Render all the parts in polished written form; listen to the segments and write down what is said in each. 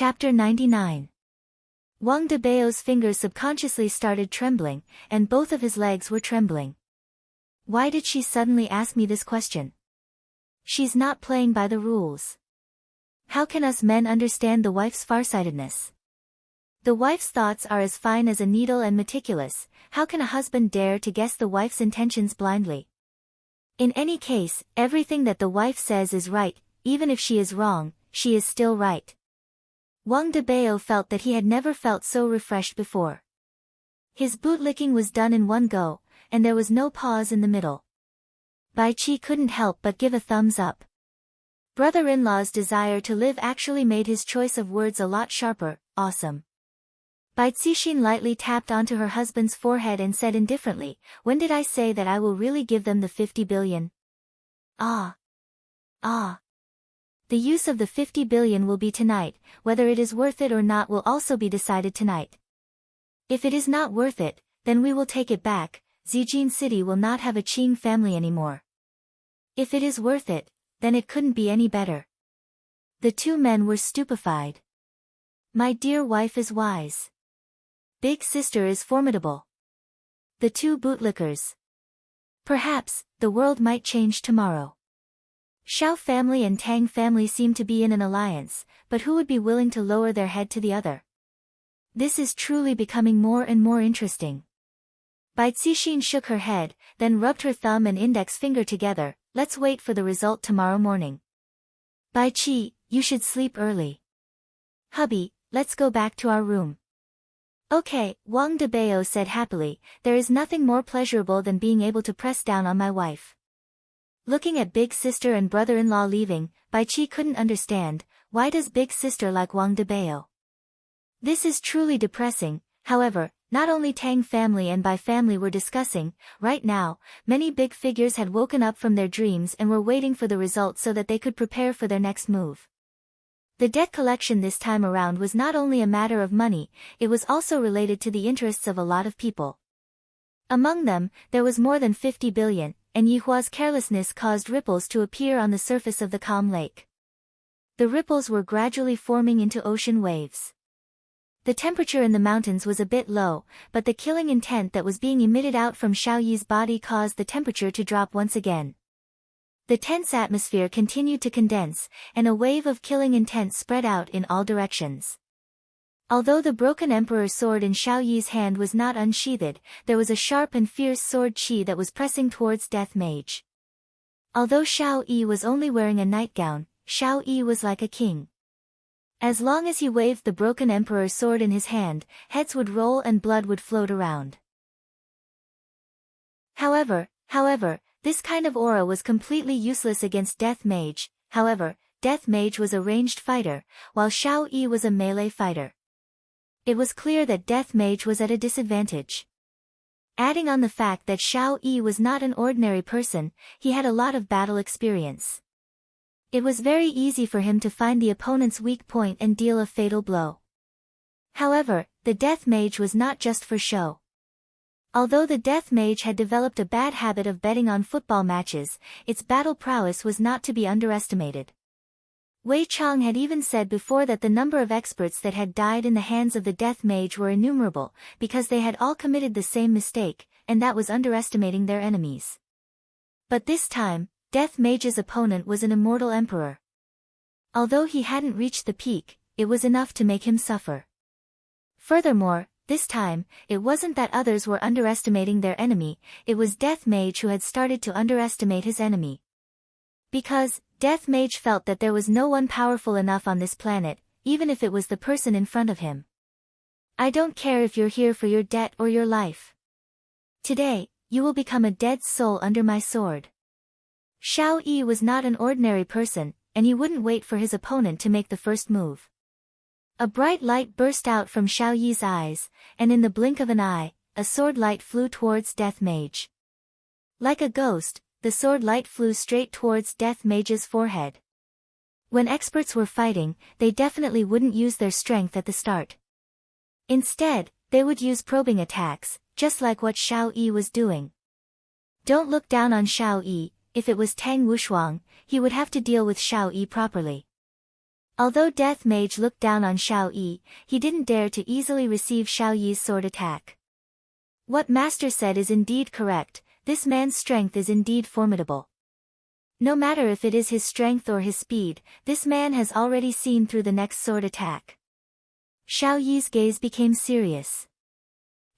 Chapter 99. Wang Debao's fingers subconsciously started trembling, and both of his legs were trembling. Why did she suddenly ask me this question? She's not playing by the rules. How can us men understand the wife's farsightedness? The wife's thoughts are as fine as a needle and meticulous. How can a husband dare to guess the wife's intentions blindly? In any case, everything that the wife says is right. Even if she is wrong, she is still right. Wang Debao felt that he had never felt so refreshed before. His bootlicking was done in one go, and there was no pause in the middle. Bai Qi couldn't help but give a thumbs up. Brother-in-law's desire to live actually made his choice of words a lot sharper. Awesome. Bai Cixin lightly tapped onto her husband's forehead and said indifferently, "When did I say that I will really give them the 50 billion? Ah. The use of the 50 billion will be tonight. Whether it is worth it or not will also be decided tonight. If it is not worth it, then we will take it back. Zijin City will not have a Qing family anymore. If it is worth it, then it couldn't be any better." The two men were stupefied. My dear wife is wise. Big sister is formidable. The two bootlickers. Perhaps, the world might change tomorrow. Xiao family and Tang family seem to be in an alliance, but who would be willing to lower their head to the other? This is truly becoming more and more interesting. Bai Cixin shook her head, then rubbed her thumb and index finger together. Let's wait for the result tomorrow morning. Bai Qi, you should sleep early. Hubby, let's go back to our room. Okay, Wang Debao said happily, there is nothing more pleasurable than being able to press down on my wife. Looking at big sister and brother-in-law leaving, Bai Qi couldn't understand, why does big sister like Wang Debao? This is truly depressing. However, not only Tang family and Bai family were discussing, right now, many big figures had woken up from their dreams and were waiting for the result so that they could prepare for their next move. The debt collection this time around was not only a matter of money, it was also related to the interests of a lot of people. Among them, there was more than 50 billion, and Yihua's carelessness caused ripples to appear on the surface of the calm lake. The ripples were gradually forming into ocean waves. The temperature in the mountains was a bit low, but the killing intent that was being emitted out from Xiaoyi's body caused the temperature to drop once again. The tense atmosphere continued to condense, and a wave of killing intent spread out in all directions. Although the broken emperor's sword in Xiaoyi's hand was not unsheathed, there was a sharp and fierce sword qi that was pressing towards Death Mage. Although Xiao Yi was only wearing a nightgown, Xiao Yi was like a king. As long as he waved the broken emperor's sword in his hand, heads would roll and blood would float around. However, this kind of aura was completely useless against Death Mage. However, Death Mage was a ranged fighter, while Xiao Yi was a melee fighter. It was clear that Death Mage was at a disadvantage. Adding on the fact that Xiao Yi was not an ordinary person, he had a lot of battle experience. It was very easy for him to find the opponent's weak point and deal a fatal blow. However, the Death Mage was not just for show. Although the Death Mage had developed a bad habit of betting on football matches, its battle prowess was not to be underestimated. Wei Chang had even said before that the number of experts that had died in the hands of the Death Mage were innumerable, because they had all committed the same mistake, and that was underestimating their enemies. But this time, Death Mage's opponent was an immortal emperor. Although he hadn't reached the peak, it was enough to make him suffer. Furthermore, this time, it wasn't that others were underestimating their enemy, it was Death Mage who had started to underestimate his enemy. Because, Death Mage felt that there was no one powerful enough on this planet, even if it was the person in front of him. I don't care if you're here for your debt or your life. Today, you will become a dead soul under my sword. Xiao Yi was not an ordinary person, and he wouldn't wait for his opponent to make the first move. A bright light burst out from Xiao Yi's eyes, and in the blink of an eye, a sword light flew towards Death Mage. Like a ghost, the sword light flew straight towards Death Mage's forehead. When experts were fighting, they definitely wouldn't use their strength at the start. Instead, they would use probing attacks, just like what Xiao Yi was doing. Don't look down on Xiao Yi. If it was Tang Wushuang, he would have to deal with Xiao Yi properly. Although Death Mage looked down on Xiao Yi, he didn't dare to easily receive Xiao Yi's sword attack. What Master said is indeed correct, this man's strength is indeed formidable. No matter if it is his strength or his speed, this man has already seen through the next sword attack. Xiao Yi's gaze became serious.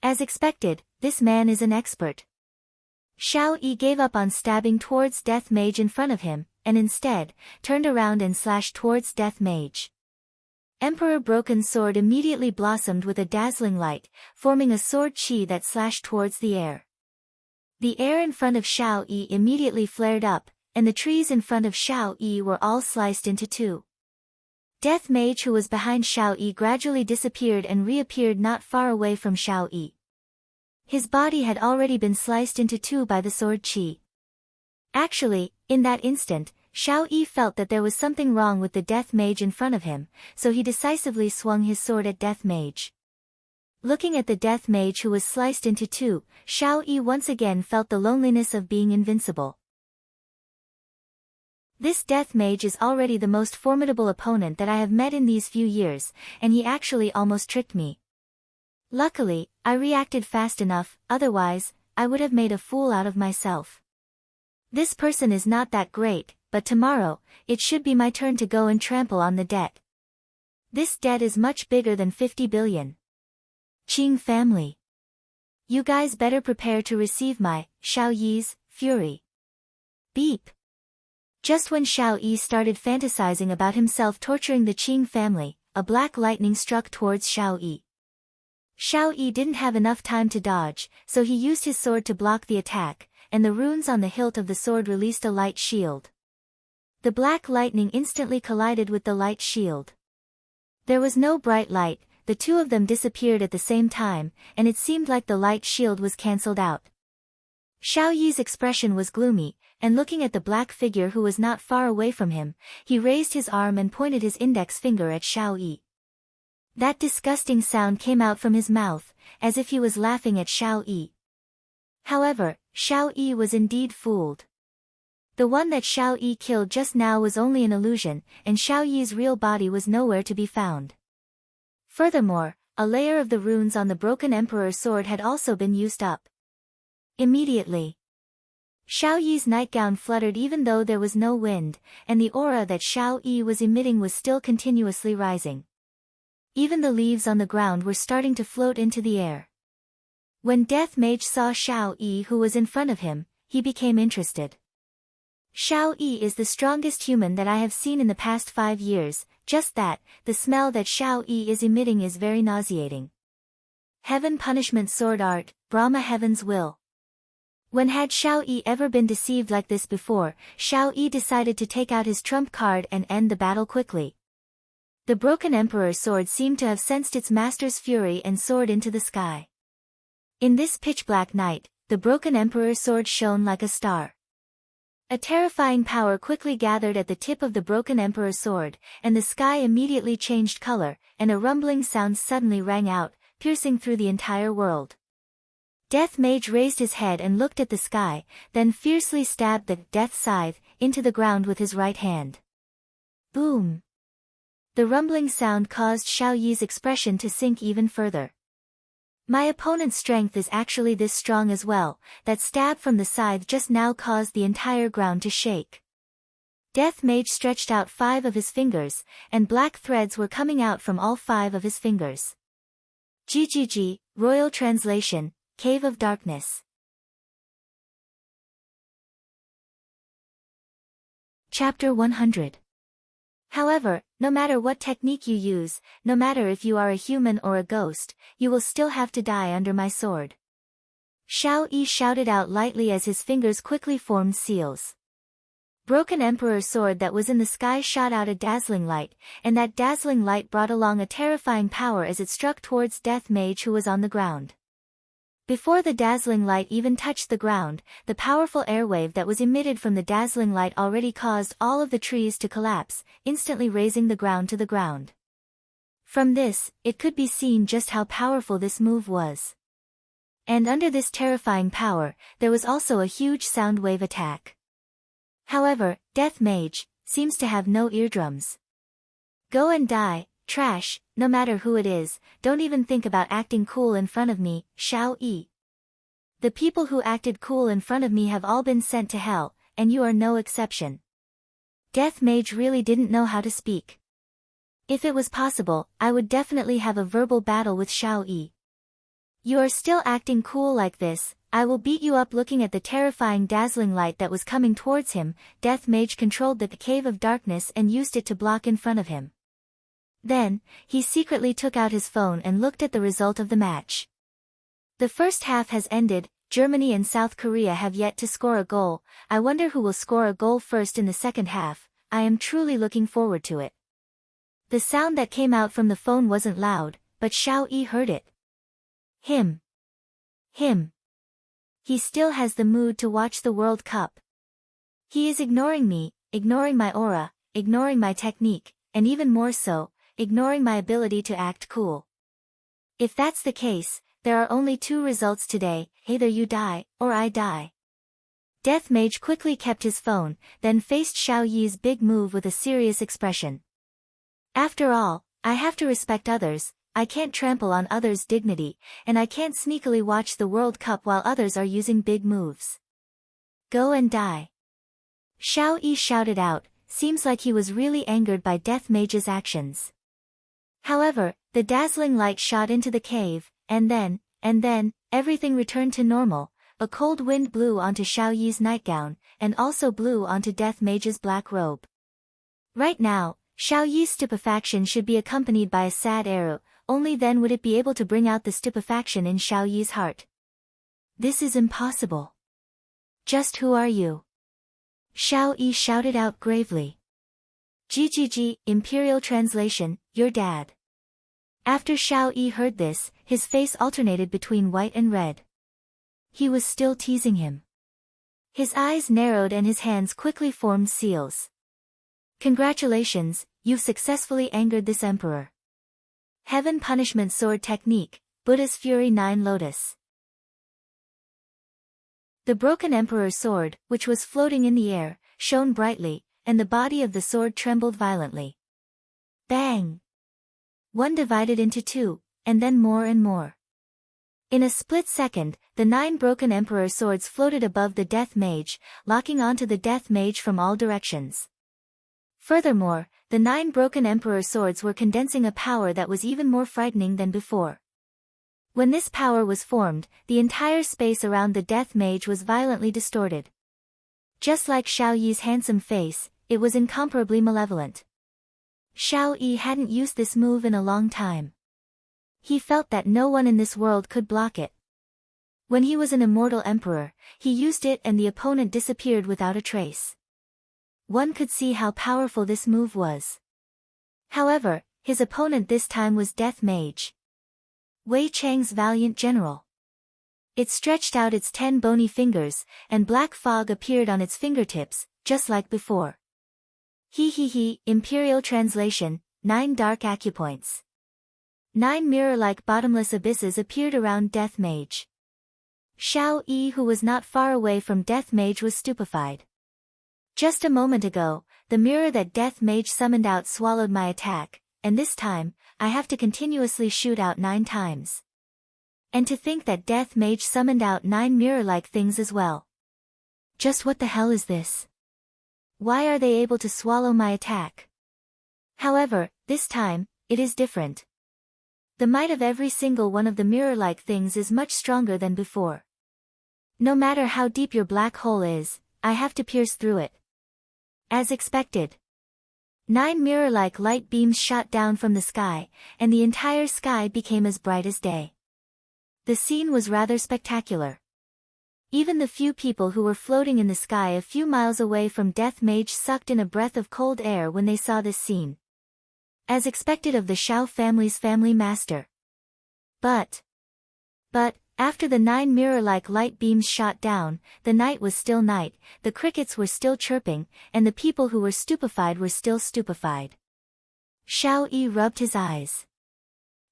As expected, this man is an expert. Xiao Yi gave up on stabbing towards Death Mage in front of him, and instead, turned around and slashed towards Death Mage. Emperor Broken Sword immediately blossomed with a dazzling light, forming a sword chi that slashed towards the air. The air in front of Xiao Yi immediately flared up, and the trees in front of Xiao Yi were all sliced into two. Death Mage who was behind Xiao Yi gradually disappeared and reappeared not far away from Xiao Yi. His body had already been sliced into two by the sword chi. Actually, in that instant, Xiao Yi felt that there was something wrong with the Death Mage in front of him, so he decisively swung his sword at Death Mage. Looking at the Death Mage who was sliced into two, Xiao Yi once again felt the loneliness of being invincible. This Death Mage is already the most formidable opponent that I have met in these few years, and he actually almost tricked me. Luckily, I reacted fast enough, otherwise, I would have made a fool out of myself. This person is not that great, but tomorrow, it should be my turn to go and trample on the debt. This debt is much bigger than 50 billion. Qing family. You guys better prepare to receive my, Xiao Yi's, fury. Beep. Just when Xiao Yi started fantasizing about himself torturing the Qing family, a black lightning struck towards Xiao Yi. Xiao Yi didn't have enough time to dodge, so he used his sword to block the attack, and the runes on the hilt of the sword released a light shield. The black lightning instantly collided with the light shield. There was no bright light, the two of them disappeared at the same time, and it seemed like the light shield was cancelled out. Xiao Yi's expression was gloomy, and looking at the black figure who was not far away from him, he raised his arm and pointed his index finger at Xiao Yi. That disgusting sound came out from his mouth, as if he was laughing at Xiao Yi. However, Xiao Yi was indeed fooled. The one that Xiao Yi killed just now was only an illusion, and Xiao Yi's real body was nowhere to be found. Furthermore, a layer of the runes on the broken Emperor's sword had also been used up. Immediately, Xiao Yi's nightgown fluttered even though there was no wind, and the aura that Xiao Yi was emitting was still continuously rising. Even the leaves on the ground were starting to float into the air. When Death Mage saw Xiao Yi who was in front of him, he became interested. Xiao Yi is the strongest human that I have seen in the past 5 years, just that, the smell that Xiao Yi is emitting is very nauseating. Heaven Punishment Sword Art, Brahma Heaven's Will. When had Xiao Yi ever been deceived like this before, Xiao Yi decided to take out his trump card and end the battle quickly. The broken Emperor's sword seemed to have sensed its master's fury and soared into the sky. In this pitch-black night, the broken Emperor's sword shone like a star. A terrifying power quickly gathered at the tip of the broken Emperor's sword, and the sky immediately changed color, and a rumbling sound suddenly rang out, piercing through the entire world. Death Mage raised his head and looked at the sky, then fiercely stabbed the death scythe into the ground with his right hand. Boom! The rumbling sound caused Xiao Yi's expression to sink even further. My opponent's strength is actually this strong as well, that stab from the scythe just now caused the entire ground to shake. Death Mage stretched out 5 of his fingers, and black threads were coming out from all 5 of his fingers. GGG, Royal Translation, Cave of Darkness. Chapter 100. However, no matter what technique you use, no matter if you are a human or a ghost, you will still have to die under my sword. Xiao Yi shouted out lightly as his fingers quickly formed seals. Broken Emperor's sword that was in the sky shot out a dazzling light, and that dazzling light brought along a terrifying power as it struck towards Death Mage who was on the ground. Before the dazzling light even touched the ground, the powerful airwave that was emitted from the dazzling light already caused all of the trees to collapse, instantly raising the ground to the ground. From this, it could be seen just how powerful this move was. And under this terrifying power, there was also a huge sound wave attack. However, Death Mage seems to have no eardrums. Go and die, trash, no matter who it is, don't even think about acting cool in front of me, Xiao Yi. The people who acted cool in front of me have all been sent to hell, and you are no exception. Death Mage really didn't know how to speak. If it was possible, I would definitely have a verbal battle with Xiao Yi. You are still acting cool like this, I will beat you up. Looking at the terrifying dazzling light that was coming towards him, Death Mage controlled the cave of darkness and used it to block in front of him. Then, he secretly took out his phone and looked at the result of the match. The first half has ended, Germany and South Korea have yet to score a goal. I wonder who will score a goal first in the second half. I am truly looking forward to it. The sound that came out from the phone wasn't loud, but Xiao Yi heard it. Him. He still has the mood to watch the World Cup. He is ignoring me, ignoring my aura, ignoring my technique, and even more so, ignoring my ability to act cool. If that's the case, there are only two results today, either you die, or I die. Death Mage quickly kept his phone, then faced Xiao Yi's big move with a serious expression. After all, I have to respect others, I can't trample on others' dignity, and I can't sneakily watch the World Cup while others are using big moves. Go and die. Xiao Yi shouted out, seems like he was really angered by Death Mage's actions. However, the dazzling light shot into the cave, and then, everything returned to normal. A cold wind blew onto Xiao Yi's nightgown, and also blew onto Death Mage's black robe. Right now, Xiao Yi's stupefaction should be accompanied by a sad arrow, only then would it be able to bring out the stupefaction in Xiao Yi's heart. This is impossible. Just who are you? Xiao Yi shouted out gravely. GGG, Imperial Translation, your dad. After Xiao Yi heard this, his face alternated between white and red. He was still teasing him. His eyes narrowed and his hands quickly formed seals. Congratulations, you've successfully angered this emperor. Heaven Punishment Sword Technique, Buddha's Fury 9 Lotus. The broken emperor's sword, which was floating in the air, shone brightly, and the body of the sword trembled violently. Bang! One divided into two, and then more and more. In a split second, the 9 broken emperor swords floated above the Death Mage, locking onto the Death Mage from all directions. Furthermore, the 9 broken emperor swords were condensing a power that was even more frightening than before. When this power was formed, the entire space around the Death Mage was violently distorted. Just like Xiao Yi's handsome face, it was incomparably malevolent. Xiao Yi hadn't used this move in a long time. He felt that no one in this world could block it. When he was an immortal emperor, he used it and the opponent disappeared without a trace. One could see how powerful this move was. However, his opponent this time was Death Mage, Wei Chang's valiant general. It stretched out its 10 bony fingers, and black fog appeared on its fingertips, just like before. Imperial Translation, 9 dark acupoints. 9 mirror-like bottomless abysses appeared around Death Mage. Xiao Yi, who was not far away from Death Mage, was stupefied. Just a moment ago, the mirror that Death Mage summoned out swallowed my attack, and this time, I have to continuously shoot out 9 times. And to think that Death Mage summoned out 9 mirror-like things as well. Just what the hell is this? Why are they able to swallow my attack? However, this time, it is different. The might of every single one of the mirror-like things is much stronger than before. No matter how deep your black hole is, I have to pierce through it. As expected. 9 mirror-like light beams shot down from the sky, and the entire sky became as bright as day. The scene was rather spectacular. Even the few people who were floating in the sky a few miles away from Death Mage sucked in a breath of cold air when they saw this scene. As expected of the Shao family's family master. But, after the 9 mirror-like light beams shot down, the night was still night, the crickets were still chirping, and the people who were stupefied were still stupefied. Xiao Yi rubbed his eyes.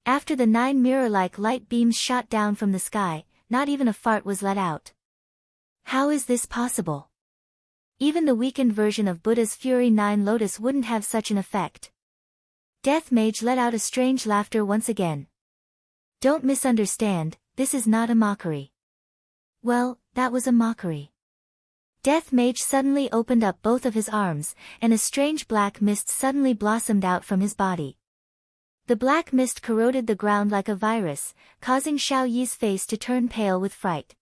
After the 9 mirror-like light beams shot down from the sky, not even a fart was let out. How is this possible? Even the weakened version of Buddha's Fury 9 Lotus wouldn't have such an effect. Death Mage let out a strange laughter once again. Don't misunderstand, this is not a mockery. Well, that was a mockery. Death Mage suddenly opened up both of his arms, and a strange black mist suddenly blossomed out from his body. The black mist corroded the ground like a virus, causing Xiao Yi's face to turn pale with fright.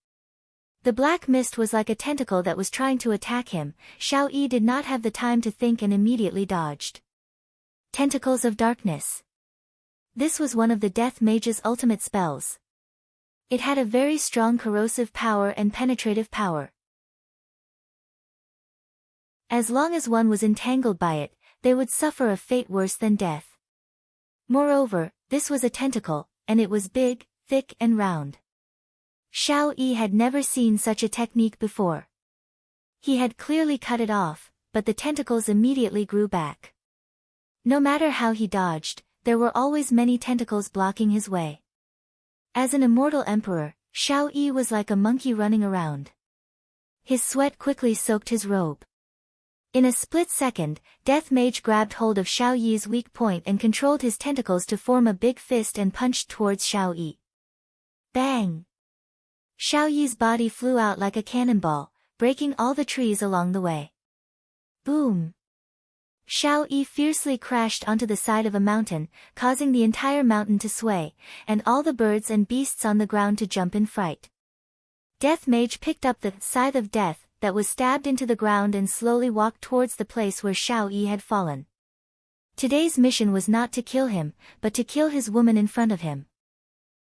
The black mist was like a tentacle that was trying to attack him. Xiao Yi did not have the time to think and immediately dodged. Tentacles of Darkness. This was one of the Death Mage's ultimate spells. It had a very strong corrosive power and penetrative power. As long as one was entangled by it, they would suffer a fate worse than death. Moreover, this was a tentacle, and it was big, thick and round. Xiao Yi had never seen such a technique before. He had clearly cut it off, but the tentacles immediately grew back. No matter how he dodged, there were always many tentacles blocking his way. As an immortal emperor, Xiao Yi was like a monkey running around. His sweat quickly soaked his robe. In a split second, Death Mage grabbed hold of Xiao Yi's weak point and controlled his tentacles to form a big fist and punched towards Xiao Yi. Bang! Xiao Yi's body flew out like a cannonball, breaking all the trees along the way. Boom! Xiao Yi fiercely crashed onto the side of a mountain, causing the entire mountain to sway, and all the birds and beasts on the ground to jump in fright. Death Mage picked up the scythe of death that was stabbed into the ground and slowly walked towards the place where Xiao Yi had fallen. Today's mission was not to kill him, but to kill his woman in front of him.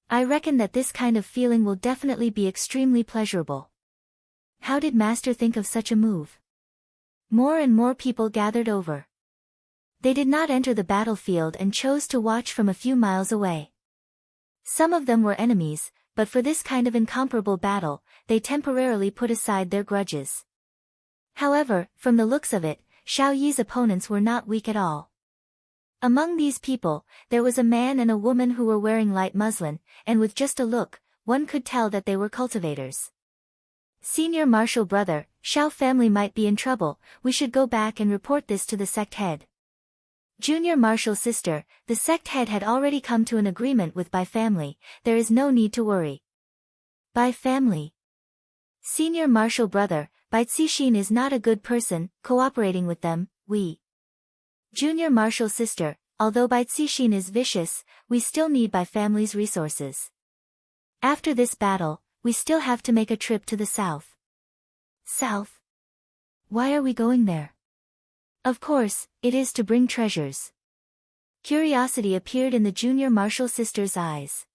I reckon that this kind of feeling will definitely be extremely pleasurable. How did Master think of such a move? More and more people gathered over. They did not enter the battlefield and chose to watch from a few miles away. Some of them were enemies, but for this kind of incomparable battle, they temporarily put aside their grudges. However, from the looks of it, Xiao Yi's opponents were not weak at all. Among these people, there was a man and a woman who were wearing light muslin, and with just a look, one could tell that they were cultivators. Senior Marshal Brother, Xiao family might be in trouble, we should go back and report this to the sect head. Junior Marshal Sister, the sect head had already come to an agreement with Bai family, there is no need to worry. Bai family. Senior Marshal Brother, Bai Cixin is not a good person, cooperating with them, we. Junior Marshal Sister, although Bai Cixin is vicious, we still need Bai family's resources. After this battle, we still have to make a trip to the south. South? Why are we going there? Of course, it is to bring treasures. Curiosity appeared in the Junior Marshal Sister's eyes.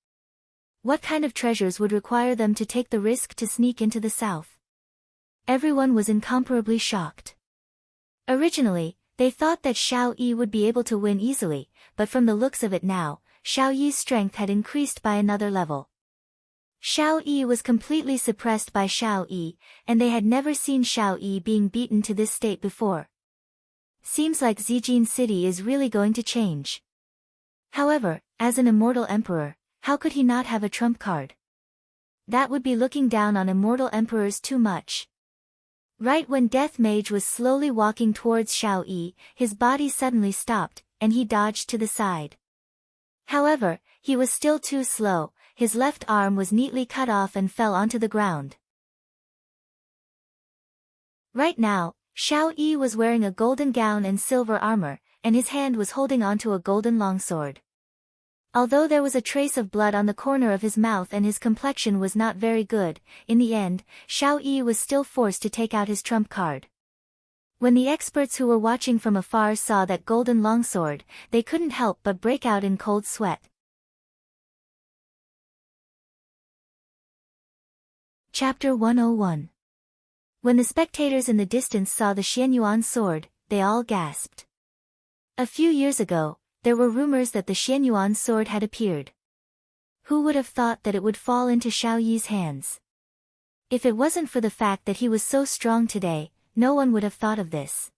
What kind of treasures would require them to take the risk to sneak into the south? Everyone was incomparably shocked. Originally, they thought that Xiao Yi would be able to win easily, but from the looks of it now, Xiao Yi's strength had increased by another level. Xiao Yi was completely suppressed by Xiao Yi, and they had never seen Xiao Yi being beaten to this state before. Seems like Zijin City is really going to change. However, as an immortal emperor, how could he not have a trump card? That would be looking down on immortal emperors too much. Right when Death Mage was slowly walking towards Xiao Yi, his body suddenly stopped, and he dodged to the side. However, he was still too slow, his left arm was neatly cut off and fell onto the ground. Right now, Xiao Yi was wearing a golden gown and silver armor, and his hand was holding onto a golden longsword. Although there was a trace of blood on the corner of his mouth and his complexion was not very good, in the end, Xiao Yi was still forced to take out his trump card. When the experts who were watching from afar saw that golden longsword, they couldn't help but break out in cold sweat. Chapter 101. When the spectators in the distance saw the Xianyuan sword, they all gasped. A few years ago, there were rumors that the Xianyuan sword had appeared. Who would have thought that it would fall into Xiao Yi's hands? If it wasn't for the fact that he was so strong today, no one would have thought of this.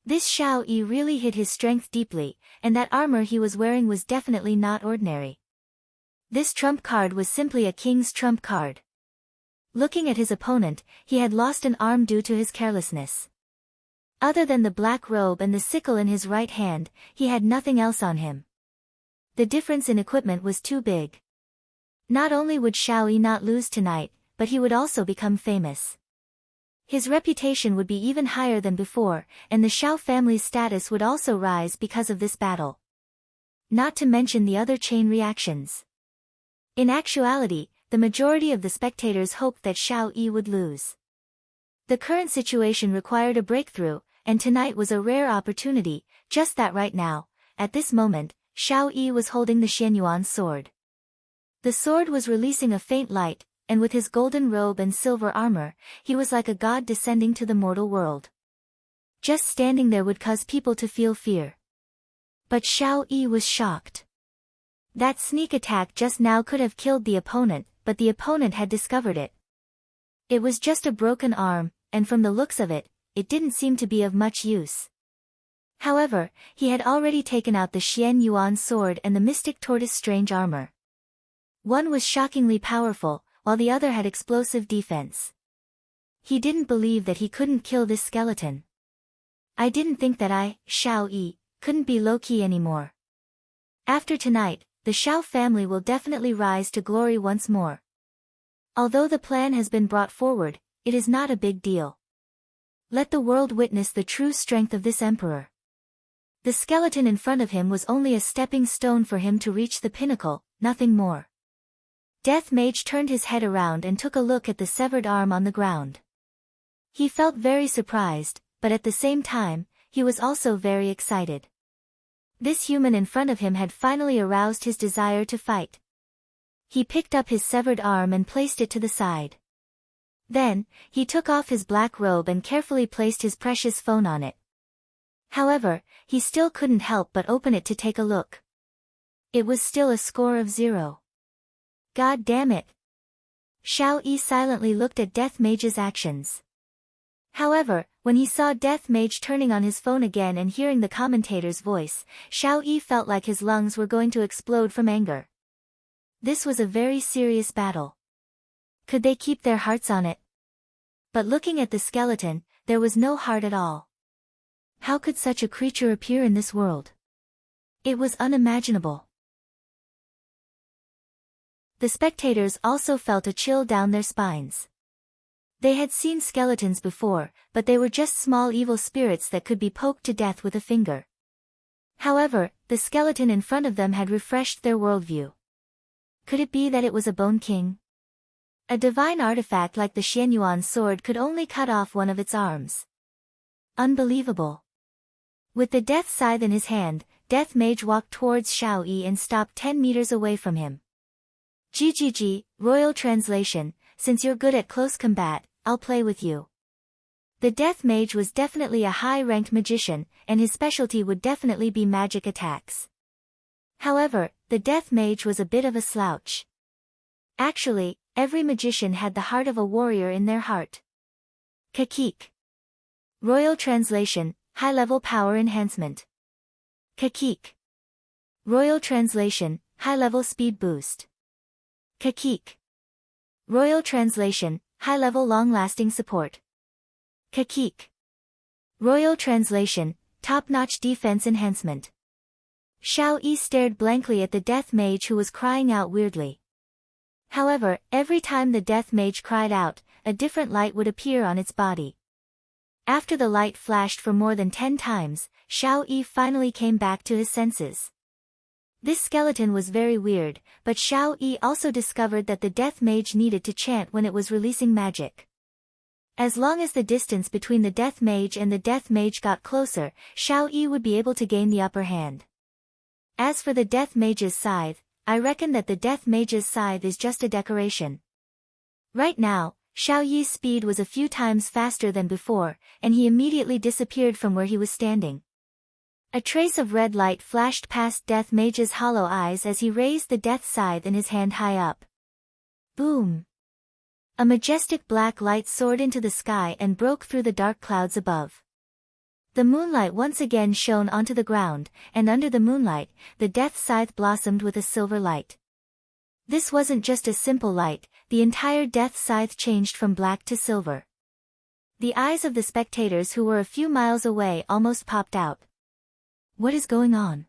This Xiao Yi really hid his strength deeply, and that armor he was wearing was definitely not ordinary. This trump card was simply a king's trump card. Looking at his opponent, he had lost an arm due to his carelessness. Other than the black robe and the sickle in his right hand, he had nothing else on him. The difference in equipment was too big. Not only would Xiao Yi not lose tonight, but he would also become famous. His reputation would be even higher than before, and the Xiao family's status would also rise because of this battle. Not to mention the other chain reactions. In actuality, the majority of the spectators hoped that Xiao Yi would lose. The current situation required a breakthrough, and tonight was a rare opportunity, just that right now, at this moment, Xiao Yi was holding the Xianyuan sword. The sword was releasing a faint light, and with his golden robe and silver armor, he was like a god descending to the mortal world. Just standing there would cause people to feel fear. But Xiao Yi was shocked. That sneak attack just now could have killed the opponent, but the opponent had discovered it. It was just a broken arm, and from the looks of it, it didn't seem to be of much use. However, he had already taken out the Xianyuan sword and the mystic tortoise strange armor. One was shockingly powerful, while the other had explosive defense. He didn't believe that he couldn't kill this skeleton. I didn't think that I, Xiao Yi, couldn't be low-key anymore. After tonight, the Xiao family will definitely rise to glory once more. Although the plan has been brought forward, it is not a big deal. Let the world witness the true strength of this emperor. The skeleton in front of him was only a stepping stone for him to reach the pinnacle, nothing more. Death Mage turned his head around and took a look at the severed arm on the ground. He felt very surprised, but at the same time, he was also very excited. This human in front of him had finally aroused his desire to fight. He picked up his severed arm and placed it to the side. Then, he took off his black robe and carefully placed his precious phone on it. However, he still couldn't help but open it to take a look. It was still a score of 0. God damn it! Xiao Yi silently looked at Death Mage's actions. However, when he saw Death Mage turning on his phone again and hearing the commentator's voice, Xiao Yi felt like his lungs were going to explode from anger. This was a very serious battle. Could they keep their hearts on it? But looking at the skeleton, there was no heart at all. How could such a creature appear in this world? It was unimaginable. The spectators also felt a chill down their spines. They had seen skeletons before, but they were just small evil spirits that could be poked to death with a finger. However, the skeleton in front of them had refreshed their worldview. Could it be that it was a Bone King? A divine artifact like the Xianyuan sword could only cut off one of its arms. Unbelievable. With the death scythe in his hand, Death Mage walked towards Xiao Yi and stopped 10 meters away from him. GGG, Royal Translation, since you're good at close combat, I'll play with you. The Death Mage was definitely a high-ranked magician, and his specialty would definitely be magic attacks. However, the Death Mage was a bit of a slouch. Actually, every magician had the heart of a warrior in their heart. Kakik. Royal Translation, High-Level Power Enhancement. Kakik. Royal Translation, High-Level Speed Boost. Kakik. Royal Translation, High-Level Long-Lasting Support. Kakik. Royal Translation, Top-Notch Defense Enhancement. Xiao Yi stared blankly at the Death Mage who was crying out weirdly. However, every time the Death Mage cried out, a different light would appear on its body. After the light flashed for more than 10 times, Xiao Yi finally came back to his senses. This skeleton was very weird, but Xiao Yi also discovered that the Death Mage needed to chant when it was releasing magic. As long as the distance between the Death Mage and the Death Mage got closer, Xiao Yi would be able to gain the upper hand. As for the Death Mage's scythe, I reckon that the Death Mage's scythe is just a decoration. Right now, Xiao Yi's speed was a few times faster than before, and he immediately disappeared from where he was standing. A trace of red light flashed past Death Mage's hollow eyes as he raised the Death Scythe in his hand high up. Boom! A majestic black light soared into the sky and broke through the dark clouds above. The moonlight once again shone onto the ground, and under the moonlight, the Death Scythe blossomed with a silver light. This wasn't just a simple light, the entire Death Scythe changed from black to silver. The eyes of the spectators who were a few miles away almost popped out. What is going on?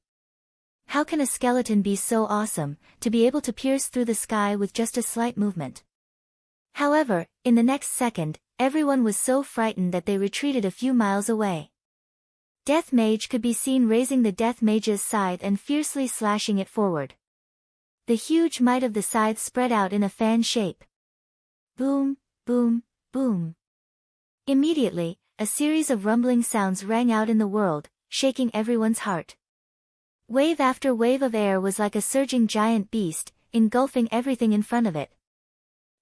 How can a skeleton be so awesome, to be able to pierce through the sky with just a slight movement? However, in the next second, everyone was so frightened that they retreated a few miles away. Death Mage could be seen raising the Death Mage's scythe and fiercely slashing it forward. The huge might of the scythe spread out in a fan shape. Boom, boom, boom. Immediately, a series of rumbling sounds rang out in the world, shaking everyone's heart. Wave after wave of air was like a surging giant beast, engulfing everything in front of it.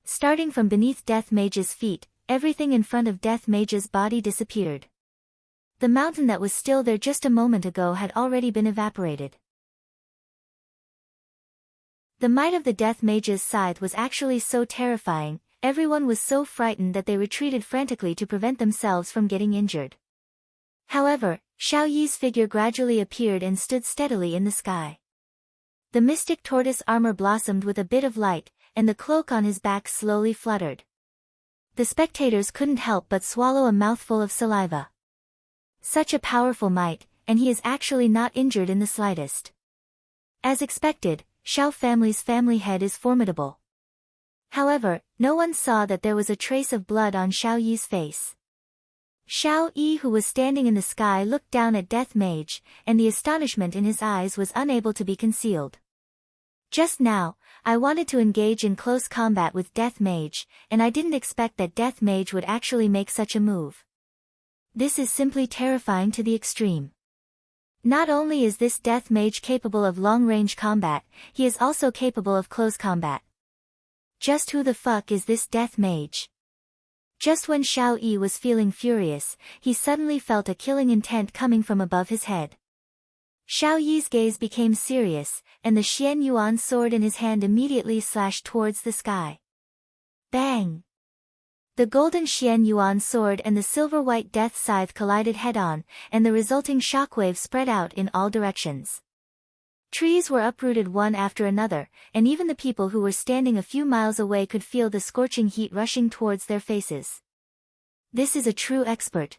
Starting from beneath Death Mage's feet, everything in front of Death Mage's body disappeared. The mountain that was still there just a moment ago had already been evaporated. The might of the Death Mage's scythe was actually so terrifying, everyone was so frightened that they retreated frantically to prevent themselves from getting injured. However, Xiao Yi's figure gradually appeared and stood steadily in the sky. The mystic tortoise armor blossomed with a bit of light, and the cloak on his back slowly fluttered. The spectators couldn't help but swallow a mouthful of saliva. Such a powerful might, and he is actually not injured in the slightest. As expected, Xiao family's family head is formidable. However, no one saw that there was a trace of blood on Xiao Yi's face. Xiao Yi, who was standing in the sky, looked down at Death Mage, and the astonishment in his eyes was unable to be concealed. Just now, I wanted to engage in close combat with Death Mage, and I didn't expect that Death Mage would actually make such a move. This is simply terrifying to the extreme. Not only is this Death Mage capable of long-range combat, he is also capable of close combat. Just who the fuck is this Death Mage? Just when Xiao Yi was feeling furious, he suddenly felt a killing intent coming from above his head. Xiao Yi's gaze became serious, and the Xian Yuan sword in his hand immediately slashed towards the sky. Bang! The golden Xian Yuan sword and the silver-white death scythe collided head-on, and the resulting shockwave spread out in all directions. Trees were uprooted one after another, and even the people who were standing a few miles away could feel the scorching heat rushing towards their faces. This is a true expert.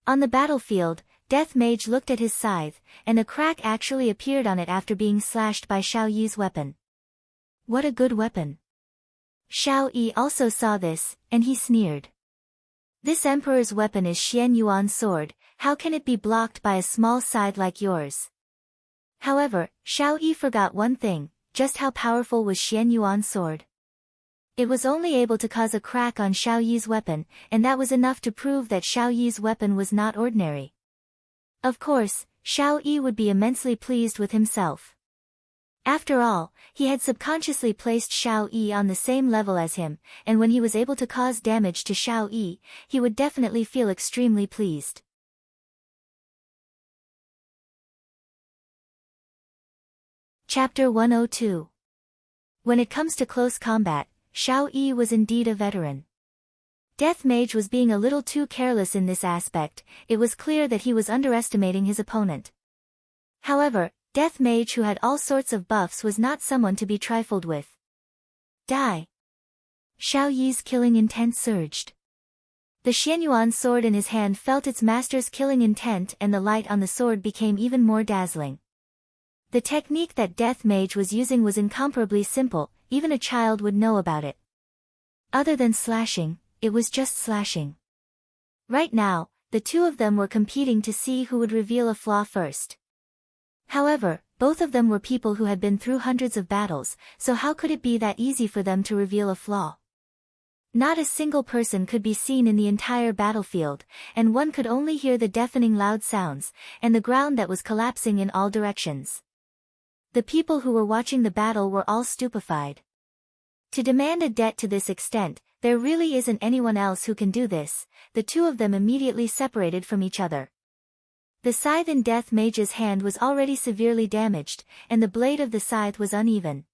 On the battlefield, Death Mage looked at his scythe, and a crack actually appeared on it after being slashed by Xiao Yi's weapon. What a good weapon! Xiao Yi also saw this, and he sneered. This emperor's weapon is Xian Yuan's sword, how can it be blocked by a small scythe like yours? However, Xiao Yi forgot one thing, just how powerful was Xian Yuan's sword. It was only able to cause a crack on Xiao Yi's weapon, and that was enough to prove that Xiao Yi's weapon was not ordinary. Of course, Xiao Yi would be immensely pleased with himself. After all, he had subconsciously placed Xiao Yi on the same level as him, and when he was able to cause damage to Xiao Yi, he would definitely feel extremely pleased. Chapter 102. When it comes to close combat, Xiao Yi was indeed a veteran. Death Mage was being a little too careless in this aspect, it was clear that he was underestimating his opponent. However, Death Mage, who had all sorts of buffs, was not someone to be trifled with. Die! Xiao Yi's killing intent surged. The Xianyuan sword in his hand felt its master's killing intent, and the light on the sword became even more dazzling. The technique that Death Mage was using was incomparably simple, even a child would know about it. Other than slashing, it was just slashing. Right now, the two of them were competing to see who would reveal a flaw first. However, both of them were people who had been through hundreds of battles, so how could it be that easy for them to reveal a flaw? Not a single person could be seen in the entire battlefield, and one could only hear the deafening loud sounds, and the ground that was collapsing in all directions. The people who were watching the battle were all stupefied. To demand a debt to this extent, there really isn't anyone else who can do this. The two of them immediately separated from each other. The scythe in Death Mage's hand was already severely damaged, and the blade of the scythe was uneven.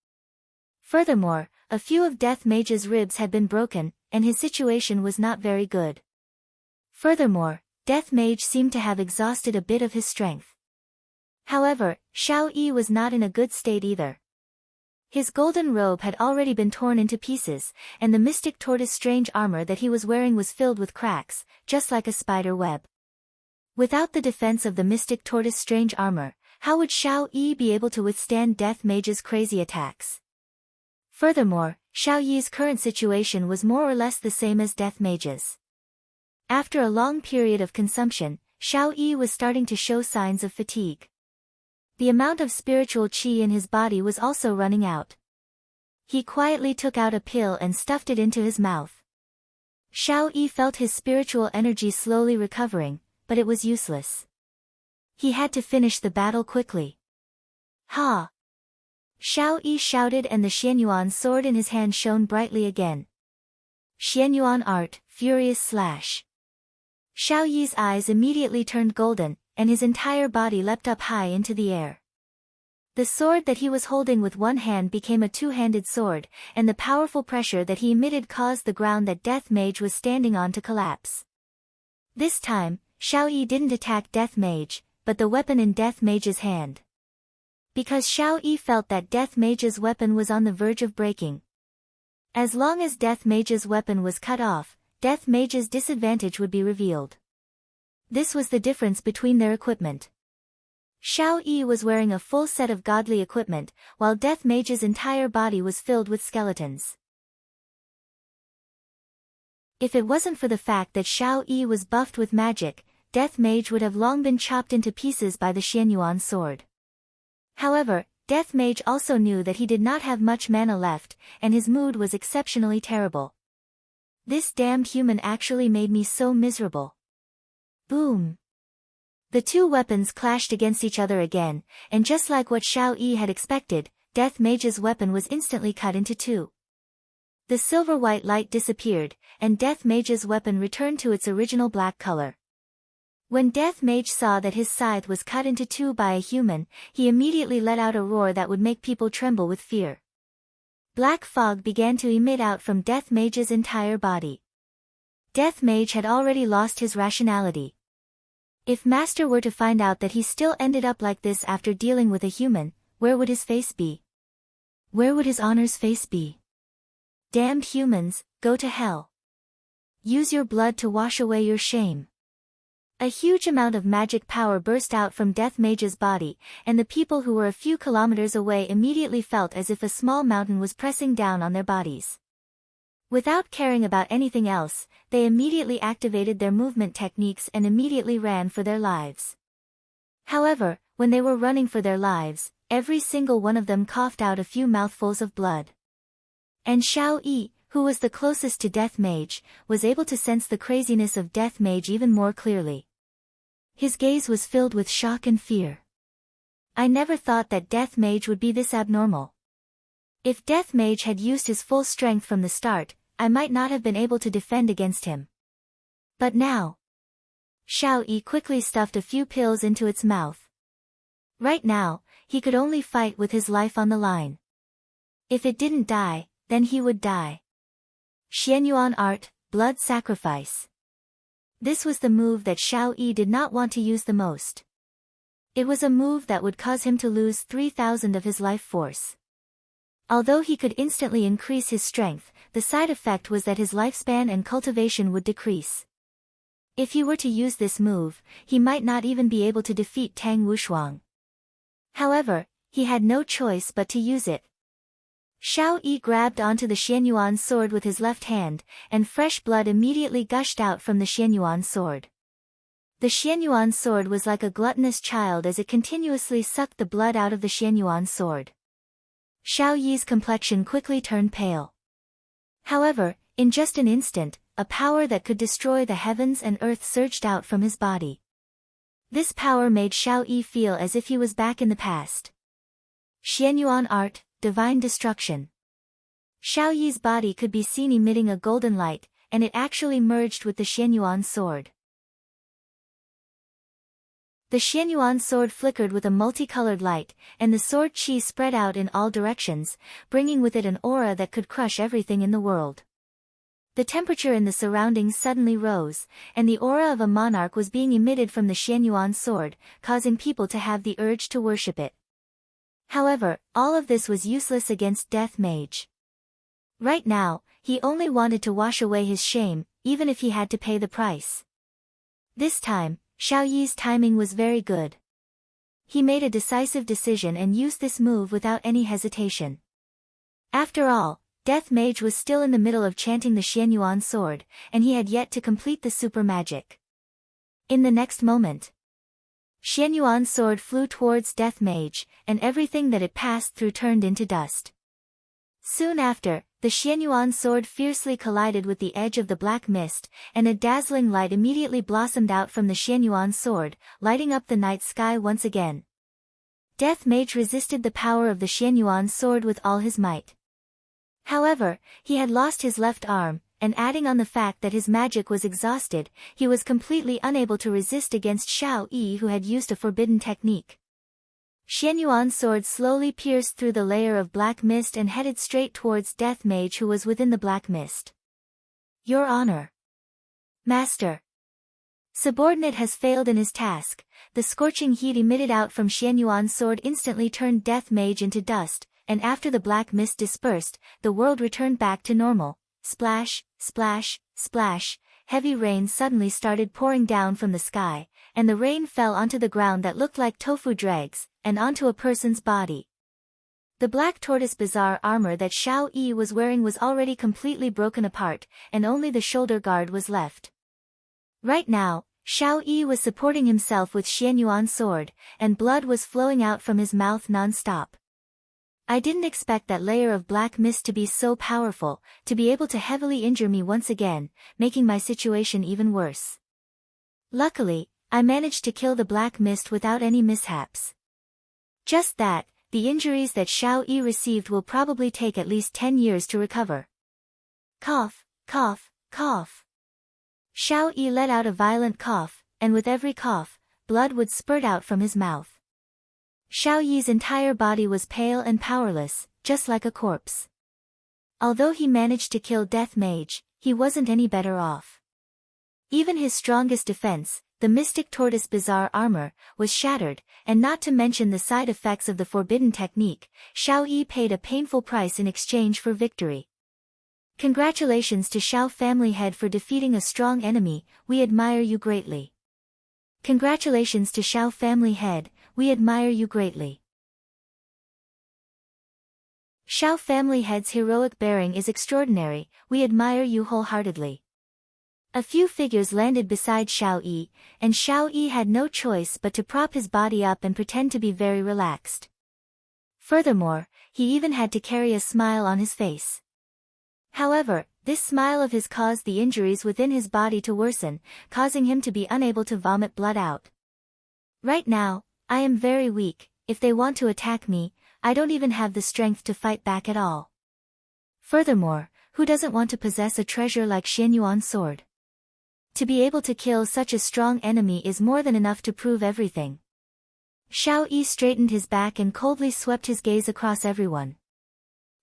Furthermore, a few of Death Mage's ribs had been broken, and his situation was not very good. Furthermore, Death Mage seemed to have exhausted a bit of his strength. However, Xiao Yi was not in a good state either. His golden robe had already been torn into pieces, and the mystic tortoise strange armor that he was wearing was filled with cracks, just like a spider web. Without the defense of the mystic tortoise strange armor, how would Xiao Yi be able to withstand Death Mage's crazy attacks? Furthermore, Xiao Yi's current situation was more or less the same as Death Mage's. After a long period of consumption, Xiao Yi was starting to show signs of fatigue. The amount of spiritual qi in his body was also running out. He quietly took out a pill and stuffed it into his mouth. Xiao Yi felt his spiritual energy slowly recovering, but it was useless. He had to finish the battle quickly. Ha! Xiao Yi shouted, and the Xianyuan sword in his hand shone brightly again. Xianyuan art, furious slash. Xiao Yi's eyes immediately turned golden, and his entire body leapt up high into the air. The sword that he was holding with one hand became a two-handed sword, and the powerful pressure that he emitted caused the ground that Death Mage was standing on to collapse. This time, Xiao Yi didn't attack Death Mage, but the weapon in Death Mage's hand. Because Xiao Yi felt that Death Mage's weapon was on the verge of breaking. As long as Death Mage's weapon was cut off, Death Mage's disadvantage would be revealed. This was the difference between their equipment. Xiao Yi was wearing a full set of godly equipment, while Death Mage's entire body was filled with skeletons. If it wasn't for the fact that Xiao Yi was buffed with magic, Death Mage would have long been chopped into pieces by the Xianyuan sword. However, Death Mage also knew that he did not have much mana left, and his mood was exceptionally terrible. This damned human actually made me so miserable. Boom! The two weapons clashed against each other again, and just like what Xiao Yi had expected, Death Mage's weapon was instantly cut into two. The silver-white light disappeared, and Death Mage's weapon returned to its original black color. When Death Mage saw that his scythe was cut into two by a human, he immediately let out a roar that would make people tremble with fear. Black fog began to emit out from Death Mage's entire body. Death Mage had already lost his rationality. If Master were to find out that he still ended up like this after dealing with a human, where would his face be? Where would his honor's face be? Damned humans, go to hell. Use your blood to wash away your shame. A huge amount of magic power burst out from Death Mage's body, and the people who were a few kilometers away immediately felt as if a small mountain was pressing down on their bodies. Without caring about anything else, they immediately activated their movement techniques and immediately ran for their lives. However, when they were running for their lives, every single one of them coughed out a few mouthfuls of blood. And Xiao Yi, who was the closest to Death Mage, was able to sense the craziness of Death Mage even more clearly. His gaze was filled with shock and fear. I never thought that Death Mage would be this abnormal. If Death Mage had used his full strength from the start, I might not have been able to defend against him. But now... Xiao Yi quickly stuffed a few pills into its mouth. Right now, he could only fight with his life on the line. If it didn't die, then he would die. Xianyuan art, blood sacrifice. This was the move that Xiao Yi did not want to use the most. It was a move that would cause him to lose 3,000 of his life force. Although he could instantly increase his strength, the side effect was that his lifespan and cultivation would decrease. If he were to use this move, he might not even be able to defeat Tang Wushuang. However, he had no choice but to use it. Xiao Yi grabbed onto the Xianyuan sword with his left hand, and fresh blood immediately gushed out from the Xianyuan sword. The Xianyuan sword was like a gluttonous child as it continuously sucked the blood out of the Xianyuan sword. Xiao Yi's complexion quickly turned pale. However, in just an instant, a power that could destroy the heavens and earth surged out from his body. This power made Xiao Yi feel as if he was back in the past. Xianyuan art, divine destruction. Xiao Yi's body could be seen emitting a golden light, and it actually merged with the Xianyuan sword. The Xianyuan sword flickered with a multicolored light, and the sword qi spread out in all directions, bringing with it an aura that could crush everything in the world. The temperature in the surroundings suddenly rose, and the aura of a monarch was being emitted from the Xianyuan sword, causing people to have the urge to worship it. However, all of this was useless against Death Mage. Right now, he only wanted to wash away his shame, even if he had to pay the price. This time, Xiaoyi's timing was very good. He made a decisive decision and used this move without any hesitation. After all, Death Mage was still in the middle of chanting the Xianyuan sword, and he had yet to complete the super magic. In the next moment, Xianyuan's sword flew towards Death Mage, and everything that it passed through turned into dust. Soon after, the Xianyuan sword fiercely collided with the edge of the black mist, and a dazzling light immediately blossomed out from the Xianyuan sword, lighting up the night sky once again. Death Mage resisted the power of the Xianyuan sword with all his might. However, he had lost his left arm, and adding on the fact that his magic was exhausted, he was completely unable to resist against Xiao Yi, who had used a forbidden technique. Xianyuan's sword slowly pierced through the layer of black mist and headed straight towards Death Mage, who was within the black mist. Your Honor. Master. Subordinate has failed in his task. The scorching heat emitted out from Xianyuan's sword instantly turned Death Mage into dust, and after the black mist dispersed, the world returned back to normal. Splash, splash, splash, heavy rain suddenly started pouring down from the sky, and the rain fell onto the ground that looked like tofu dregs, and onto a person's body. The black tortoise bizarre armor that Xiao Yi was wearing was already completely broken apart, and only the shoulder guard was left. Right now, Xiao Yi was supporting himself with Xianyuan's sword, and blood was flowing out from his mouth non-stop. I didn't expect that layer of black mist to be so powerful, to be able to heavily injure me once again, making my situation even worse. Luckily, I managed to kill the black mist without any mishaps. Just that, the injuries that Xiao Yi received will probably take at least 10 years to recover. Cough, cough, cough. Xiao Yi let out a violent cough, and with every cough, blood would spurt out from his mouth. Xiao Yi's entire body was pale and powerless, just like a corpse. Although he managed to kill Death Mage, he wasn't any better off. Even his strongest defense, the Mystic Tortoise Bizarre Armor, was shattered, and not to mention the side effects of the forbidden technique, Xiao Yi paid a painful price in exchange for victory. Congratulations to Xiao Family Head for defeating a strong enemy, we admire you greatly. Congratulations to Xiao Family Head, we admire you greatly. Xiao Family Head's heroic bearing is extraordinary, we admire you wholeheartedly. A few figures landed beside Xiao Yi, and Xiao Yi had no choice but to prop his body up and pretend to be very relaxed. Furthermore, he even had to carry a smile on his face. However, this smile of his caused the injuries within his body to worsen, causing him to be unable to vomit blood out. Right now, I am very weak. If they want to attack me, I don't even have the strength to fight back at all. Furthermore, who doesn't want to possess a treasure like Xianyuan's sword? To be able to kill such a strong enemy is more than enough to prove everything. Xiao Yi straightened his back and coldly swept his gaze across everyone.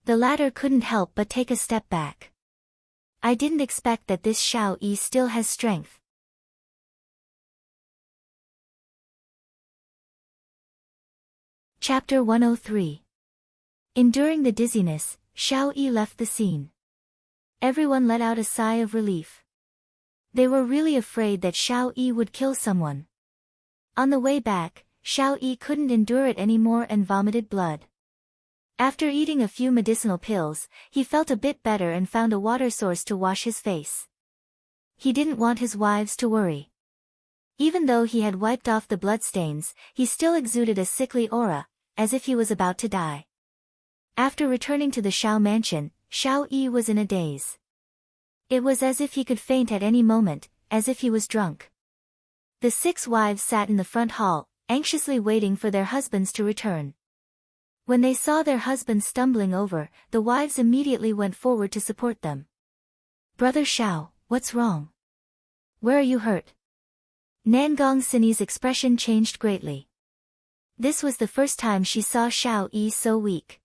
The latter couldn't help but take a step back. I didn't expect that this Xiao Yi still has strength. Chapter 103. Enduring the dizziness, Xiao Yi left the scene. Everyone let out a sigh of relief. They were really afraid that Xiao Yi would kill someone. On the way back, Xiao Yi couldn't endure it anymore and vomited blood. After eating a few medicinal pills, he felt a bit better and found a water source to wash his face. He didn't want his wives to worry. Even though he had wiped off the bloodstains, he still exuded a sickly aura, as if he was about to die. After returning to the Xiao mansion, Xiao Yi was in a daze. It was as if he could faint at any moment, as if he was drunk. The 6 wives sat in the front hall, anxiously waiting for their husbands to return. When they saw their husbands stumbling over, the wives immediately went forward to support them. Brother Xiao, what's wrong? Where are you hurt? Nangong Sini's expression changed greatly. This was the first time she saw Xiao Yi so weak.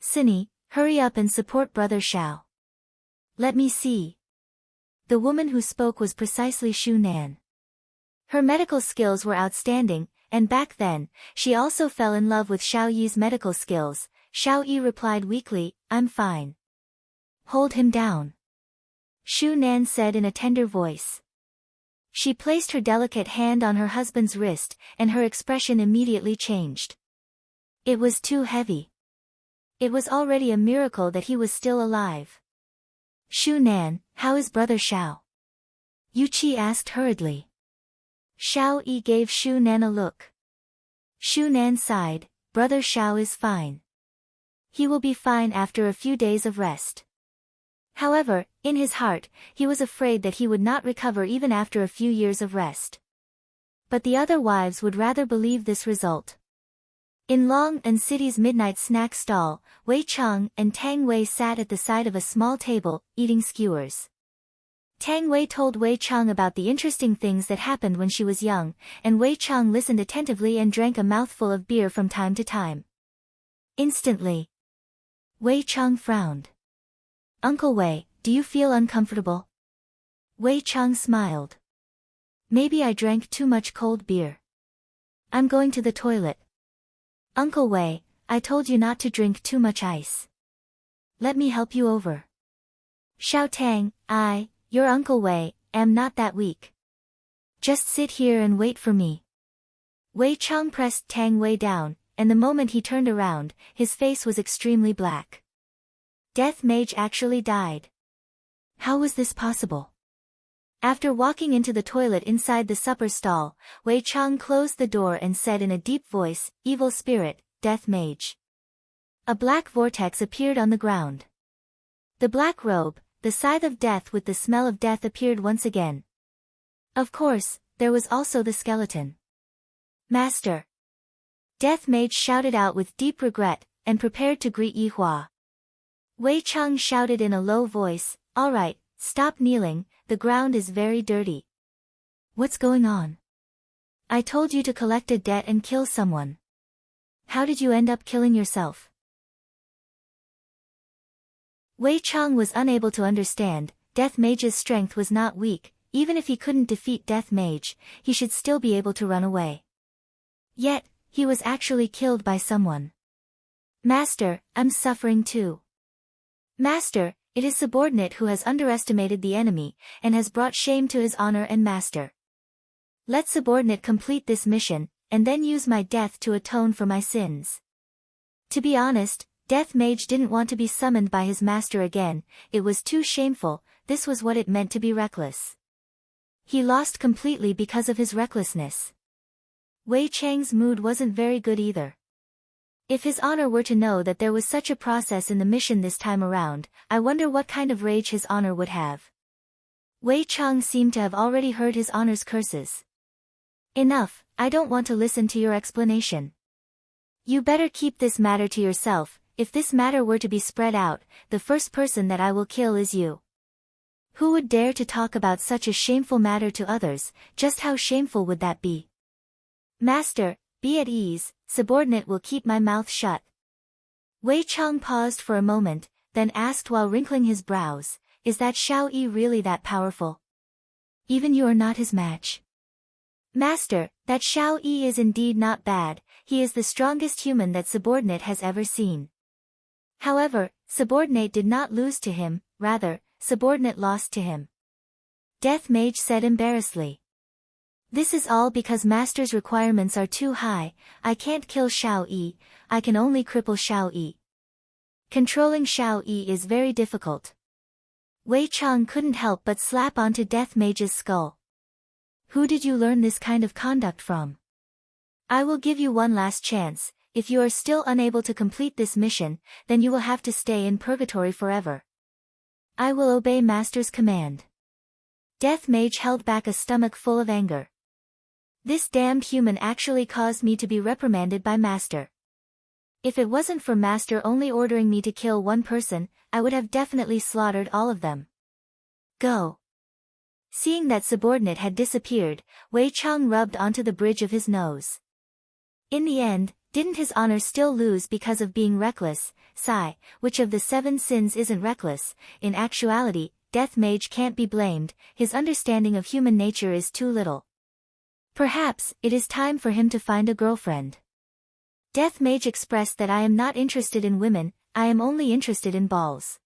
Sini, hurry up and support Brother Xiao. Let me see. The woman who spoke was precisely Shu Nan. Her medical skills were outstanding, and back then, she also fell in love with Xiao Yi's medical skills. Xiao Yi replied weakly, "I'm fine." "Hold him down," Shu Nan said in a tender voice. She placed her delicate hand on her husband's wrist, and her expression immediately changed. It was too heavy. It was already a miracle that he was still alive. "Shu Nan, how is brother Xiao?" Yu Qi asked hurriedly. Xiao Yi gave Shu Nan a look. Shu Nan sighed, "Brother Xiao is fine. He will be fine after a few days of rest." However, in his heart, he was afraid that he would not recover even after a few years of rest. But the other wives would rather believe this result. In Long An City's midnight snack stall, Wei Cheng and Tang Wei sat at the side of a small table, eating skewers. Tang Wei told Wei Cheng about the interesting things that happened when she was young, and Wei Cheng listened attentively and drank a mouthful of beer from time to time. Instantly, Wei Cheng frowned. "Uncle Wei, do you feel uncomfortable?" Wei Cheng smiled. "Maybe I drank too much cold beer. I'm going to the toilet." "Uncle Wei, I told you not to drink too much ice. Let me help you over." "Xiao Tang, your Uncle Wei, am not that weak. Just sit here and wait for me." Wei Cheng pressed Tang Wei down, and the moment he turned around, his face was extremely black. Death Mage actually died. How was this possible? After walking into the toilet inside the supper stall, Wei Cheng closed the door and said in a deep voice, "Evil spirit, Death Mage." A black vortex appeared on the ground. The black robe, the scythe of death with the smell of death appeared once again. Of course, there was also the skeleton. "Master!" Death Mage shouted out with deep regret, and prepared to greet Yi Hua. Wei Cheng shouted in a low voice, "All right, stop kneeling, the ground is very dirty." "What's going on? I told you to collect a debt and kill someone. How did you end up killing yourself?" Wei Cheng was unable to understand. Death Mage's strength was not weak. Even if he couldn't defeat Death Mage, he should still be able to run away. Yet, he was actually killed by someone. "Master, I'm suffering too." "Master, it is subordinate who has underestimated the enemy, and has brought shame to his honor and master. Let subordinate complete this mission, and then use my death to atone for my sins." To be honest, Death Mage didn't want to be summoned by his master again. It was too shameful. This was what it meant to be reckless. He lost completely because of his recklessness. Wei Cheng's mood wasn't very good either. If his honor were to know that there was such a process in the mission this time around, I wonder what kind of rage his honor would have. Wei Cheng seemed to have already heard his honor's curses. "Enough, I don't want to listen to your explanation. You better keep this matter to yourself. If this matter were to be spread out, the first person that I will kill is you." Who would dare to talk about such a shameful matter to others? Just how shameful would that be? "Master, be at ease, subordinate will keep my mouth shut." Wei Cheng paused for a moment, then asked while wrinkling his brows, "Is that Xiao Yi really that powerful? Even you are not his match." "Master, that Xiao Yi is indeed not bad. He is the strongest human that subordinate has ever seen. However, subordinate did not lose to him, rather, subordinate lost to him." Death Mage said embarrassedly. "This is all because master's requirements are too high. I can't kill Xiao Yi, I can only cripple Xiao Yi. Controlling Xiao Yi is very difficult." Wei Cheng couldn't help but slap onto Death Mage's skull. "Who did you learn this kind of conduct from? I will give you one last chance. If you are still unable to complete this mission, then you will have to stay in purgatory forever." "I will obey master's command." Death Mage held back a stomach full of anger. "This damned human actually caused me to be reprimanded by master. If it wasn't for master only ordering me to kill one person, I would have definitely slaughtered all of them. Go." Seeing that subordinate had disappeared, Wei Cheng rubbed onto the bridge of his nose. In the end, didn't his honor still lose because of being reckless? Sigh, which of the 7 sins isn't reckless? In actuality, Death Mage can't be blamed, his understanding of human nature is too little. Perhaps it is time for him to find a girlfriend. Death Mage expressed that I am not interested in women, I am only interested in balls.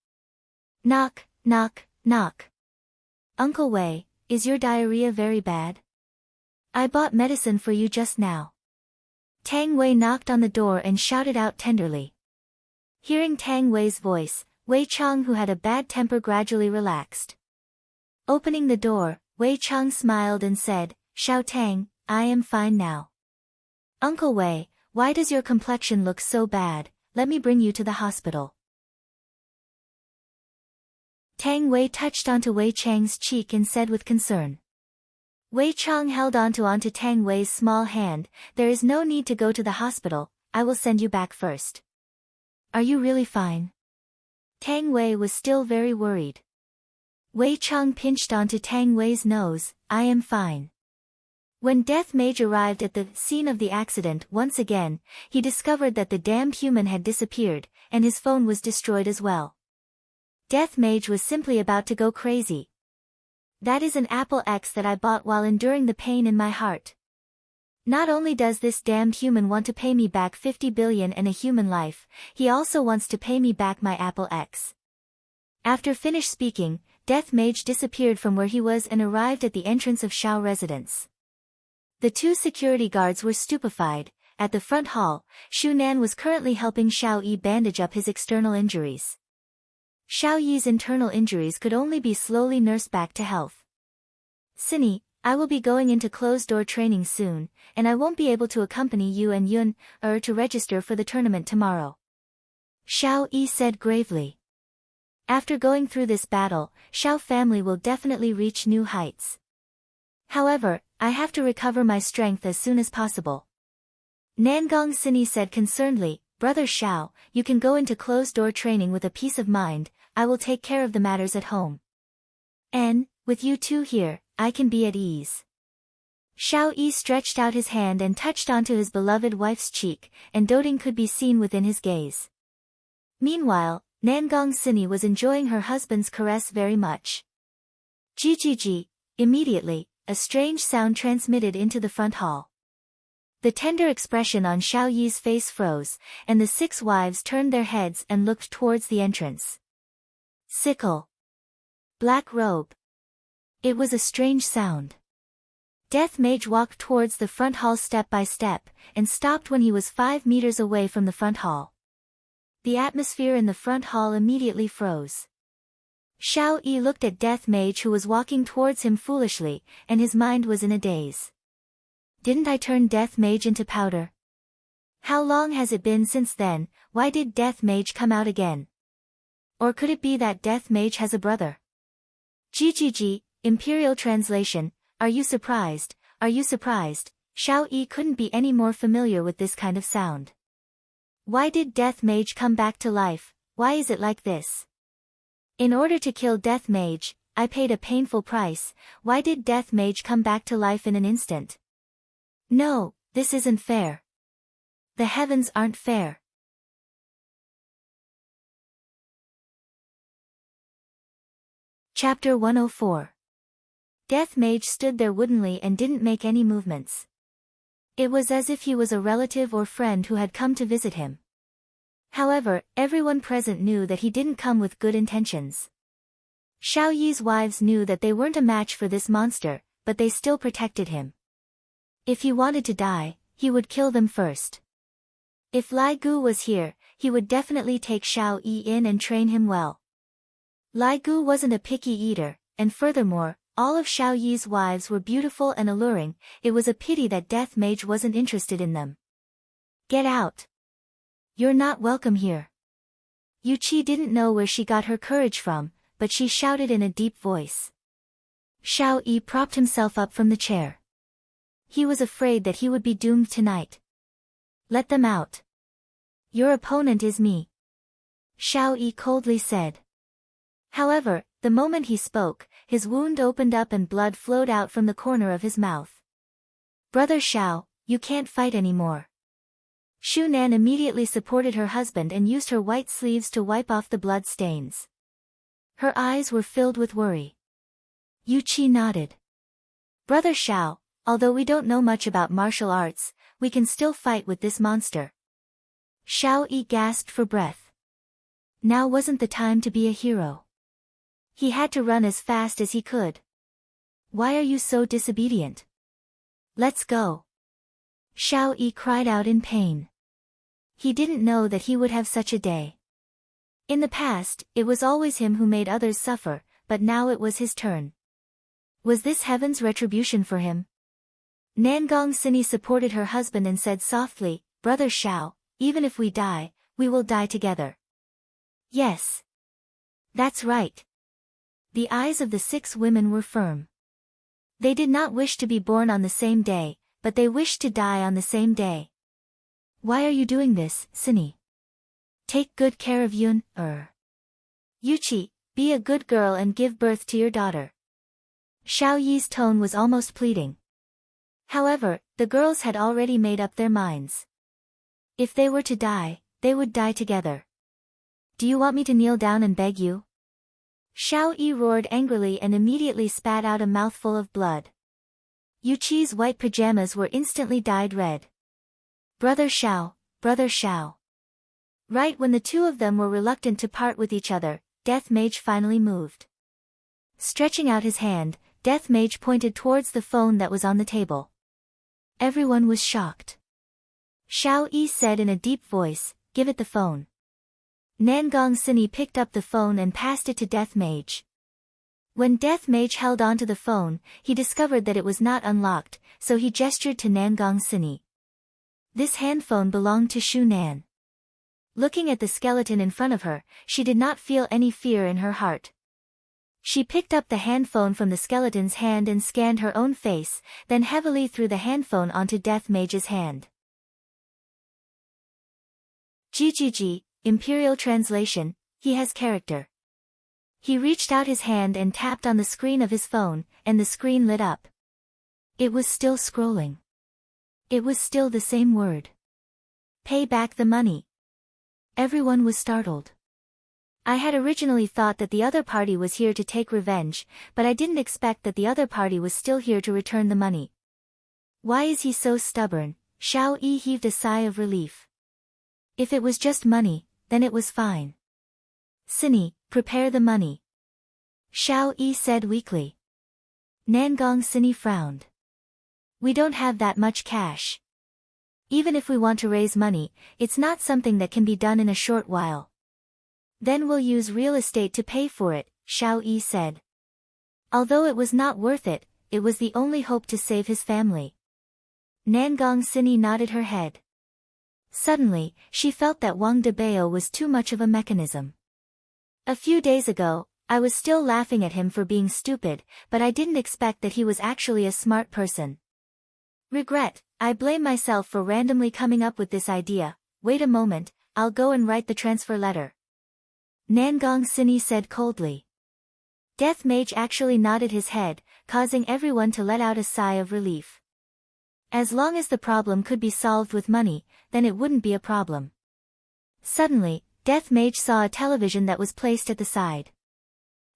Knock, knock, knock. Uncle Wei, is your diarrhea very bad? I bought medicine for you just now. Tang Wei knocked on the door and shouted out tenderly. Hearing Tang Wei's voice, Wei Chang, who had a bad temper, gradually relaxed. Opening the door, Wei Chang smiled and said, Xiao Tang, I am fine now. Uncle Wei, why does your complexion look so bad? Let me bring you to the hospital. Tang Wei touched onto Wei Chang's cheek and said with concern. Wei Chang held onto Tang Wei's small hand. There is no need to go to the hospital, I will send you back first. Are you really fine? Tang Wei was still very worried. Wei Chang pinched onto Tang Wei's nose, I am fine. When Death Mage arrived at the scene of the accident once again, he discovered that the damned human had disappeared, and his phone was destroyed as well. Death Mage was simply about to go crazy. That is an Apple X that I bought while enduring the pain in my heart. Not only does this damned human want to pay me back 50 billion and a human life, he also wants to pay me back my Apple X. After finished speaking, Death Mage disappeared from where he was and arrived at the entrance of Shao residence. The two security guards were stupefied. At the front hall, Shu Nan was currently helping Xiao Yi bandage up his external injuries. Xiao Yi's internal injuries could only be slowly nursed back to health. Cindy, I will be going into closed-door training soon, and I won't be able to accompany you and Yun to register for the tournament tomorrow. Xiao Yi said gravely. After going through this battle, Xiao family will definitely reach new heights. However, I have to recover my strength as soon as possible. Nangong Cindy said concernedly, Brother Xiao, you can go into closed-door training with a peace of mind, I will take care of the matters at home. And, with you two here, I can be at ease. Xiao Yi stretched out his hand and touched onto his beloved wife's cheek, and doting could be seen within his gaze. Meanwhile, Nangong Cindy was enjoying her husband's caress very much. Ji. Immediately, a strange sound transmitted into the front hall. The tender expression on Xiao Yi's face froze, and the 6 wives turned their heads and looked towards the entrance. Sickle. Black robe. It was a strange sound. Death Mage walked towards the front hall step by step, and stopped when he was 5 meters away from the front hall. The atmosphere in the front hall immediately froze. Xiao Yi looked at Death Mage, who was walking towards him foolishly, and his mind was in a daze. Didn't I turn Death Mage into powder? How long has it been since then? Why did Death Mage come out again? Or could it be that Death Mage has a brother? GGG, Imperial Translation, Are you surprised? Are you surprised? Xiao Yi couldn't be any more familiar with this kind of sound. Why did Death Mage come back to life? Why is it like this? In order to kill Death Mage, I paid a painful price. Why did Death Mage come back to life in an instant? No, this isn't fair. The heavens aren't fair. Chapter 104. Death Mage stood there woodenly and didn't make any movements. It was as if he was a relative or friend who had come to visit him. However, everyone present knew that he didn't come with good intentions. Xiao Yi's wives knew that they weren't a match for this monster, but they still protected him. If he wanted to die, he would kill them first. If Lai Gu was here, he would definitely take Xiao Yi in and train him well. Lai Gu wasn't a picky eater, and furthermore, all of Xiao Yi's wives were beautiful and alluring. It was a pity that Death Mage wasn't interested in them. Get out. You're not welcome here. Yu Qi didn't know where she got her courage from, but she shouted in a deep voice. Xiao Yi propped himself up from the chair. He was afraid that he would be doomed tonight. Let them out. Your opponent is me. Xiao Yi coldly said. However, the moment he spoke, his wound opened up and blood flowed out from the corner of his mouth. Brother Xiao, you can't fight anymore. Shu Nan immediately supported her husband and used her white sleeves to wipe off the blood stains. Her eyes were filled with worry. Yu Qi nodded. Brother Xiao, although we don't know much about martial arts, we can still fight with this monster. Xiao Yi gasped for breath. Now wasn't the time to be a hero. He had to run as fast as he could. Why are you so disobedient? Let's go. Xiao Yi cried out in pain. He didn't know that he would have such a day. In the past, it was always him who made others suffer, but now it was his turn. Was this heaven's retribution for him? Nangong Sini supported her husband and said softly, Brother Xiao, even if we die, we will die together. Yes. That's right. The eyes of the 6 women were firm. They did not wish to be born on the same day, but they wished to die on the same day. Why are you doing this, Sini? Take good care of Yun, Yuchi, be a good girl and give birth to your daughter. Xiao Yi's tone was almost pleading. However, the girls had already made up their minds. If they were to die, they would die together. Do you want me to kneel down and beg you? Xiao Yi roared angrily and immediately spat out a mouthful of blood. Yuchi's white pajamas were instantly dyed red. Brother Xiao, Brother Xiao. Right when the two of them were reluctant to part with each other, Death Mage finally moved. Stretching out his hand, Death Mage pointed towards the phone that was on the table. Everyone was shocked. Xiao Yi said in a deep voice, give it the phone. Nangong Sini picked up the phone and passed it to Death Mage. When Death Mage held onto the phone, he discovered that it was not unlocked, so he gestured to Nangong Sini. This handphone belonged to Shu Nan. Looking at the skeleton in front of her, she did not feel any fear in her heart. She picked up the handphone from the skeleton's hand and scanned her own face, then heavily threw the handphone onto Death Mage's hand. GGG, Imperial Translation, he has character. He reached out his hand and tapped on the screen of his phone, and the screen lit up. It was still scrolling. It was still the same word. Pay back the money. Everyone was startled. I had originally thought that the other party was here to take revenge, but I didn't expect that the other party was still here to return the money. Why is he so stubborn? Xiao Yi heaved a sigh of relief. If it was just money, then it was fine. Sini, prepare the money. Xiao Yi said weakly. Nangong Sini frowned. We don't have that much cash. Even if we want to raise money, it's not something that can be done in a short while. Then we'll use real estate to pay for it, Xiao Yi said. Although it was not worth it, it was the only hope to save his family. Nangong Sini nodded her head. Suddenly, she felt that Wang Debao was too much of a mechanism. A few days ago, I was still laughing at him for being stupid, but I didn't expect that he was actually a smart person. Regret, I blame myself for randomly coming up with this idea. Wait a moment, I'll go and write the transfer letter. Nangong Sini said coldly. Death Mage actually nodded his head, causing everyone to let out a sigh of relief. As long as the problem could be solved with money, then it wouldn't be a problem. Suddenly, Death Mage saw a television that was placed at the side.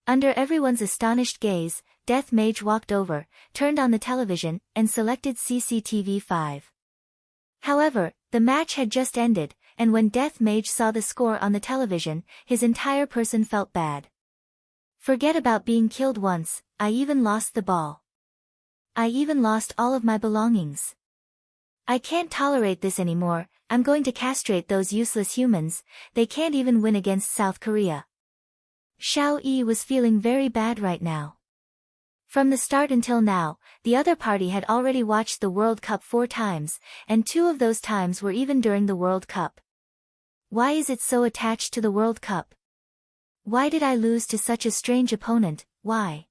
Under everyone's astonished gaze, Death Mage walked over, turned on the television, and selected CCTV 5. However, the match had just ended, and when Death Mage saw the score on the television, his entire person felt bad. Forget about being killed once, I even lost the ball. I even lost all of my belongings. I can't tolerate this anymore, I'm going to castrate those useless humans, they can't even win against South Korea. Xiao Yi was feeling very bad right now. From the start until now, the other party had already watched the World Cup 4 times, and 2 of those times were even during the World Cup. Why is it so attached to the World Cup? Why did I lose to such a strange opponent, why?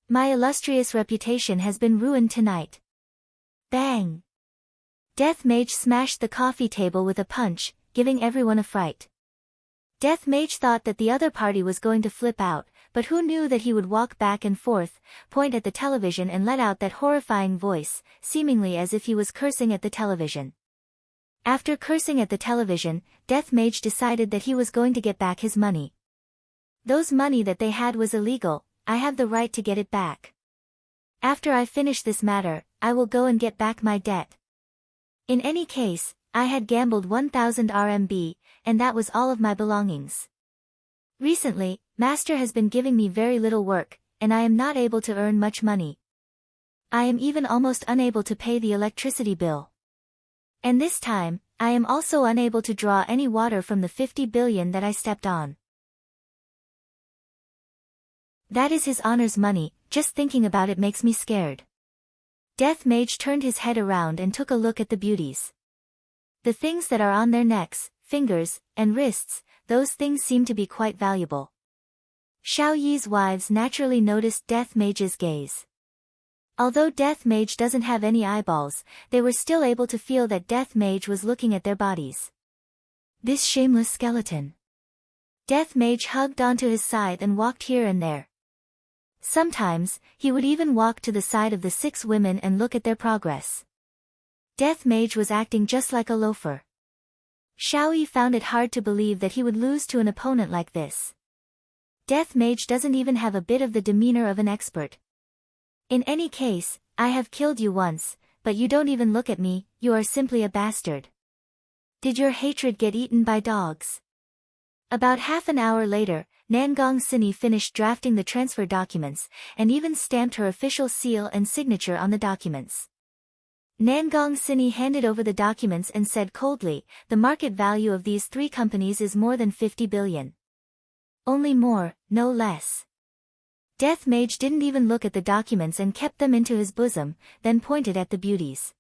My illustrious reputation has been ruined tonight. Bang! Death Mage smashed the coffee table with a punch, giving everyone a fright. Death Mage thought that the other party was going to flip out, but who knew that he would walk back and forth, point at the television and let out that horrifying voice, seemingly as if he was cursing at the television. After cursing at the television, Death Mage decided that he was going to get back his money. Those money that they had was illegal, I have the right to get it back. After I finish this matter, I will go and get back my debt. In any case, I had gambled 1000 RMB, and that was all of my belongings. Recently, master has been giving me very little work, and I am not able to earn much money. I am even almost unable to pay the electricity bill. And this time, I am also unable to draw any water from the 50 billion that I stepped on. That is His Honor's money, just thinking about it makes me scared. Death Mage turned his head around and took a look at the beauties. The things that are on their necks, fingers, and wrists, those things seem to be quite valuable. Xiao Yi's wives naturally noticed Death Mage's gaze. Although Death Mage doesn't have any eyeballs, they were still able to feel that Death Mage was looking at their bodies. This shameless skeleton. Death Mage hugged onto his side and walked here and there. Sometimes, he would even walk to the side of the 6 women and look at their progress. Death Mage was acting just like a loafer. Xiao Yi found it hard to believe that he would lose to an opponent like this. Death Mage doesn't even have a bit of the demeanor of an expert. In any case, I have killed you once, but you don't even look at me, you are simply a bastard. Did your hatred get eaten by dogs? About half an hour later, Nangong Sini finished drafting the transfer documents, and even stamped her official seal and signature on the documents. Nangong Sini handed over the documents and said coldly, the market value of these 3 companies is more than 50 billion. Only more, no less. Death Mage didn't even look at the documents and kept them into his bosom, then pointed at the beauties.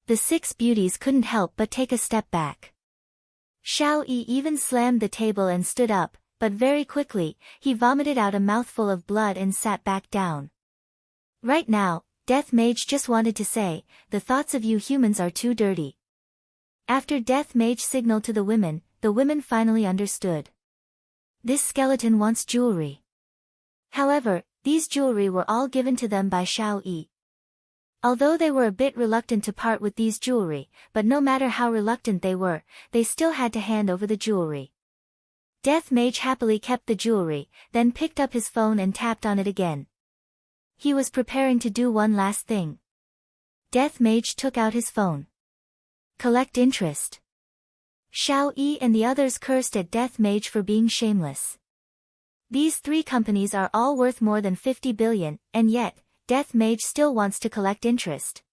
The 6 beauties couldn't help but take a step back. Xiao Yi even slammed the table and stood up, but very quickly, he vomited out a mouthful of blood and sat back down. Right now, Death Mage just wanted to say, the thoughts of you humans are too dirty. After Death Mage signaled to the women finally understood. This skeleton wants jewelry. However, these jewelry were all given to them by Xiao Yi. Although they were a bit reluctant to part with these jewelry, but no matter how reluctant they were, they still had to hand over the jewelry. Death Mage happily kept the jewelry, then picked up his phone and tapped on it again. He was preparing to do one last thing. Death Mage took out his phone. Collect interest. Xiao Yi and the others cursed at Death Mage for being shameless. These 3 companies are all worth more than 50 billion, and yet, Death Mage still wants to collect interest.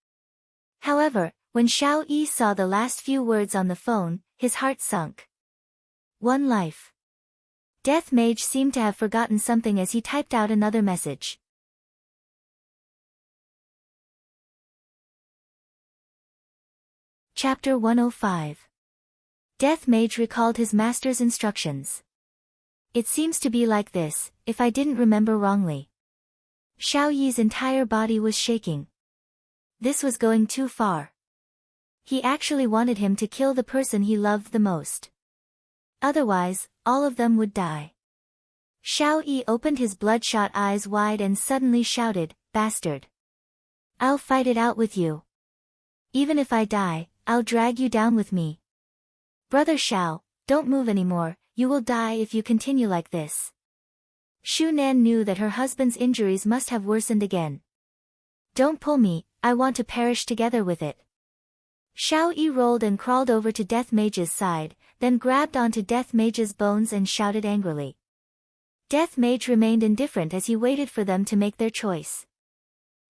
However, when Xiao Yi saw the last few words on the phone, his heart sunk. One life. Death Mage seemed to have forgotten something as he typed out another message. Chapter 105. Death Mage recalled his master's instructions. It seems to be like this, if I didn't remember wrongly. Xiao Yi's entire body was shaking. This was going too far. He actually wanted him to kill the person he loved the most. Otherwise, all of them would die. Xiao Yi opened his bloodshot eyes wide and suddenly shouted, "Bastard! I'll fight it out with you. Even if I die, I'll drag you down with me. Brother Xiao, don't move anymore, you will die if you continue like this." Shu Nan knew that her husband's injuries must have worsened again. "Don't pull me, I want to perish together with it." Xiao Yi rolled and crawled over to Death Mage's side, then grabbed onto Death Mage's bones and shouted angrily. Death Mage remained indifferent as he waited for them to make their choice.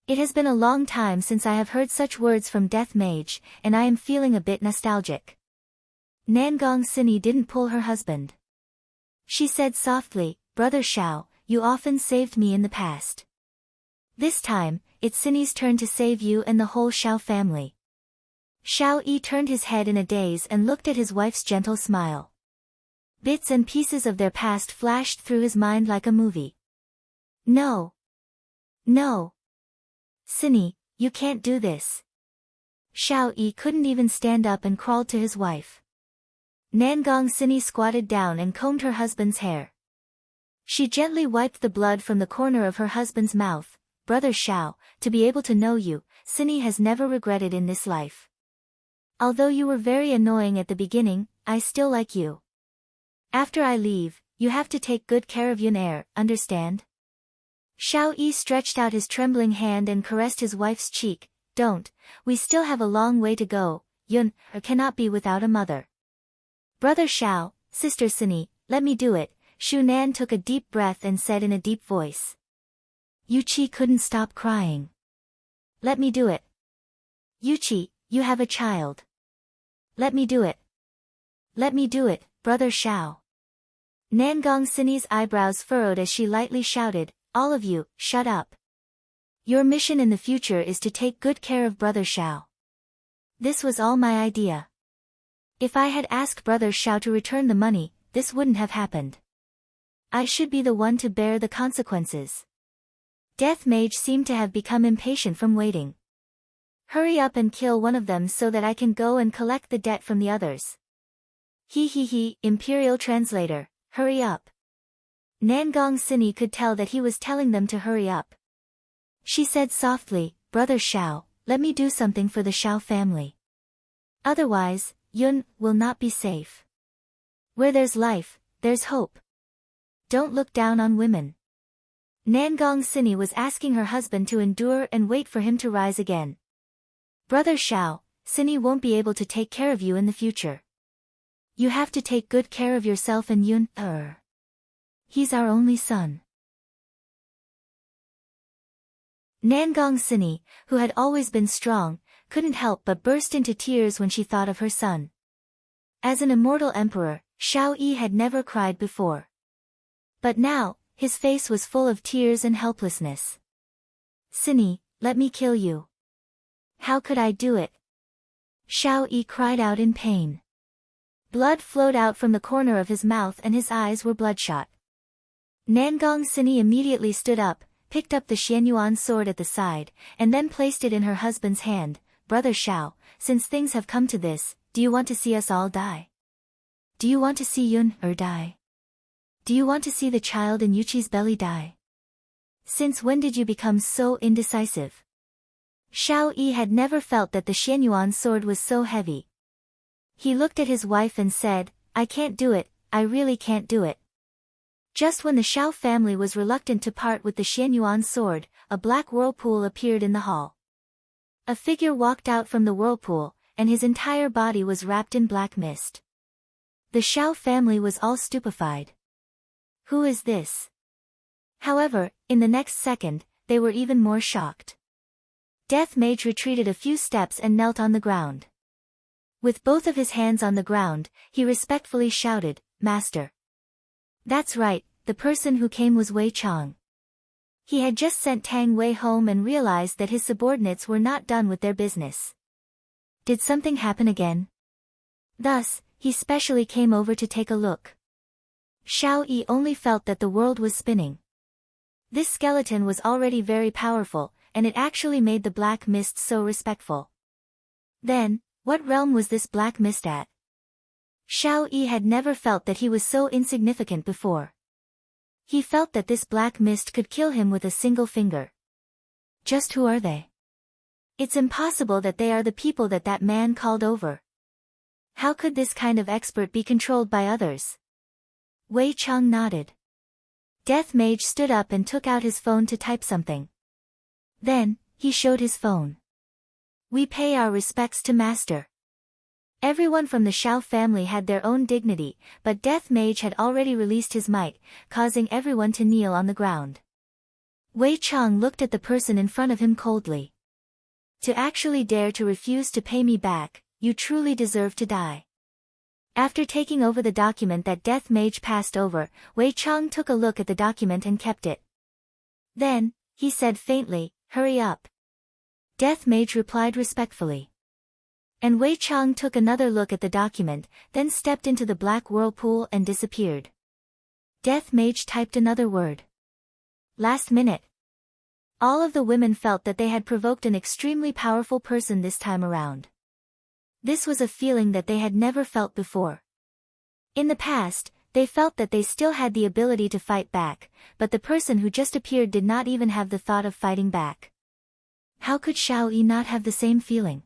It has been a long time since I have heard such words from Death Mage, and I am feeling a bit nostalgic. Nangong Sini didn't pull her husband. She said softly, "Brother Xiao, you often saved me in the past. This time, it's Sini's turn to save you and the whole Xiao family." Xiao Yi turned his head in a daze and looked at his wife's gentle smile. Bits and pieces of their past flashed through his mind like a movie. No. No. Sini, you can't do this. Xiao Yi couldn't even stand up and crawled to his wife. Nangong Sini squatted down and combed her husband's hair. She gently wiped the blood from the corner of her husband's mouth. "Brother Xiao, to be able to know you, Sini has never regretted in this life. Although you were very annoying at the beginning, I still like you. After I leave, you have to take good care of Yun understand?" Xiao Yi stretched out his trembling hand and caressed his wife's cheek. Don't, we still have a long way to go, Yun, cannot be without a mother. Brother Xiao, sister Sini, let me do it. Shu Nan took a deep breath and said in a deep voice. Yuqi couldn't stop crying. Let me do it. Yuqi, you have a child. Let me do it. Let me do it, brother Xiao. Nangong Sini's eyebrows furrowed as she lightly shouted, all of you, shut up. Your mission in the future is to take good care of brother Xiao. This was all my idea. If I had asked brother Xiao to return the money, this wouldn't have happened. I should be the one to bear the consequences. Death Mage seemed to have become impatient from waiting. Hurry up and kill one of them so that I can go and collect the debt from the others. He, Imperial Translator, hurry up. Nangong Sini could tell that he was telling them to hurry up. She said softly, Brother Xiao, let me do something for the Xiao family. Otherwise, Yun will not be safe. Where there's life, there's hope. Don't look down on women. Nangong Sini was asking her husband to endure and wait for him to rise again. Brother Xiao, Sini won't be able to take care of you in the future. You have to take good care of yourself and Yun, he's our only son. Nangong Sini, who had always been strong, couldn't help but burst into tears when she thought of her son. As an immortal emperor, Xiao Yi had never cried before. But now, his face was full of tears and helplessness. Sini, let me kill you. How could I do it? Xiao Yi cried out in pain. Blood flowed out from the corner of his mouth and his eyes were bloodshot. Nangong Sini immediately stood up, picked up the Xianyuan sword at the side, and then placed it in her husband's hand. Brother Xiao, since things have come to this, do you want to see us all die? Do you want to see Yun die? Do you want to see the child in Yuqi's belly die? Since when did you become so indecisive? Xiao Yi had never felt that the Xianyuan sword was so heavy. He looked at his wife and said, I can't do it, I really can't do it. Just when the Xiao family was reluctant to part with the Xianyuan sword, a black whirlpool appeared in the hall. A figure walked out from the whirlpool, and his entire body was wrapped in black mist. The Xiao family was all stupefied. Who is this? However, in the next second, they were even more shocked. Death Mage retreated a few steps and knelt on the ground. With both of his hands on the ground, he respectfully shouted, Master. That's right, the person who came was Wei Chang. He had just sent Tang Wei home and realized that his subordinates were not done with their business. Did something happen again? Thus, he specially came over to take a look. Xiao Yi only felt that the world was spinning. This skeleton was already very powerful, and it actually made the black mist so respectful. Then, what realm was this black mist at? Xiao Yi had never felt that he was so insignificant before. He felt that this black mist could kill him with a single finger. Just who are they? It's impossible that they are the people that man called over. How could this kind of expert be controlled by others? Wei Chang nodded. Death Mage stood up and took out his phone to type something. Then, he showed his phone. We pay our respects to Master. Everyone from the Xiao family had their own dignity, but Death Mage had already released his might, causing everyone to kneel on the ground. Wei Chang looked at the person in front of him coldly. To actually dare to refuse to pay me back, you truly deserve to die. After taking over the document that Death Mage passed over, Wei Chang took a look at the document and kept it. Then, he said faintly, hurry up. Death Mage replied respectfully. And Wei Chang took another look at the document, then stepped into the black whirlpool and disappeared. Death Mage typed another word. Last minute. All of the women felt that they had provoked an extremely powerful person this time around. This was a feeling that they had never felt before. In the past, they felt that they still had the ability to fight back, but the person who just appeared did not even have the thought of fighting back. How could Xiao Yi not have the same feeling?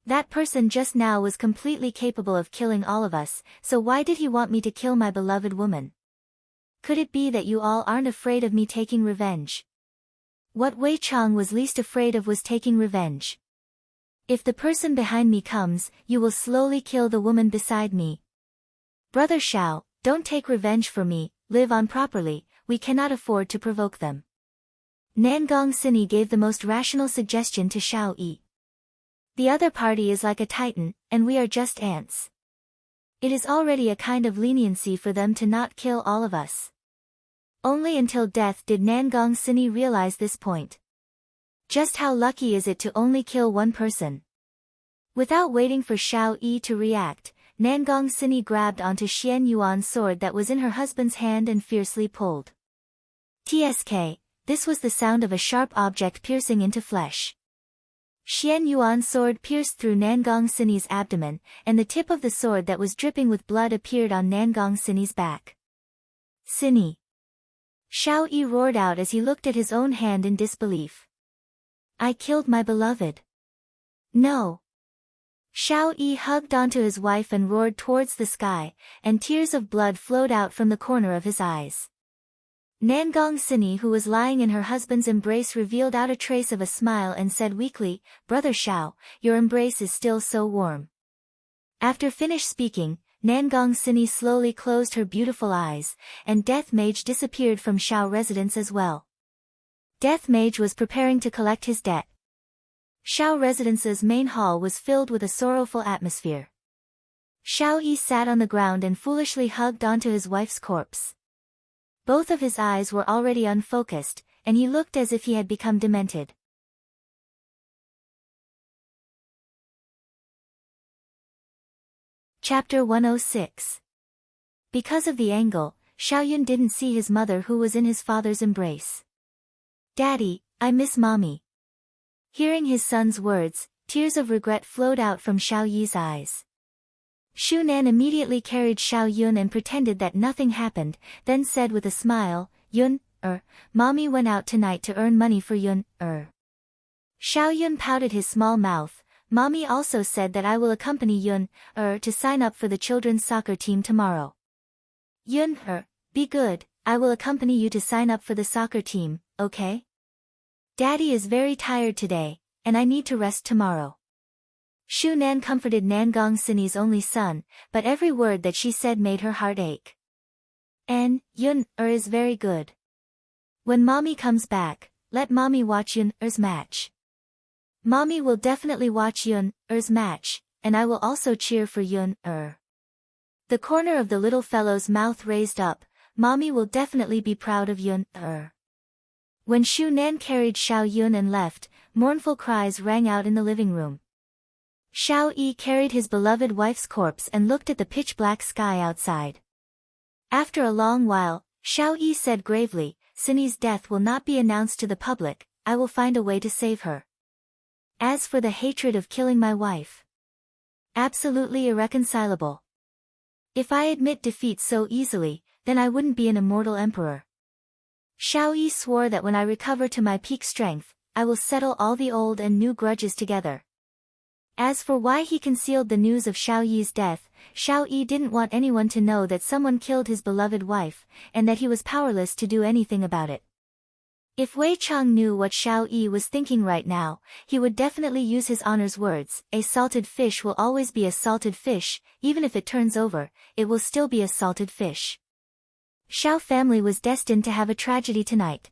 That person just now was completely capable of killing all of us, so why did he want me to kill my beloved woman? Could it be that you all aren't afraid of me taking revenge? What Wei Chang was least afraid of was taking revenge. If the person behind me comes, you will slowly kill the woman beside me. Brother Xiao, don't take revenge for me, live on properly, we cannot afford to provoke them. Nangong Sini gave the most rational suggestion to Xiao Yi. The other party is like a titan, and we are just ants. It is already a kind of leniency for them to not kill all of us. Only until death did Nangong Sini realize this point. Just how lucky is it to only kill one person? Without waiting for Xiao Yi to react, Nangong Sini grabbed onto Xian Yuan's sword that was in her husband's hand and fiercely pulled. Tsk, this was the sound of a sharp object piercing into flesh. Xian Yuan's sword pierced through Nangong Sini's abdomen, and the tip of the sword that was dripping with blood appeared on Nangong Sini's back. Sini! Xiao Yi roared out as he looked at his own hand in disbelief. I killed my beloved. No! Xiao Yi hugged onto his wife and roared towards the sky, and tears of blood flowed out from the corner of his eyes. Nangong Sini, who was lying in her husband's embrace, revealed out a trace of a smile and said weakly, Brother Xiao, your embrace is still so warm. After finished speaking, Nangong Sini slowly closed her beautiful eyes, and Death Mage disappeared from Xiao residence as well. Death Mage was preparing to collect his debt. Xiao residence's main hall was filled with a sorrowful atmosphere. Xiao Yi sat on the ground and foolishly hugged onto his wife's corpse. Both of his eyes were already unfocused, and he looked as if he had become demented. Chapter 106. Because of the angle, Xiaoyun didn't see his mother, who was in his father's embrace. Daddy, I miss mommy. Hearing his son's words, tears of regret flowed out from Xiao Yi's eyes. Shu Nan immediately carried Xiaoyun and pretended that nothing happened, then said with a smile, Yun, mommy went out tonight to earn money for Yun, Xiaoyun pouted his small mouth. Mommy also said that I will accompany Yun, to sign up for the children's soccer team tomorrow. Yun, be good, I will accompany you to sign up for the soccer team, okay? Daddy is very tired today, and I need to rest tomorrow. Shu Nan comforted Nangong Sini's only son, but every word that she said made her heart ache. And, Yun, is very good. When mommy comes back, let mommy watch Yun-er's match. Mommy will definitely watch Yun-er's match, and I will also cheer for Yun-er. The corner of the little fellow's mouth raised up, mommy will definitely be proud of Yun-er. When Shu Nan carried Xiaoyun and left, mournful cries rang out in the living room. Xiao Yi carried his beloved wife's corpse and looked at the pitch-black sky outside. After a long while, Xiao Yi said gravely, Sini's death will not be announced to the public, I will find a way to save her. As for the hatred of killing my wife, absolutely irreconcilable. If I admit defeat so easily, then I wouldn't be an immortal emperor. Xiao Yi swore that when I recover to my peak strength, I will settle all the old and new grudges together. As for why he concealed the news of Xiao Yi's death, Xiao Yi didn't want anyone to know that someone killed his beloved wife, and that he was powerless to do anything about it. If Wei Chang knew what Xiao Yi was thinking right now, he would definitely use his honor's words, a salted fish will always be a salted fish, even if it turns over, it will still be a salted fish. Xiao family was destined to have a tragedy tonight.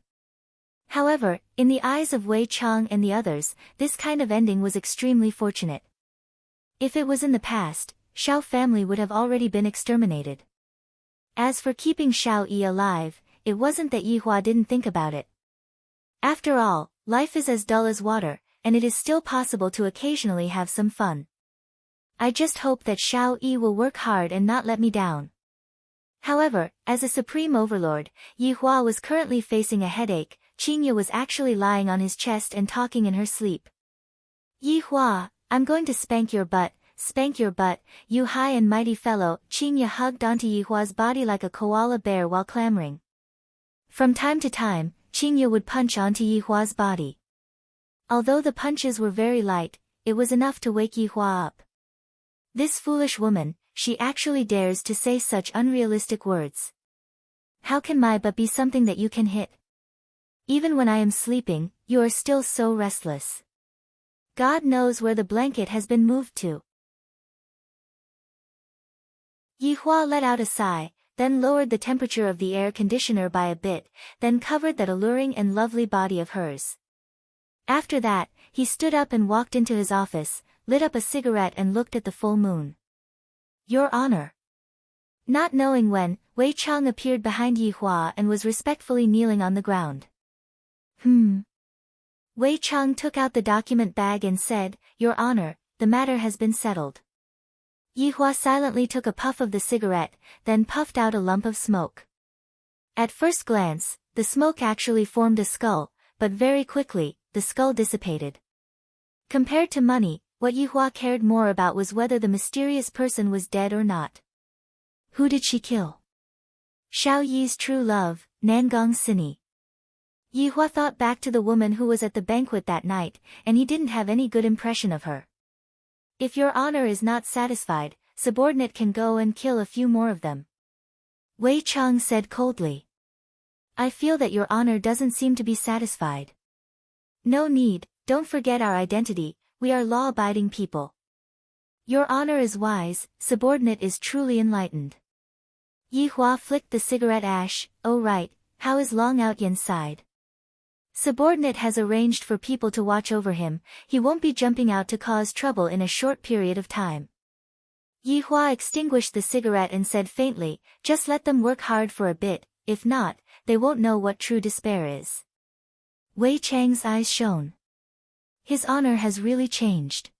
However, in the eyes of Wei Chang and the others, this kind of ending was extremely fortunate. If it was in the past, Xiao family would have already been exterminated. As for keeping Xiao Yi alive, it wasn't that Yi Hua didn't think about it. After all, life is as dull as water, and it is still possible to occasionally have some fun. I just hope that Xiao Yi will work hard and not let me down. However, as a supreme overlord, Yi Hua was currently facing a headache. Qingya was actually lying on his chest and talking in her sleep. Yi Hua, I'm going to spank your butt, you high and mighty fellow. Qingya hugged onto Yi Hua's body like a koala bear while clamoring. From time to time, Qingya would punch onto Yi Hua's body. Although the punches were very light, it was enough to wake Yi Hua up. This foolish woman, she actually dares to say such unrealistic words. How can my butt be something that you can hit? Even when I am sleeping, you are still so restless. God knows where the blanket has been moved to. Yihua let out a sigh, then lowered the temperature of the air conditioner by a bit, then covered that alluring and lovely body of hers. After that, he stood up and walked into his office, lit up a cigarette and looked at the full moon. Your Honor. Not knowing when, Wei Chang appeared behind Yihua and was respectfully kneeling on the ground. Wei Chang took out the document bag and said, Your Honor, the matter has been settled. Yihua silently took a puff of the cigarette, then puffed out a lump of smoke. At first glance, the smoke actually formed a skull, but very quickly, the skull dissipated. Compared to money, what Yihua cared more about was whether the mysterious person was dead or not. Who did she kill? Xiao Yi's true love, Nangong Sini. Yihua thought back to the woman who was at the banquet that night, and he didn't have any good impression of her. If Your Honor is not satisfied, subordinate can go and kill a few more of them. Wei Chang said coldly. I feel that Your Honor doesn't seem to be satisfied. No need, don't forget our identity, we are law-abiding people. Your Honor is wise, subordinate is truly enlightened. Yihua flicked the cigarette ash. Oh right, how is Long Out Yan's side? Subordinate has arranged for people to watch over him, he won't be jumping out to cause trouble in a short period of time. Yihua extinguished the cigarette and said faintly, just let them work hard for a bit, if not, they won't know what true despair is. Wei Chang's eyes shone. His honor has really changed.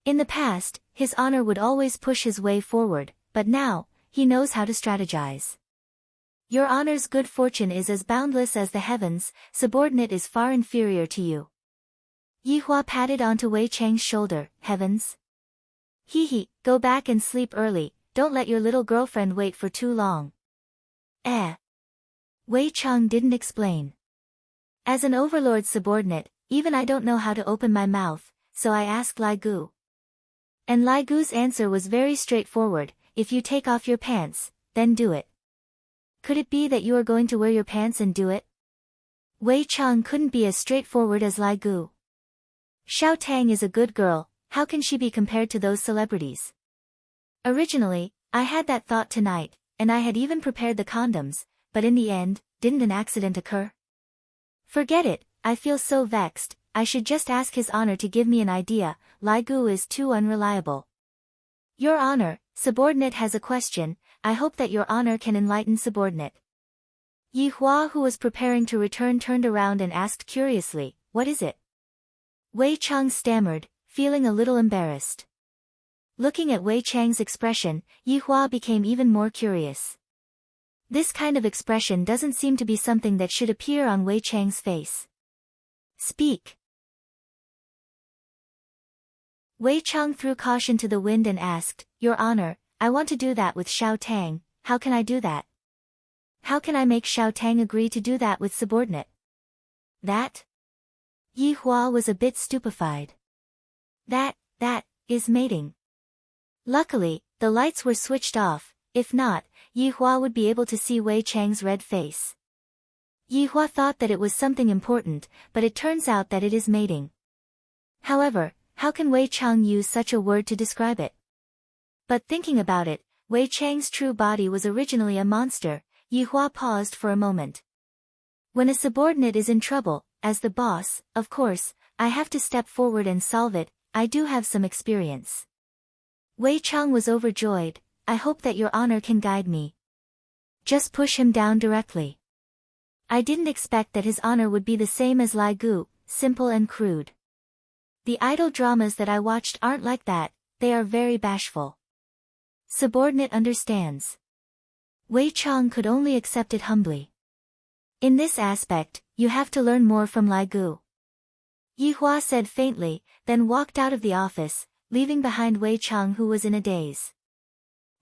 In the past, his honor would always push his way forward, but now, he knows how to strategize. Your Honor's good fortune is as boundless as the heavens, subordinate is far inferior to you. Yihua patted onto Wei Chang's shoulder. Heavens? Hee, go back and sleep early, don't let your little girlfriend wait for too long. Wei Chang didn't explain. As an overlord subordinate, even I don't know how to open my mouth, so I asked Lai Gu. And Lai Gu's answer was very straightforward, if you take off your pants, then do it. Could it be that you are going to wear your pants and do it? Wei Chang couldn't be as straightforward as Lai Gu. Xiao Tang is a good girl, how can she be compared to those celebrities? Originally, I had that thought tonight, and I had even prepared the condoms, but in the end, didn't an accident occur? Forget it, I feel so vexed, I should just ask His Honor to give me an idea, Lai Gu is too unreliable. Your Honor, subordinate has a question, I hope that Your Honor can enlighten subordinate. Yihua who was preparing to return turned around and asked curiously, what is it? Wei Chang stammered, feeling a little embarrassed. Looking at Wei Chang's expression, Yihua became even more curious. This kind of expression doesn't seem to be something that should appear on Wei Chang's face. Speak. Wei Chang threw caution to the wind and asked, Your Honor, I want to do that with Xiao Tang, how can I do that? How can I make Xiao Tang agree to do that with subordinate? That? Yihua was a bit stupefied. That is mating. Luckily, the lights were switched off, if not, Yihua would be able to see Wei Chang's red face. Yihua thought that it was something important, but it turns out that it is mating. However, how can Wei Chang use such a word to describe it? But thinking about it, Wei Chang's true body was originally a monster. Yihua paused for a moment. When a subordinate is in trouble, as the boss, of course, I have to step forward and solve it, I do have some experience. Wei Chang was overjoyed, I hope that Your Honor can guide me. Just push him down directly. I didn't expect that His Honor would be the same as Lai Gu, simple and crude. The idol dramas that I watched aren't like that, they are very bashful. Subordinate understands. Wei Chang could only accept it humbly. In this aspect, you have to learn more from Lai Gu. Yihua said faintly, then walked out of the office, leaving behind Wei Chang who was in a daze.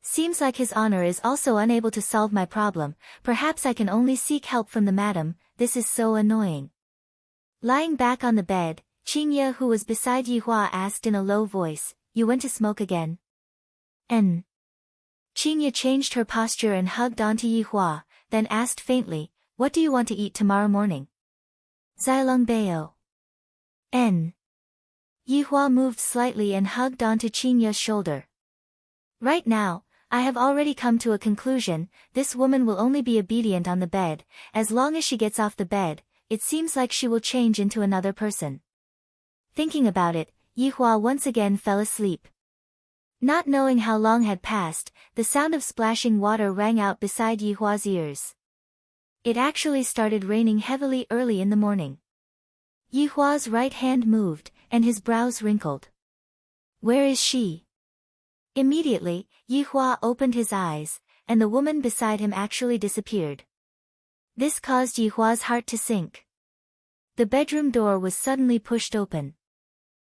Seems like His Honor is also unable to solve my problem, perhaps I can only seek help from the madam, this is so annoying. Lying back on the bed, Qingye who was beside Yihua asked in a low voice, you went to smoke again? Qingye changed her posture and hugged onto Yihua, then asked faintly, "What do you want to eat tomorrow morning?" Zilongbeo. N. Yihua moved slightly and hugged onto Qingya's shoulder. Right now, I have already come to a conclusion. This woman will only be obedient on the bed. As long as she gets off the bed, it seems like she will change into another person. Thinking about it, Yihua once again fell asleep. Not knowing how long had passed, the sound of splashing water rang out beside Yihua's ears. It actually started raining heavily early in the morning. Yihua's right hand moved, and his brows wrinkled. Where is she? Immediately, Yihua opened his eyes, and the woman beside him actually disappeared. This caused Yihua's heart to sink. The bedroom door was suddenly pushed open.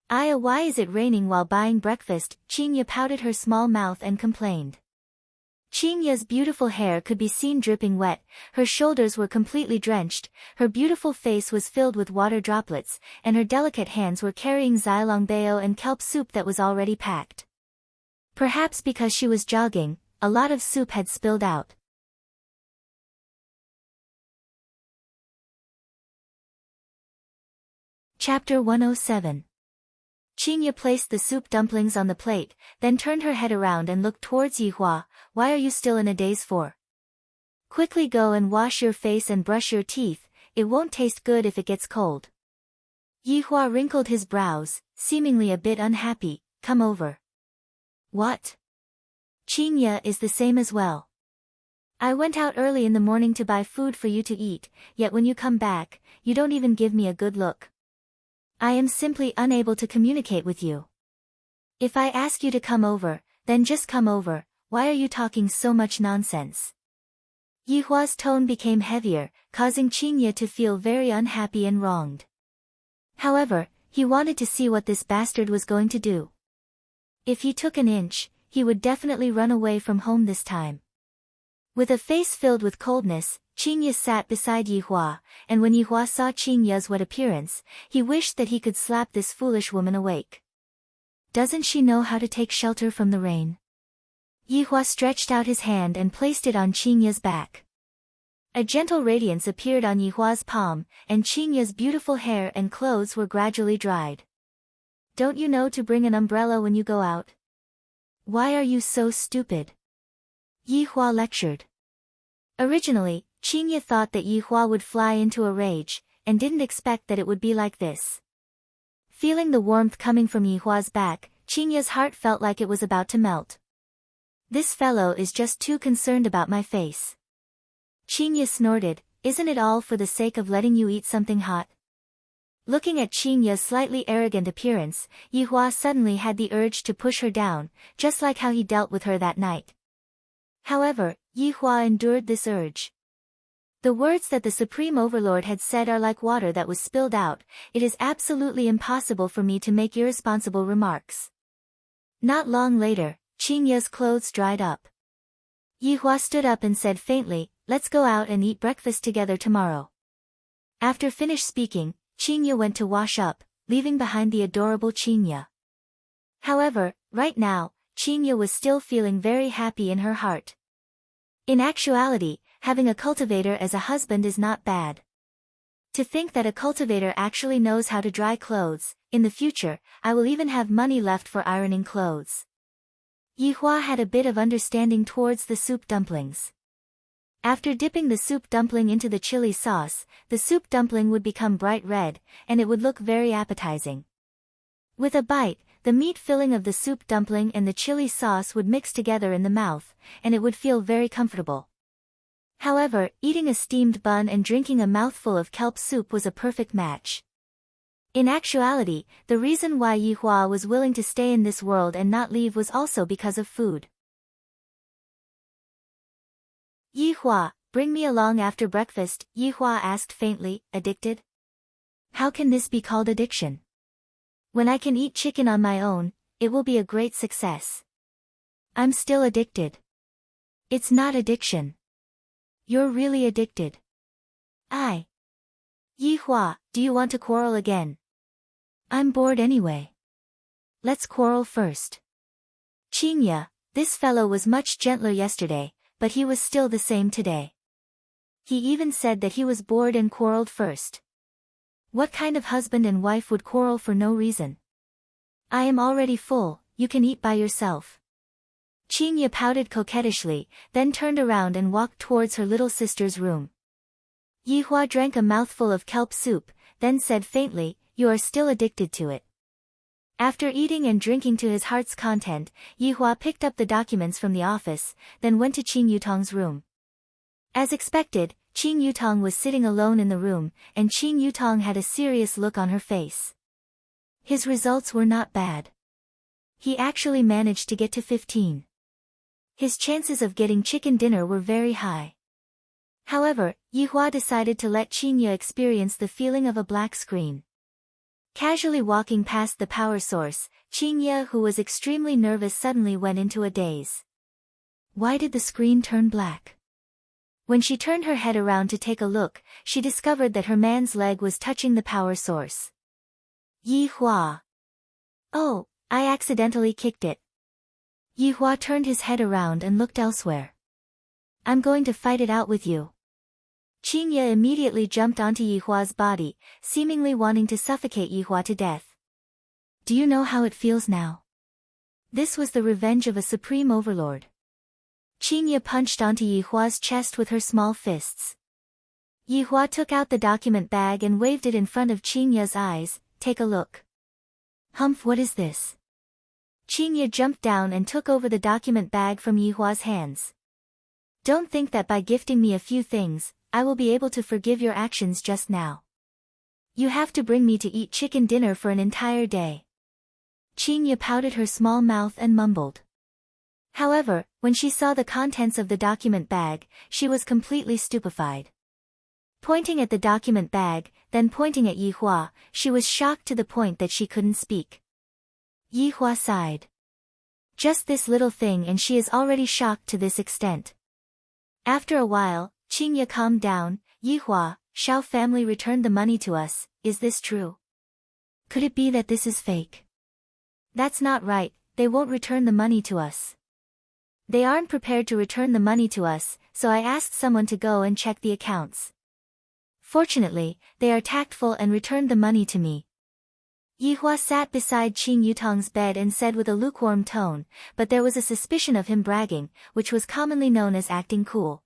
"Aya, why is it raining while buying breakfast?" Qingya pouted her small mouth and complained. Qingya's beautiful hair could be seen dripping wet, her shoulders were completely drenched, her beautiful face was filled with water droplets, and her delicate hands were carrying Zilongbeo and kelp soup that was already packed. Perhaps because she was jogging, a lot of soup had spilled out. Chapter 107. Qingya placed the soup dumplings on the plate, then turned her head around and looked towards Yihua. "Why are you still in a daze for? Quickly go and wash your face and brush your teeth, it won't taste good if it gets cold." Yihua wrinkled his brows, seemingly a bit unhappy. "Come over." "What?" "Qingya is the same as well. I went out early in the morning to buy food for you to eat, yet when you come back, you don't even give me a good look. I am simply unable to communicate with you. If I ask you to come over, then just come over. Why are you talking so much nonsense?" Yihua's tone became heavier, causing Qingya to feel very unhappy and wronged. However, he wanted to see what this bastard was going to do. If he took an inch, he would definitely run away from home this time. With a face filled with coldness, Qingya sat beside Yihua, and when Yihua saw Qingya's wet appearance, he wished that he could slap this foolish woman awake. Doesn't she know how to take shelter from the rain? Yihua stretched out his hand and placed it on Qingya's back. A gentle radiance appeared on Yihua's palm, and Qingya's beautiful hair and clothes were gradually dried. "Don't you know to bring an umbrella when you go out? Why are you so stupid?" Yihua lectured. Originally, Qingya thought that Yihua would fly into a rage, and didn't expect that it would be like this. Feeling the warmth coming from Yihua's back, Qingya's heart felt like it was about to melt. "This fellow is just too concerned about my face." Qingya snorted, "Isn't it all for the sake of letting you eat something hot?" Looking at Qingya's slightly arrogant appearance, Yihua suddenly had the urge to push her down, just like how he dealt with her that night. However, Yihua endured this urge. The words that the Supreme Overlord had said are like water that was spilled out. It is absolutely impossible for me to make irresponsible remarks. Not long later, Qingya's clothes dried up. Yihua stood up and said faintly, "Let's go out and eat breakfast together tomorrow." After finished speaking, Qingya went to wash up, leaving behind the adorable Qingya. However, right now, Qingya was still feeling very happy in her heart. In actuality, having a cultivator as a husband is not bad. To think that a cultivator actually knows how to dry clothes, in the future, I will even have money left for ironing clothes. Yihua had a bit of understanding towards the soup dumplings. After dipping the soup dumpling into the chili sauce, the soup dumpling would become bright red, and it would look very appetizing. With a bite, the meat filling of the soup dumpling and the chili sauce would mix together in the mouth, and it would feel very comfortable. However, eating a steamed bun and drinking a mouthful of kelp soup was a perfect match. In actuality, the reason why Yihua was willing to stay in this world and not leave was also because of food. "Yihua, bring me along after breakfast," Yihua asked faintly. "Addicted? How can this be called addiction? When I can eat chicken on my own, it will be a great success. I'm still addicted." "It's not addiction. You're really addicted." "Yihua, do you want to quarrel again?" "I'm bored anyway. Let's quarrel first." Qingya, this fellow was much gentler yesterday, but he was still the same today. He even said that he was bored and quarreled first. What kind of husband and wife would quarrel for no reason? I am already full, you can eat by yourself. Qingye pouted coquettishly, then turned around and walked towards her little sister's room. Yihua drank a mouthful of kelp soup, then said faintly, "You are still addicted to it." After eating and drinking to his heart's content, Yihua picked up the documents from the office, then went to Qing Yutong's room. As expected, Qing Yutong was sitting alone in the room, and Qing Yutong had a serious look on her face. His results were not bad. He actually managed to get to 15. His chances of getting chicken dinner were very high. However, Yihua decided to let Qingye experience the feeling of a black screen. Casually walking past the power source, Qingye, who was extremely nervous, suddenly went into a daze. Why did the screen turn black? When she turned her head around to take a look, she discovered that her man's leg was touching the power source. Yihua. Oh, I accidentally kicked it. Yihua turned his head around and looked elsewhere. I'm going to fight it out with you. Qingye immediately jumped onto Yihua's body, seemingly wanting to suffocate Yihua to death. Do you know how it feels now? This was the revenge of a supreme overlord. Qingye punched onto Yihua's chest with her small fists. Yihua took out the document bag and waved it in front of Qingye's eyes. Take a look. Humph, what is this? Qingye jumped down and took over the document bag from Yihua's hands. Don't think that by gifting me a few things, I will be able to forgive your actions just now. You have to bring me to eat chicken dinner for an entire day. Qingye pouted her small mouth and mumbled. However, when she saw the contents of the document bag, she was completely stupefied. Pointing at the document bag, then pointing at Yihua, she was shocked to the point that she couldn't speak. Yihua sighed. Just this little thing and she is already shocked to this extent. After a while, Qingye calmed down. Yihua, Shao family returned the money to us, is this true? Could it be that this is fake? That's not right, they won't return the money to us. They aren't prepared to return the money to us, so I asked someone to go and check the accounts. Fortunately, they are tactful and returned the money to me. Yihua sat beside Qing Yutong's bed and said with a lukewarm tone, but there was a suspicion of him bragging, which was commonly known as acting cool.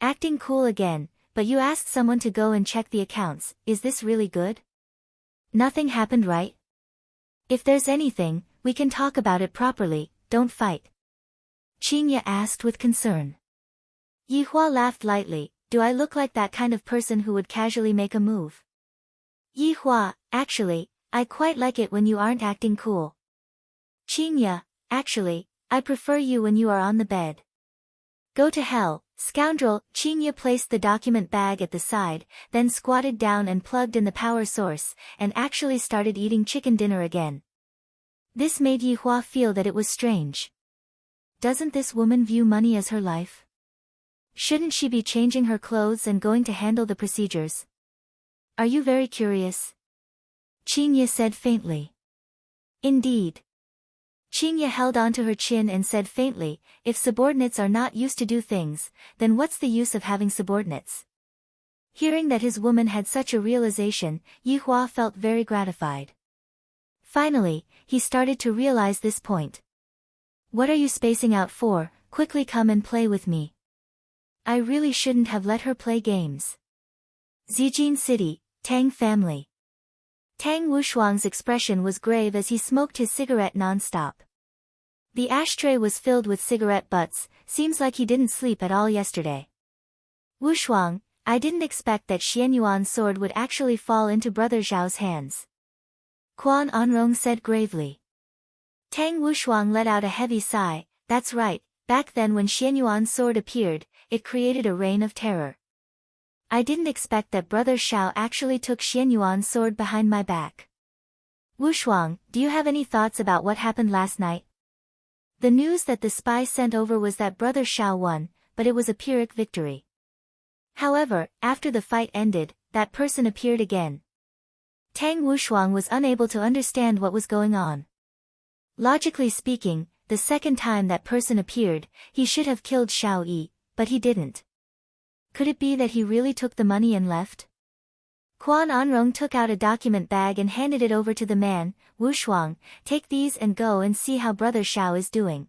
Acting cool again, but you asked someone to go and check the accounts, is this really good? Nothing happened, right? If there's anything, we can talk about it properly, don't fight. Qingye asked with concern. Yihua laughed lightly, do I look like that kind of person who would casually make a move? Yihua, actually, I quite like it when you aren't acting cool. Qingye, actually, I prefer you when you are on the bed. Go to hell, scoundrel. Qingye placed the document bag at the side, then squatted down and plugged in the power source, and actually started eating chicken dinner again. This made Yihua feel that it was strange. Doesn't this woman view money as her life? Shouldn't she be changing her clothes and going to handle the procedures? Are you very curious? Qingye said faintly. Indeed. Qingye held onto her chin and said faintly, if subordinates are not used to do things, then what's the use of having subordinates? Hearing that his woman had such a realization, Yihua felt very gratified. Finally, he started to realize this point. What are you spacing out for? Quickly come and play with me. I really shouldn't have let her play games. Zijin City, Tang family. Tang Wushuang's expression was grave as he smoked his cigarette non-stop. The ashtray was filled with cigarette butts, seems like he didn't sleep at all yesterday. Wushuang, I didn't expect that Xianyuan's sword would actually fall into Brother Zhao's hands. Quan Anrong said gravely. Tang Wushuang let out a heavy sigh, that's right, back then when Xianyuan's sword appeared, it created a reign of terror. I didn't expect that Brother Zhao actually took Xianyuan's sword behind my back. Wushuang, do you have any thoughts about what happened last night? The news that the spy sent over was that Brother Zhao won, but it was a Pyrrhic victory. However, after the fight ended, that person appeared again. Tang Wushuang was unable to understand what was going on. Logically speaking, the second time that person appeared, he should have killed Xiao Yi, but he didn't. Could it be that he really took the money and left? Quan Anrong took out a document bag and handed it over to the man. Wu Shuang, take these and go and see how Brother Xiao is doing.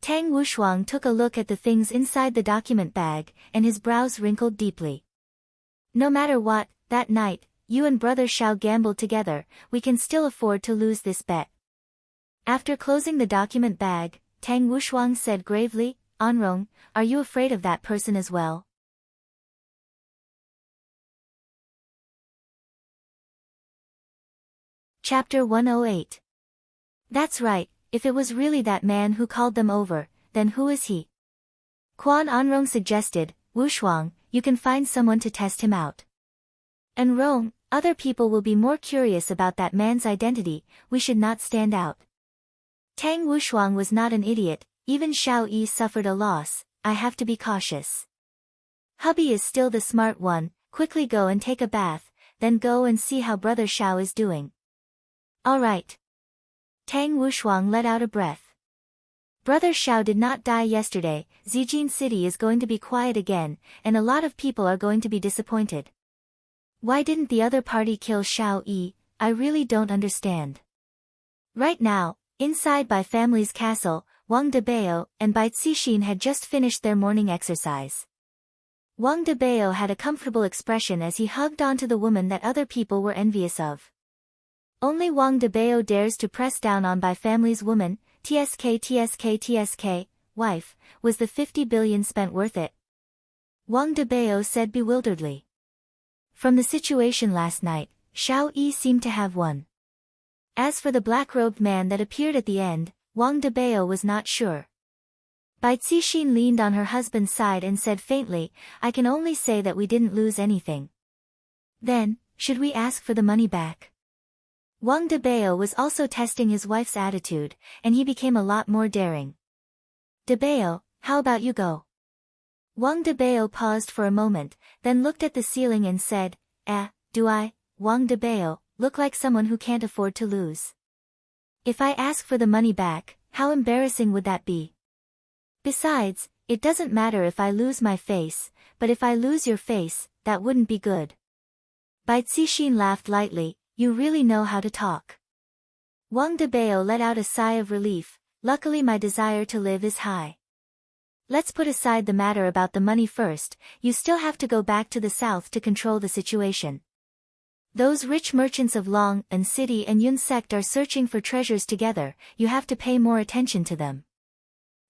Tang Wushuang took a look at the things inside the document bag, and his brows wrinkled deeply. No matter what, that night, you and Brother Xiao gambled together, we can still afford to lose this bet. After closing the document bag, Tang Wushuang said gravely, Anrong, are you afraid of that person as well? Chapter 108. That's right. If it was really that man who called them over, then who is he? Quan Anrong suggested, Wu Shuang, you can find someone to test him out. And Rong, other people will be more curious about that man's identity, we should not stand out. Tang Wushuang was not an idiot, even Xiao Yi suffered a loss, I have to be cautious. Hubby is still the smart one, quickly go and take a bath, then go and see how Brother Xiao is doing. All right. Tang Wushuang let out a breath. Brother Xiao did not die yesterday, Zijin City is going to be quiet again, and a lot of people are going to be disappointed. Why didn't the other party kill Xiao Yi? I really don't understand. Right now, inside Bai family's castle, Wang Debao and Bai Cixin had just finished their morning exercise. Wang Debao had a comfortable expression as he hugged onto the woman that other people were envious of. Only Wang Debao dares to press down on Bai family's woman, TSK, wife, was the 50 billion spent worth it? Wang Debao said bewilderedly. From the situation last night, Xiao Yi seemed to have won. As for the black-robed man that appeared at the end, Wang Debao was not sure. Bai Cixin leaned on her husband's side and said faintly, I can only say that we didn't lose anything. Then, should we ask for the money back? Wang Debao was also testing his wife's attitude, and he became a lot more daring. Debao, how about you go? Wang Debao paused for a moment, then looked at the ceiling and said, do I, Wang Debao, look like someone who can't afford to lose? If I ask for the money back, how embarrassing would that be? Besides, it doesn't matter if I lose my face, but if I lose your face, that wouldn't be good. Bai Cixin laughed lightly, you really know how to talk. Wang Debao let out a sigh of relief, luckily my desire to live is high. Let's put aside the matter about the money first, you still have to go back to the south to control the situation. Those rich merchants of Long and City and Yun sect are searching for treasures together, you have to pay more attention to them.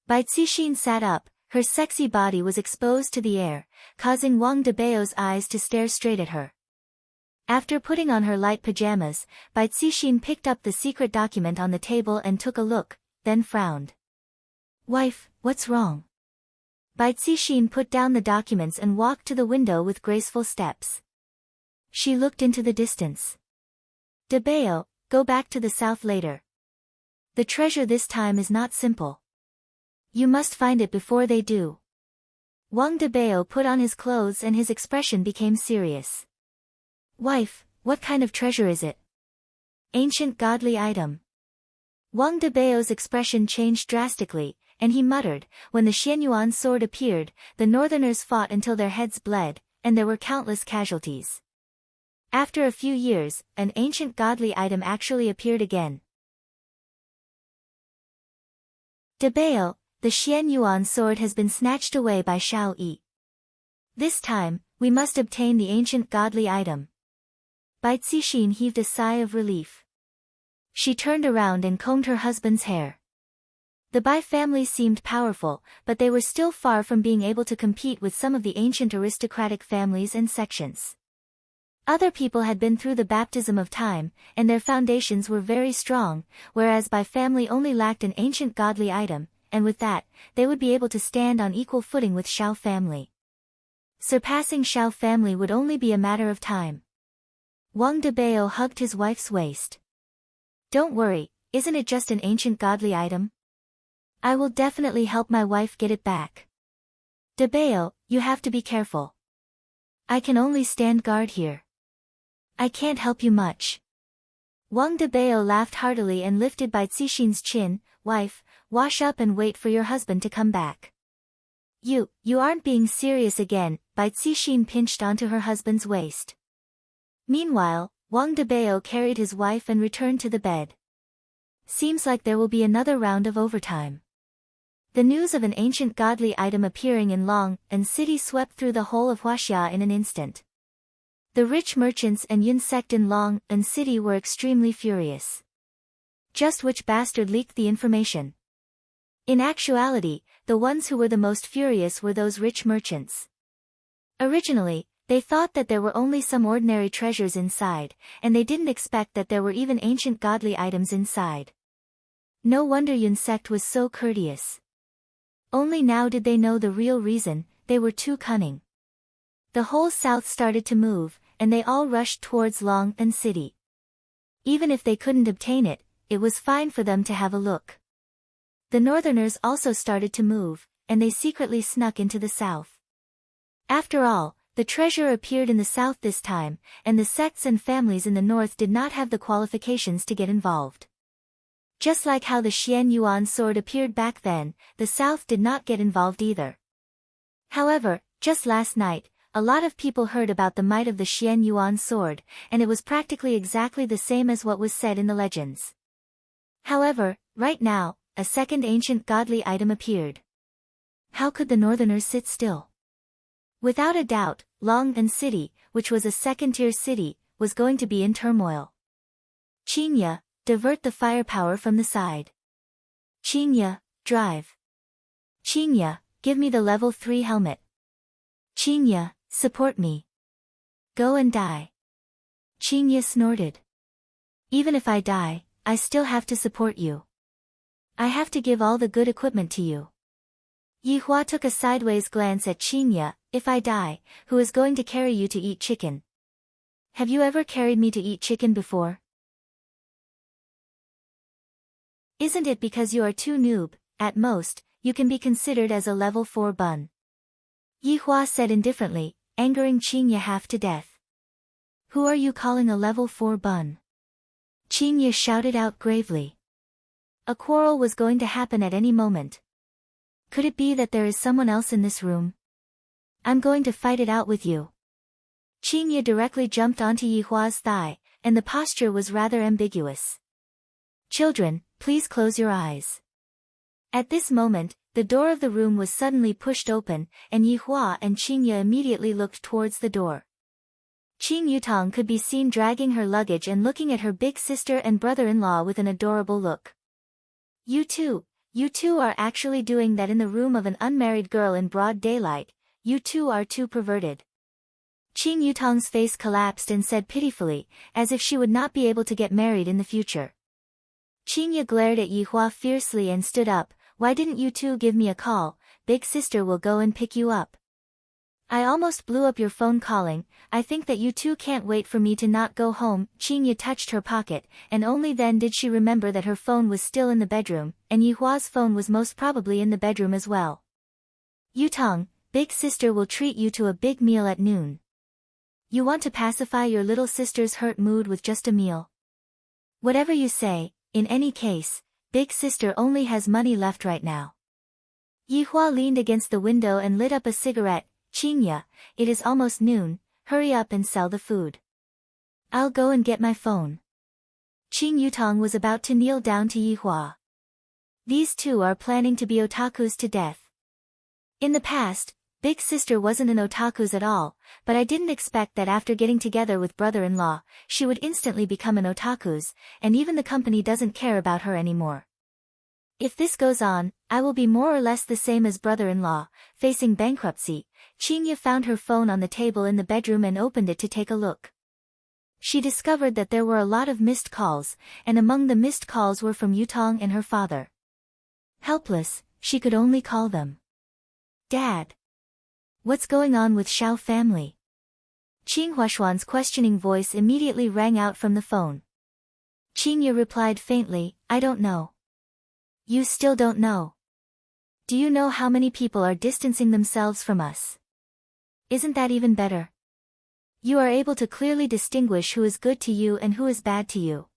Bai Cixin sat up, her sexy body was exposed to the air, causing Wang Debao's eyes to stare straight at her. After putting on her light pajamas, Bai Cixin picked up the secret document on the table and took a look, then frowned. Wife, what's wrong? Bai Cixin put down the documents and walked to the window with graceful steps. She looked into the distance. Debao, go back to the south later. The treasure this time is not simple. You must find it before they do. Wang Debao put on his clothes and his expression became serious. Wife, what kind of treasure is it? Ancient godly item. Wang Debao's expression changed drastically, and he muttered, when the Xianyuan sword appeared, the northerners fought until their heads bled, and there were countless casualties. After a few years, an ancient godly item actually appeared again. Debao, the Xianyuan sword has been snatched away by Xiao Yi. This time, we must obtain the ancient godly item. Bai Cixin heaved a sigh of relief. She turned around and combed her husband's hair. The Bai family seemed powerful, but they were still far from being able to compete with some of the ancient aristocratic families and sections. Other people had been through the baptism of time, and their foundations were very strong, whereas Bai family only lacked an ancient godly item, and with that, they would be able to stand on equal footing with Xiao family. Surpassing Xiao family would only be a matter of time. Wang Debao hugged his wife's waist. Don't worry, isn't it just an ancient godly item? I will definitely help my wife get it back. Debao, you have to be careful. I can only stand guard here. I can't help you much. Wang Debao laughed heartily and lifted Bai Cixin's chin, wife, wash up and wait for your husband to come back. You aren't being serious again, Bai Cixin pinched onto her husband's waist. Meanwhile, Wang Debao carried his wife and returned to the bed. Seems like there will be another round of overtime. The news of an ancient godly item appearing in Long and city swept through the whole of Huaxia in an instant. The rich merchants and Yun sect in Long and city were extremely furious. Just which bastard leaked the information? In actuality, the ones who were the most furious were those rich merchants. Originally, they thought that there were only some ordinary treasures inside, and they didn't expect that there were even ancient godly items inside. No wonder Yun sect was so courteous. Only now did they know the real reason, they were too cunning. The whole south started to move, and they all rushed towards Long and city. Even if they couldn't obtain it, it was fine for them to have a look. The northerners also started to move, and they secretly snuck into the south. After all, the treasure appeared in the south this time, and the sects and families in the north did not have the qualifications to get involved. Just like how the Xian Yuan sword appeared back then, the south did not get involved either. However, just last night, a lot of people heard about the might of the Xian Yuan sword, and it was practically exactly the same as what was said in the legends. However, right now, a second ancient godly item appeared. How could the northerners sit still? Without a doubt, Long and city, which was a second-tier city, was going to be in turmoil. Qinya, divert the firepower from the side. Qinya, drive. Qinya, give me the level 3 helmet. Qinya, support me. Go and die. Qinya snorted. Even if I die, I still have to support you. I have to give all the good equipment to you. Yihua took a sideways glance at Qinya. If I die, who is going to carry you to eat chicken? Have you ever carried me to eat chicken before? Isn't it because you are too noob? At most, you can be considered as a level 4 bun. Yihua said indifferently, angering Qinya half to death. Who are you calling a level 4 bun? Qinya shouted out gravely. A quarrel was going to happen at any moment. Could it be that there is someone else in this room? I'm going to fight it out with you. Qinya directly jumped onto Yihua's thigh, and the posture was rather ambiguous. Children, please close your eyes. At this moment, the door of the room was suddenly pushed open, and Yihua and Qinya immediately looked towards the door. Qing Yutong could be seen dragging her luggage and looking at her big sister and brother-in-law with an adorable look. You two are actually doing that in the room of an unmarried girl in broad daylight. You two are too perverted. Qing Yutong's face collapsed and said pitifully, as if she would not be able to get married in the future. Qinya glared at Yihua fiercely and stood up. Why didn't you two give me a call? Big sister will go and pick you up. I almost blew up your phone calling. I think that you two can't wait for me to not go home. Qinya touched her pocket, and only then did she remember that her phone was still in the bedroom, and Yihua's phone was most probably in the bedroom as well. Yutong, big sister will treat you to a big meal at noon. You want to pacify your little sister's hurt mood with just a meal? Whatever you say, in any case, big sister only has money left right now. Yihua leaned against the window and lit up a cigarette. Qinya, it is almost noon, hurry up and sell the food. I'll go and get my phone. Qing Yutong was about to kneel down to Yihua. These two are planning to be otakus to death. In the past, big sister wasn't an otakus at all, but I didn't expect that after getting together with brother-in-law, she would instantly become an otakus, and even the company doesn't care about her anymore. If this goes on, I will be more or less the same as brother-in-law, facing bankruptcy. Qinya found her phone on the table in the bedroom and opened it to take a look. She discovered that there were a lot of missed calls, and among the missed calls were from Yutong and her father. Helpless, she could only call them. Dad. What's going on with Xiao family? Qing Huashuan's questioning voice immediately rang out from the phone. Qinya replied faintly, I don't know. You still don't know? Do you know how many people are distancing themselves from us? Isn't that even better? You are able to clearly distinguish who is good to you and who is bad to you.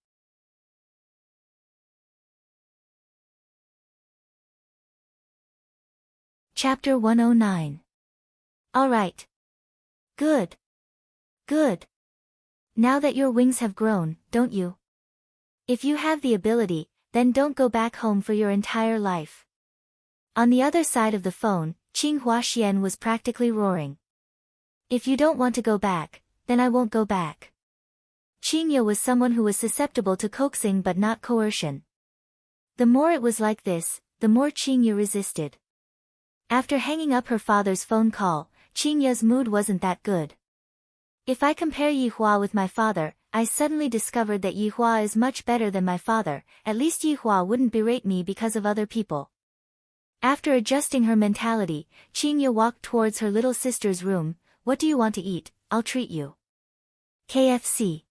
Chapter 109. Alright. Good. Good. Now that your wings have grown, don't you? If you have the ability, then don't go back home for your entire life. On the other side of the phone, Qing Huaxian was practically roaring. If you don't want to go back, then I won't go back. Qingya was someone who was susceptible to coaxing but not coercion. The more it was like this, the more Qingya resisted. After hanging up her father's phone call, Qingya's mood wasn't that good. If I compare Yihua with my father, I suddenly discovered that Yihua is much better than my father. At least Yihua wouldn't berate me because of other people. After adjusting her mentality, Qingya walked towards her little sister's room. What do you want to eat? I'll treat you. KFC.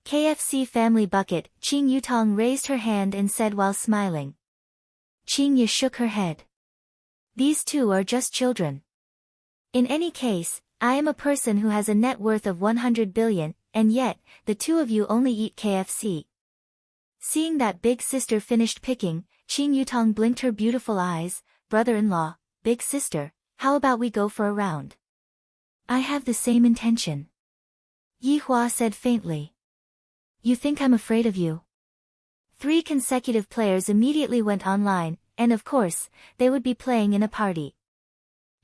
KFC family bucket. Qing Yutong raised her hand and said while smiling. Qingya shook her head. These two are just children. In any case, I am a person who has a net worth of 100 billion, and yet, the two of you only eat KFC. Seeing that big sister finished picking, Qing Yutong blinked her beautiful eyes. Brother-in-law, big sister, how about we go for a round? I have the same intention. Yihua said faintly. You think I'm afraid of you? 3 consecutive players immediately went online, and of course, they would be playing in a party.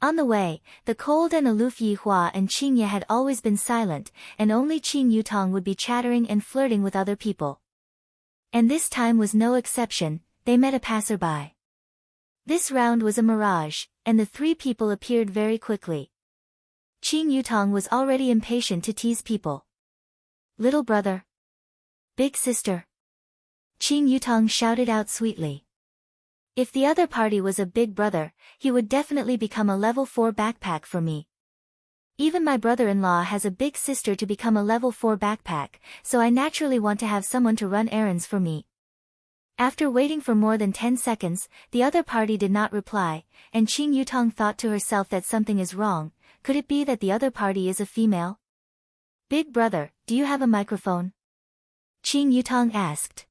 On the way, the cold and aloof Yihua and Qingya had always been silent, and only Qing Yutong would be chattering and flirting with other people. And this time was no exception. They met a passerby. This round was a mirage, and the 3 people appeared very quickly. Qing Yutong was already impatient to tease people. Little brother. Big sister. Qing Yutong shouted out sweetly. If the other party was a big brother, he would definitely become a level 4 backpack for me. Even my brother-in-law has a big sister to become a level 4 backpack, so I naturally want to have someone to run errands for me. After waiting for more than 10 seconds, the other party did not reply, and Qing Yutong thought to herself that something is wrong. Could it be that the other party is a female? Big brother, do you have a microphone? Qing Yutong asked.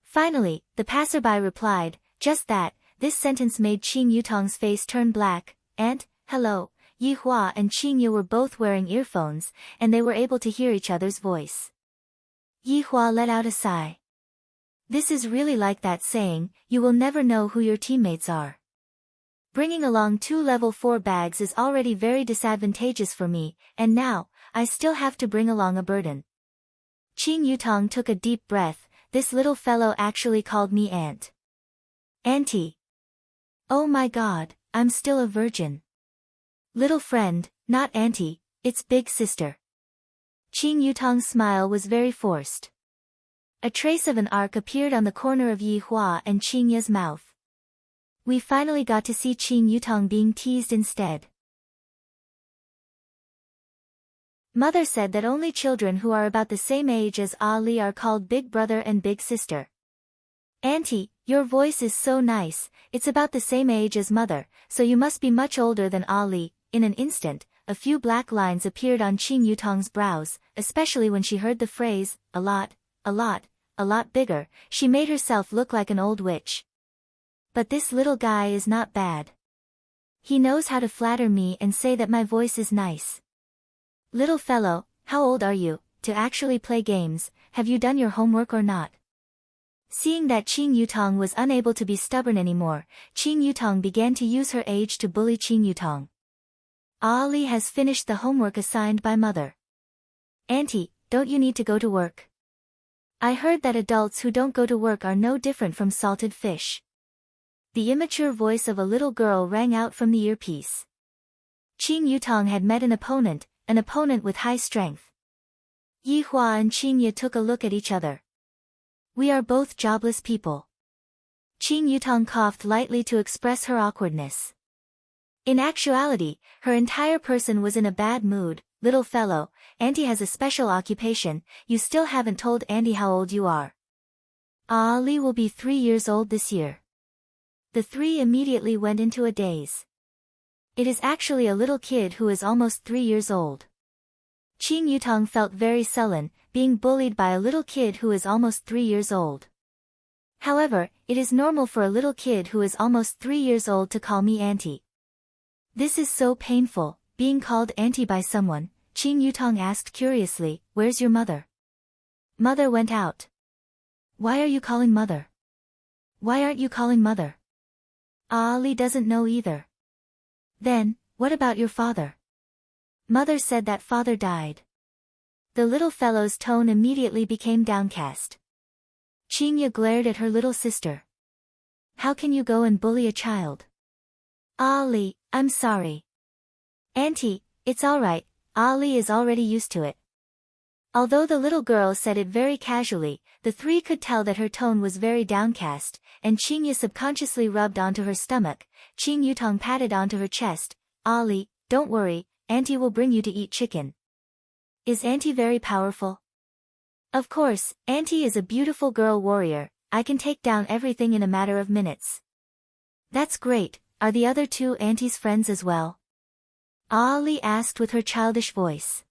Finally, the passerby replied, just that. This sentence made Qing Yutong's face turn black. And, hello, Yihua and Qingya were both wearing earphones, and they were able to hear each other's voice. Yihua let out a sigh. This is really like that saying, you will never know who your teammates are. Bringing along 2 level 4 bags is already very disadvantageous for me, and now, I still have to bring along a burden. Qing Yutong took a deep breath. This little fellow actually called me aunt. Auntie. Oh my god, I'm still a virgin. Little friend, not auntie, it's big sister. Qing Yutong's smile was very forced. A trace of an arc appeared on the corner of Yihua and Qingya's mouth. We finally got to see Qing Yutong being teased instead. Mother said that only children who are about the same age as Ali are called big brother and big sister. Auntie, your voice is so nice. It's about the same age as mother, so you must be much older than Ali. In an instant, a few black lines appeared on Qing Yutong's brows, especially when she heard the phrase, a lot bigger. She made herself look like an old witch. But this little guy is not bad. He knows how to flatter me and say that my voice is nice. Little fellow, how old are you, to actually play games? Have you done your homework or not? Seeing that Qing Yutong was unable to be stubborn anymore, Qing Yutong began to use her age to bully Qing Yutong. Ali has finished the homework assigned by mother. Auntie, don't you need to go to work? I heard that adults who don't go to work are no different from salted fish. The immature voice of a little girl rang out from the earpiece. Qing Yutong had met an opponent with high strength. Yihua and Qingya took a look at each other. We are both jobless people. Qing Yutong coughed lightly to express her awkwardness. In actuality, her entire person was in a bad mood. Little fellow, Auntie has a special occupation. You still haven't told Auntie how old you are. Ali will be 3 years old this year. The 3 immediately went into a daze. It is actually a little kid who is almost 3 years old. Qing Yutong felt very sullen, being bullied by a little kid who is almost 3 years old. However, it is normal for a little kid who is almost 3 years old to call me auntie. This is so painful, being called auntie by someone. Qing Yutong asked curiously, where's your mother? Mother went out. Why are you calling mother? Why aren't you calling mother? Ali doesn't know either. Then, what about your father? Mother said that father died. The little fellow's tone immediately became downcast. Qingya glared at her little sister. How can you go and bully a child? Ali, I'm sorry. Auntie, it's alright, Ali is already used to it. Although the little girl said it very casually, the three could tell that her tone was very downcast, and Qingya subconsciously rubbed onto her stomach. Qing Yutong patted onto her chest. Ali, don't worry, Auntie will bring you to eat chicken. Is Auntie very powerful? Of course, Auntie is a beautiful girl warrior. I can take down everything in a matter of minutes. That's great. Are the other two Auntie's friends as well? Ali asked with her childish voice.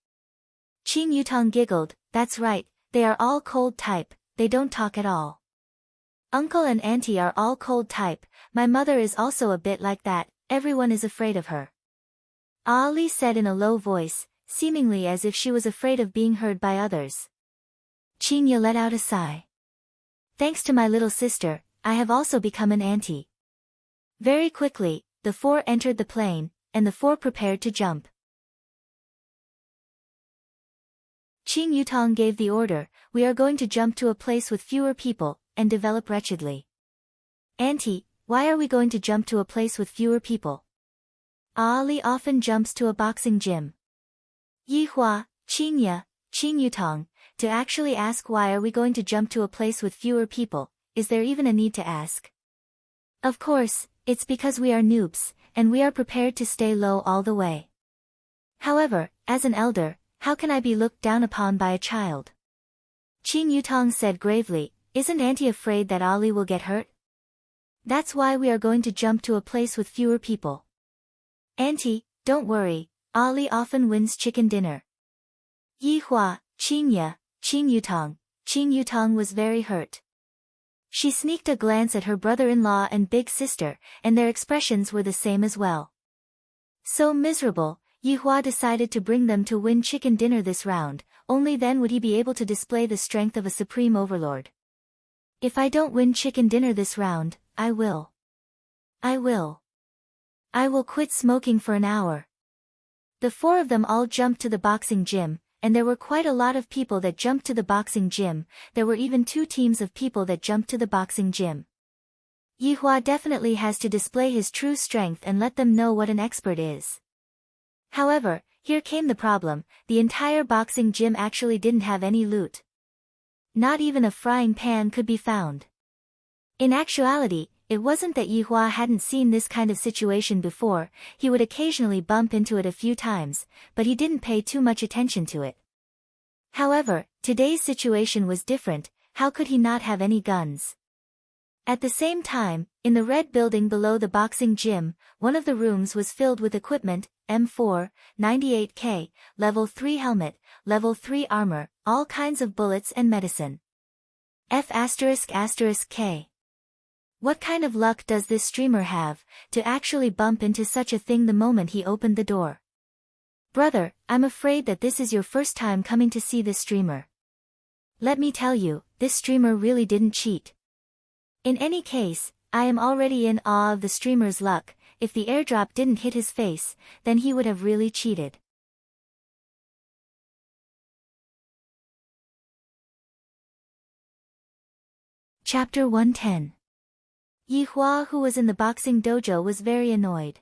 Qing Yutong giggled. That's right, they are all cold type, they don't talk at all. Uncle and Auntie are all cold type, my mother is also a bit like that, everyone is afraid of her. Ali said in a low voice, seemingly as if she was afraid of being heard by others. Qingya let out a sigh. Thanks to my little sister, I have also become an auntie. Very quickly, the four entered the plane, and the four prepared to jump. Qing Yutong gave the order, we are going to jump to a place with fewer people, and develop wretchedly. Auntie, why are we going to jump to a place with fewer people? Ali often jumps to a boxing gym. Yihua, Qingya, Qing Yutong, to actually ask why are we going to jump to a place with fewer people, is there even a need to ask? Of course, it's because we are noobs, and we are prepared to stay low all the way. However, as an elder, how can I be looked down upon by a child? Qing Yutong said gravely, isn't Auntie afraid that Ali will get hurt? That's why we are going to jump to a place with fewer people. Auntie, don't worry, Ali often wins chicken dinner. Yihua, Qingya, Qing Yutong was very hurt. She sneaked a glance at her brother-in-law and big sister, and their expressions were the same as well. So miserable, Yihua decided to bring them to win chicken dinner this round, only then would he be able to display the strength of a supreme overlord. If I don't win chicken dinner this round, I will quit smoking for an hour. The four of them all jumped to the boxing gym, and there were quite a lot of people that jumped to the boxing gym. There were even 2 teams of people that jumped to the boxing gym. Yihua definitely has to display his true strength and let them know what an expert is. However, here came the problem, the entire boxing gym actually didn't have any loot. Not even a frying pan could be found. In actuality, it wasn't that Yihua hadn't seen this kind of situation before, he would occasionally bump into it a few times, but he didn't pay too much attention to it. However, today's situation was different, how could he not have any guns? At the same time, in the red building below the boxing gym, one of the rooms was filled with equipment, M4, 98K, level 3 helmet, level 3 armor, all kinds of bullets and medicine. F***K. What kind of luck does this streamer have, to actually bump into such a thing the moment he opened the door? Brother, I'm afraid that this is your first time coming to see this streamer. Let me tell you, this streamer really didn't cheat. In any case, I am already in awe of the streamer's luck. If the airdrop didn't hit his face, then he would have really cheated. Chapter 110. Yihua, who was in the boxing dojo, was very annoyed.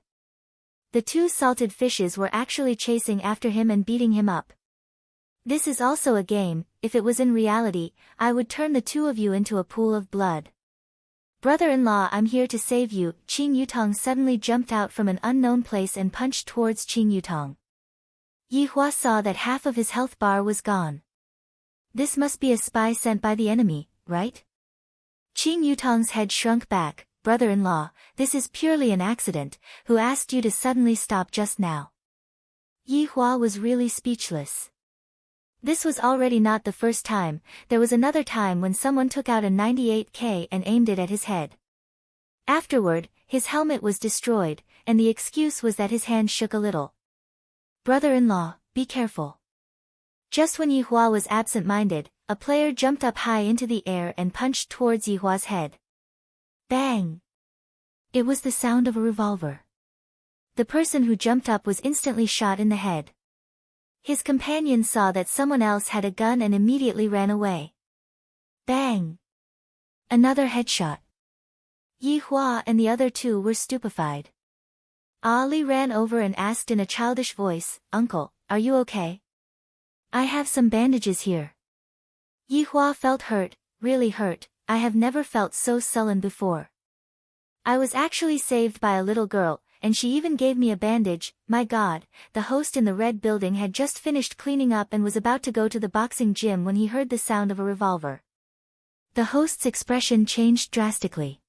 The 2 salted fishes were actually chasing after him and beating him up. This is also a game, if it was in reality, I would turn the 2 of you into a pool of blood. Brother-in-law, I'm here to save you. Qing Yutong suddenly jumped out from an unknown place and punched towards Qing Yutong. Yihua saw that half of his health bar was gone. This must be a spy sent by the enemy, right? Qing Yutong's head shrunk back. Brother-in-law, this is purely an accident. Who asked you to suddenly stop just now? Yihua was really speechless. This was already not the first time. There was another time when someone took out a 98K and aimed it at his head. Afterward, his helmet was destroyed, and the excuse was that his hand shook a little. Brother-in-law, be careful. Just when Yihua was absent-minded, a player jumped up high into the air and punched towards Yihua's head. Bang! It was the sound of a revolver. The person who jumped up was instantly shot in the head. His companion saw that someone else had a gun and immediately ran away. Bang! Another headshot. Yihua and the other two were stupefied. Ali ran over and asked in a childish voice, "Uncle, are you okay? I have some bandages here." Yihua felt hurt, really hurt. I have never felt so sullen before. I was actually saved by a little girl, and she even gave me a bandage. My God, the host in the red building had just finished cleaning up and was about to go to the boxing gym when he heard the sound of a revolver. The host's expression changed drastically.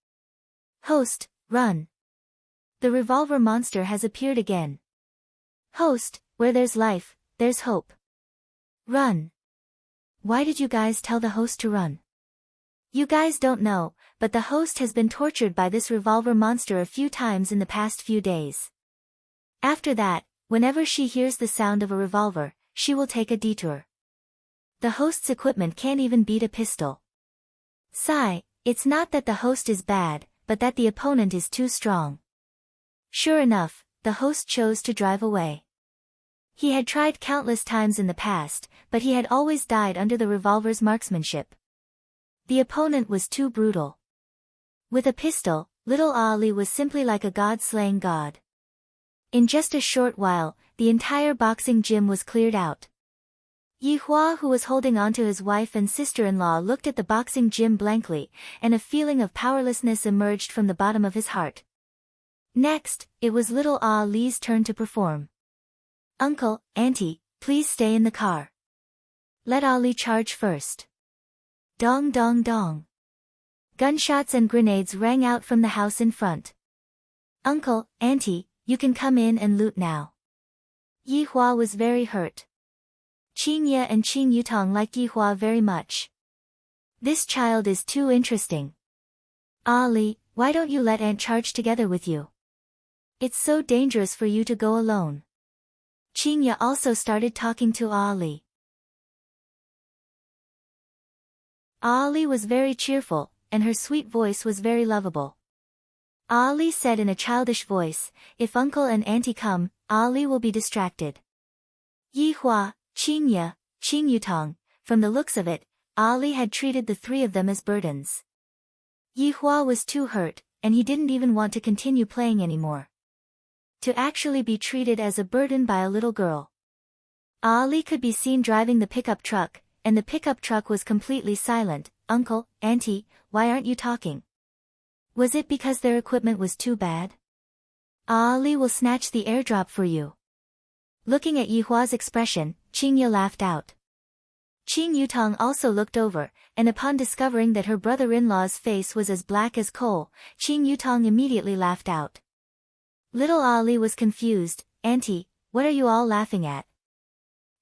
Host, run. The revolver monster has appeared again. Host, where there's life, there's hope. Run. Why did you guys tell the host to run? You guys don't know, but the host has been tortured by this revolver monster a few times in the past few days. After that, whenever she hears the sound of a revolver, she will take a detour. The host's equipment can't even beat a pistol. Sigh, it's not that the host is bad, but that the opponent is too strong. Sure enough, the host chose to drive away. He had tried countless times in the past, but he had always died under the revolver's marksmanship. The opponent was too brutal. With a pistol, little Ali was simply like a god-slaying god. In just a short while, the entire boxing gym was cleared out. Yihua, who was holding on to his wife and sister-in-law, looked at the boxing gym blankly, and a feeling of powerlessness emerged from the bottom of his heart. Next, it was little Ali's turn to perform. Uncle, Auntie, please stay in the car. Let Ali charge first. Dong dong dong. Gunshots and grenades rang out from the house in front. Uncle, Auntie, you can come in and loot now. Yihua was very hurt. Qingye and Qing Yutong liked Yihua very much. This child is too interesting. Ali, why don't you let Aunt charge together with you? It's so dangerous for you to go alone. Qingye also started talking to Ali. Ali was very cheerful, and her sweet voice was very lovable. Ali said in a childish voice, "If Uncle and Auntie come, Ali will be distracted." Yihua, Qingye, Qing Yutong, from the looks of it, Ali had treated the three of them as burdens. Yihua was too hurt, and he didn't even want to continue playing anymore. To actually be treated as a burden by a little girl. Ali could be seen driving the pickup truck, and the pickup truck was completely silent. Uncle, Auntie, why aren't you talking? Was it because their equipment was too bad? Ali will snatch the airdrop for you. Looking at Yihua's expression, Qingye laughed out. Qing Yutong also looked over, and upon discovering that her brother-in-law's face was as black as coal, Qing Yutong immediately laughed out. Little Ali was confused. Auntie, what are you all laughing at?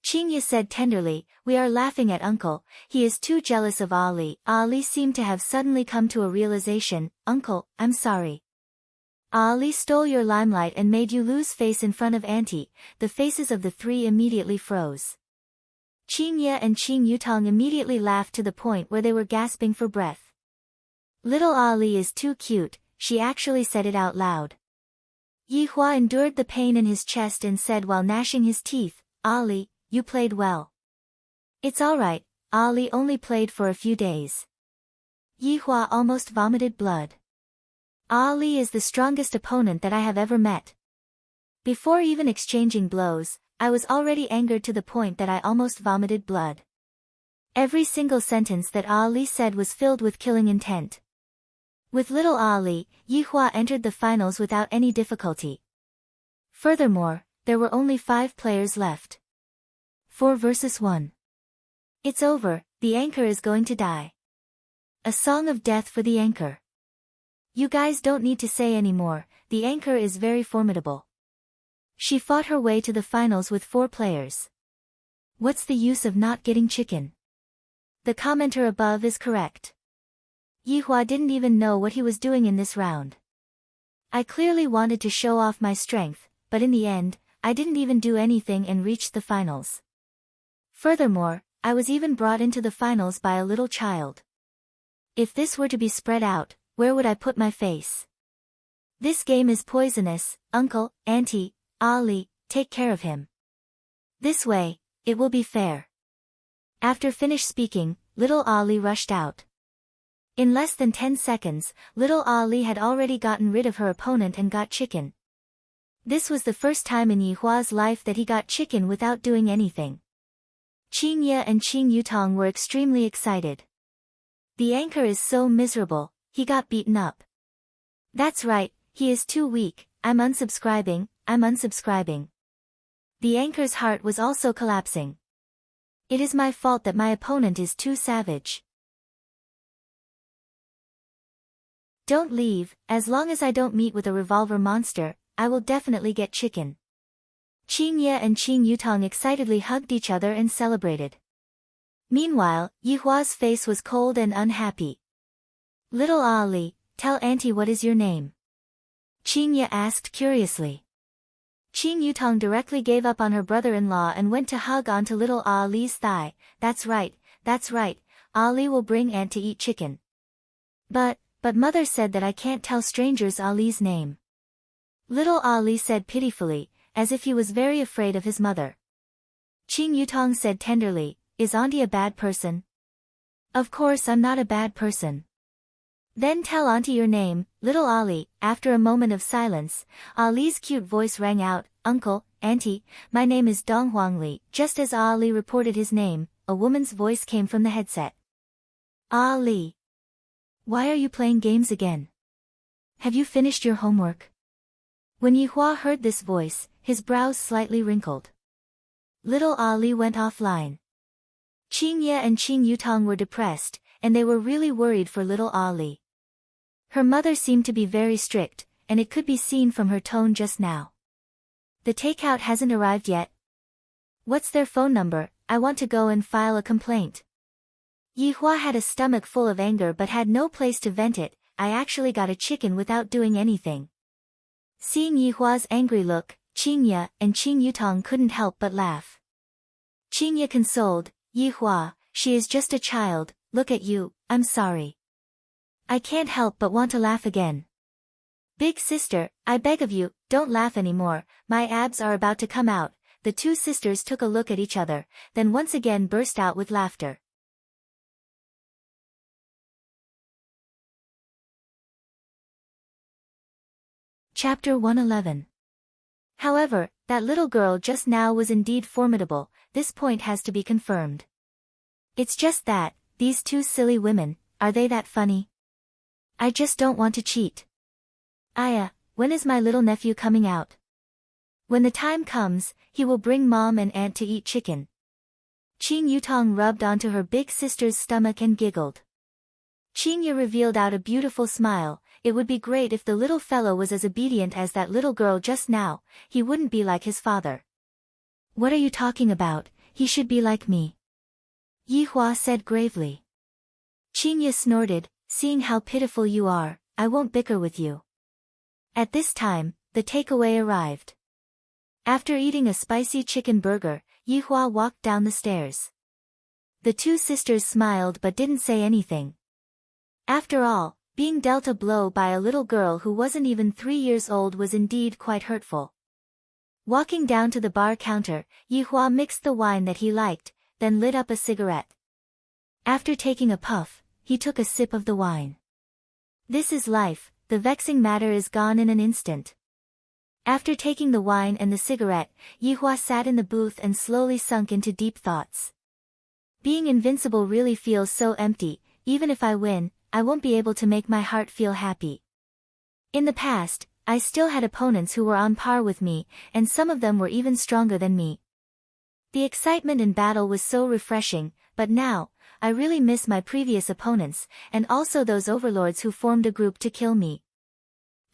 Qingye said tenderly, "We are laughing at Uncle, he is too jealous of Ali." Ali seemed to have suddenly come to a realization. Uncle, I'm sorry. Ali stole your limelight and made you lose face in front of Auntie. The faces of the three immediately froze. Qingye and Qing Yutong immediately laughed to the point where they were gasping for breath. Little Ali is too cute, she actually said it out loud. Yihua endured the pain in his chest and said while gnashing his teeth, Ali, you played well. It's alright, Ali only played for a few days. Yihua almost vomited blood. Ali is the strongest opponent that I have ever met. Before even exchanging blows, I was already angered to the point that I almost vomited blood. Every single sentence that Ali said was filled with killing intent. With little Ali, Yihua entered the finals without any difficulty. Furthermore, there were only 5 players left. 4 versus 1. It's over, the anchor is going to die. A song of death for the anchor. You guys don't need to say anymore, the anchor is very formidable. She fought her way to the finals with 4 players. What's the use of not getting chicken? The commenter above is correct. Yihua didn't even know what he was doing in this round. I clearly wanted to show off my strength, but in the end, I didn't even do anything and reached the finals. Furthermore, I was even brought into the finals by a little child. If this were to be spread out, where would I put my face? This game is poisonous, uncle, auntie, Ali, take care of him. This way, it will be fair. After finished speaking, little Ali rushed out. In less than 10 seconds, little Ali had already gotten rid of her opponent and got chicken. This was the first time in Yihua's life that he got chicken without doing anything. Qing Ye and Qing Yutong were extremely excited. The anchor is so miserable, he got beaten up. That's right, he is too weak, I'm unsubscribing. The anchor's heart was also collapsing. It is my fault that my opponent is too savage. Don't leave, as long as I don't meet with a revolver monster, I will definitely get chicken. Qing Ye and Qing Yutong excitedly hugged each other and celebrated. Meanwhile, Yihua's face was cold and unhappy. Little Ali, tell auntie what is your name? Qing Ye asked curiously. Qing Yutong directly gave up on her brother-in-law and went to hug onto little Ali's thigh. That's right, Ali will bring aunt to eat chicken. But mother said that I can't tell strangers Ali's name. Little Ali said pitifully, as if he was very afraid of his mother. Qing Yutong said tenderly, is auntie a bad person? Of course I'm not a bad person. Then tell auntie your name, little Ali. After a moment of silence, Ali's cute voice rang out, uncle, auntie, my name is Dong Huangli. Just as Ali reported his name, a woman's voice came from the headset. Ali. Why are you playing games again? Have you finished your homework? When Yihua heard this voice, his brows slightly wrinkled. Little Ali went offline. Qing Ye and Qing Yutong were depressed, and they were really worried for little Ali. Her mother seemed to be very strict, and it could be seen from her tone just now. The takeout hasn't arrived yet. What's their phone number? I want to go and file a complaint. Yihua had a stomach full of anger but had no place to vent it. I actually got a chicken without doing anything. Seeing Yihua's angry look, Qing Ye and Qing Yutong couldn't help but laugh. Qing Ye consoled, Yihua, she is just a child, look at you, I'm sorry. I can't help but want to laugh again. Big sister, I beg of you, don't laugh anymore, my abs are about to come out. The two sisters took a look at each other, then once again burst out with laughter. Chapter 111. However, that little girl just now was indeed formidable, this point has to be confirmed. It's just that, these two silly women, are they that funny? I just don't want to cheat. Aya, when is my little nephew coming out? When the time comes, he will bring mom and aunt to eat chicken. Qing Yutong rubbed onto her big sister's stomach and giggled. Qing Ye revealed out a beautiful smile. It would be great if the little fellow was as obedient as that little girl just now, he wouldn't be like his father. What are you talking about? He should be like me. Yihua said gravely. Qing Ye snorted, seeing how pitiful you are, I won't bicker with you. At this time, the takeaway arrived. After eating a spicy chicken burger, Yihua walked down the stairs. The two sisters smiled but didn't say anything. After all, being dealt a blow by a little girl who wasn't even 3 years old was indeed quite hurtful. Walking down to the bar counter, Yihua mixed the wine that he liked, then lit up a cigarette. After taking a puff, he took a sip of the wine. This is life, the vexing matter is gone in an instant. After taking the wine and the cigarette, Yihua sat in the booth and slowly sunk into deep thoughts. Being invincible really feels so empty, even if I win, I won't be able to make my heart feel happy. In the past, I still had opponents who were on par with me, and some of them were even stronger than me. The excitement in battle was so refreshing, but now, I really miss my previous opponents, and also those overlords who formed a group to kill me.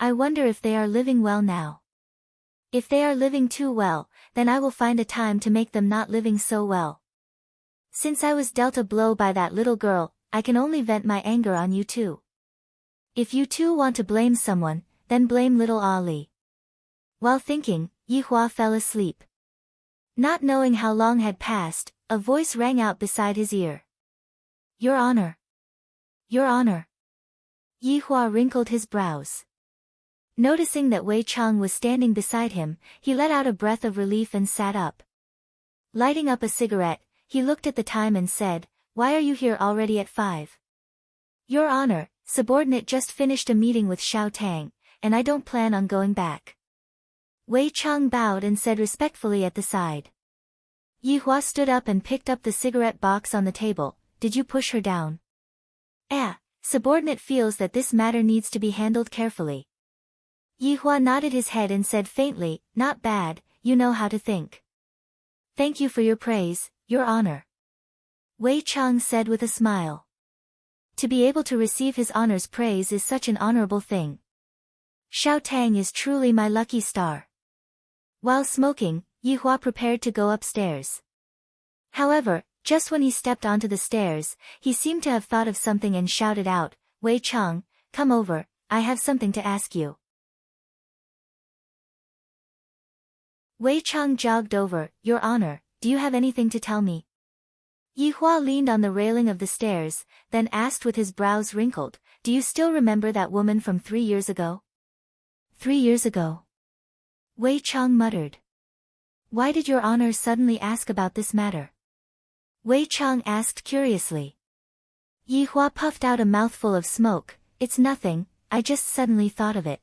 I wonder if they are living well now. If they are living too well, then I will find a time to make them not living so well. Since I was dealt a blow by that little girl, I can only vent my anger on you too. If you too want to blame someone, then blame little Ali. While thinking, Yi Hua fell asleep. Not knowing how long had passed, a voice rang out beside his ear. Your Honor. Your Honor. Yi Hua wrinkled his brows. Noticing that Wei Chang was standing beside him, he let out a breath of relief and sat up. Lighting up a cigarette, he looked at the time and said, Why are you here already at 5? Your Honor, subordinate just finished a meeting with Xiao Tang, and I don't plan on going back. Wei Chang bowed and said respectfully at the side. Yi Hua stood up and picked up the cigarette box on the table. Did you push her down? Subordinate feels that this matter needs to be handled carefully. Yi Hua nodded his head and said faintly, Not bad, you know how to think. Thank you for your praise, Your Honor. Wei Chang said with a smile. To be able to receive his honor's praise is such an honorable thing. Xiao Tang is truly my lucky star. While smoking, Yi Hua prepared to go upstairs. However, just when he stepped onto the stairs, he seemed to have thought of something and shouted out, Wei Chang, come over, I have something to ask you. Wei Chang jogged over, Your Honor, do you have anything to tell me? Yi Hua leaned on the railing of the stairs, then asked with his brows wrinkled, Do you still remember that woman from 3 years ago? 3 years ago? Wei Chang muttered. Why did Your Honor suddenly ask about this matter? Wei Chang asked curiously. Yi Hua puffed out a mouthful of smoke, It's nothing, I just suddenly thought of it.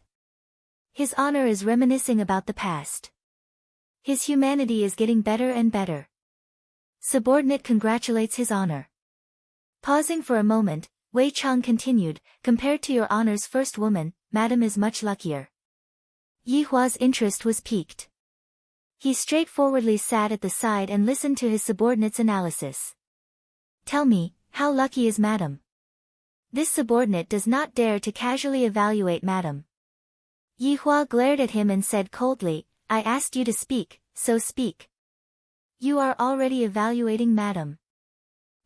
His honor is reminiscing about the past. His humanity is getting better and better. Subordinate congratulates his honor. Pausing for a moment, Wei Chang continued, Compared to Your Honor's first woman, Madam is much luckier. Yi Hua's interest was piqued. He straightforwardly sat at the side and listened to his subordinate's analysis. Tell me, how lucky is Madam? This subordinate does not dare to casually evaluate Madam. Yi Hua glared at him and said coldly, I asked you to speak, so speak. You are already evaluating Madam.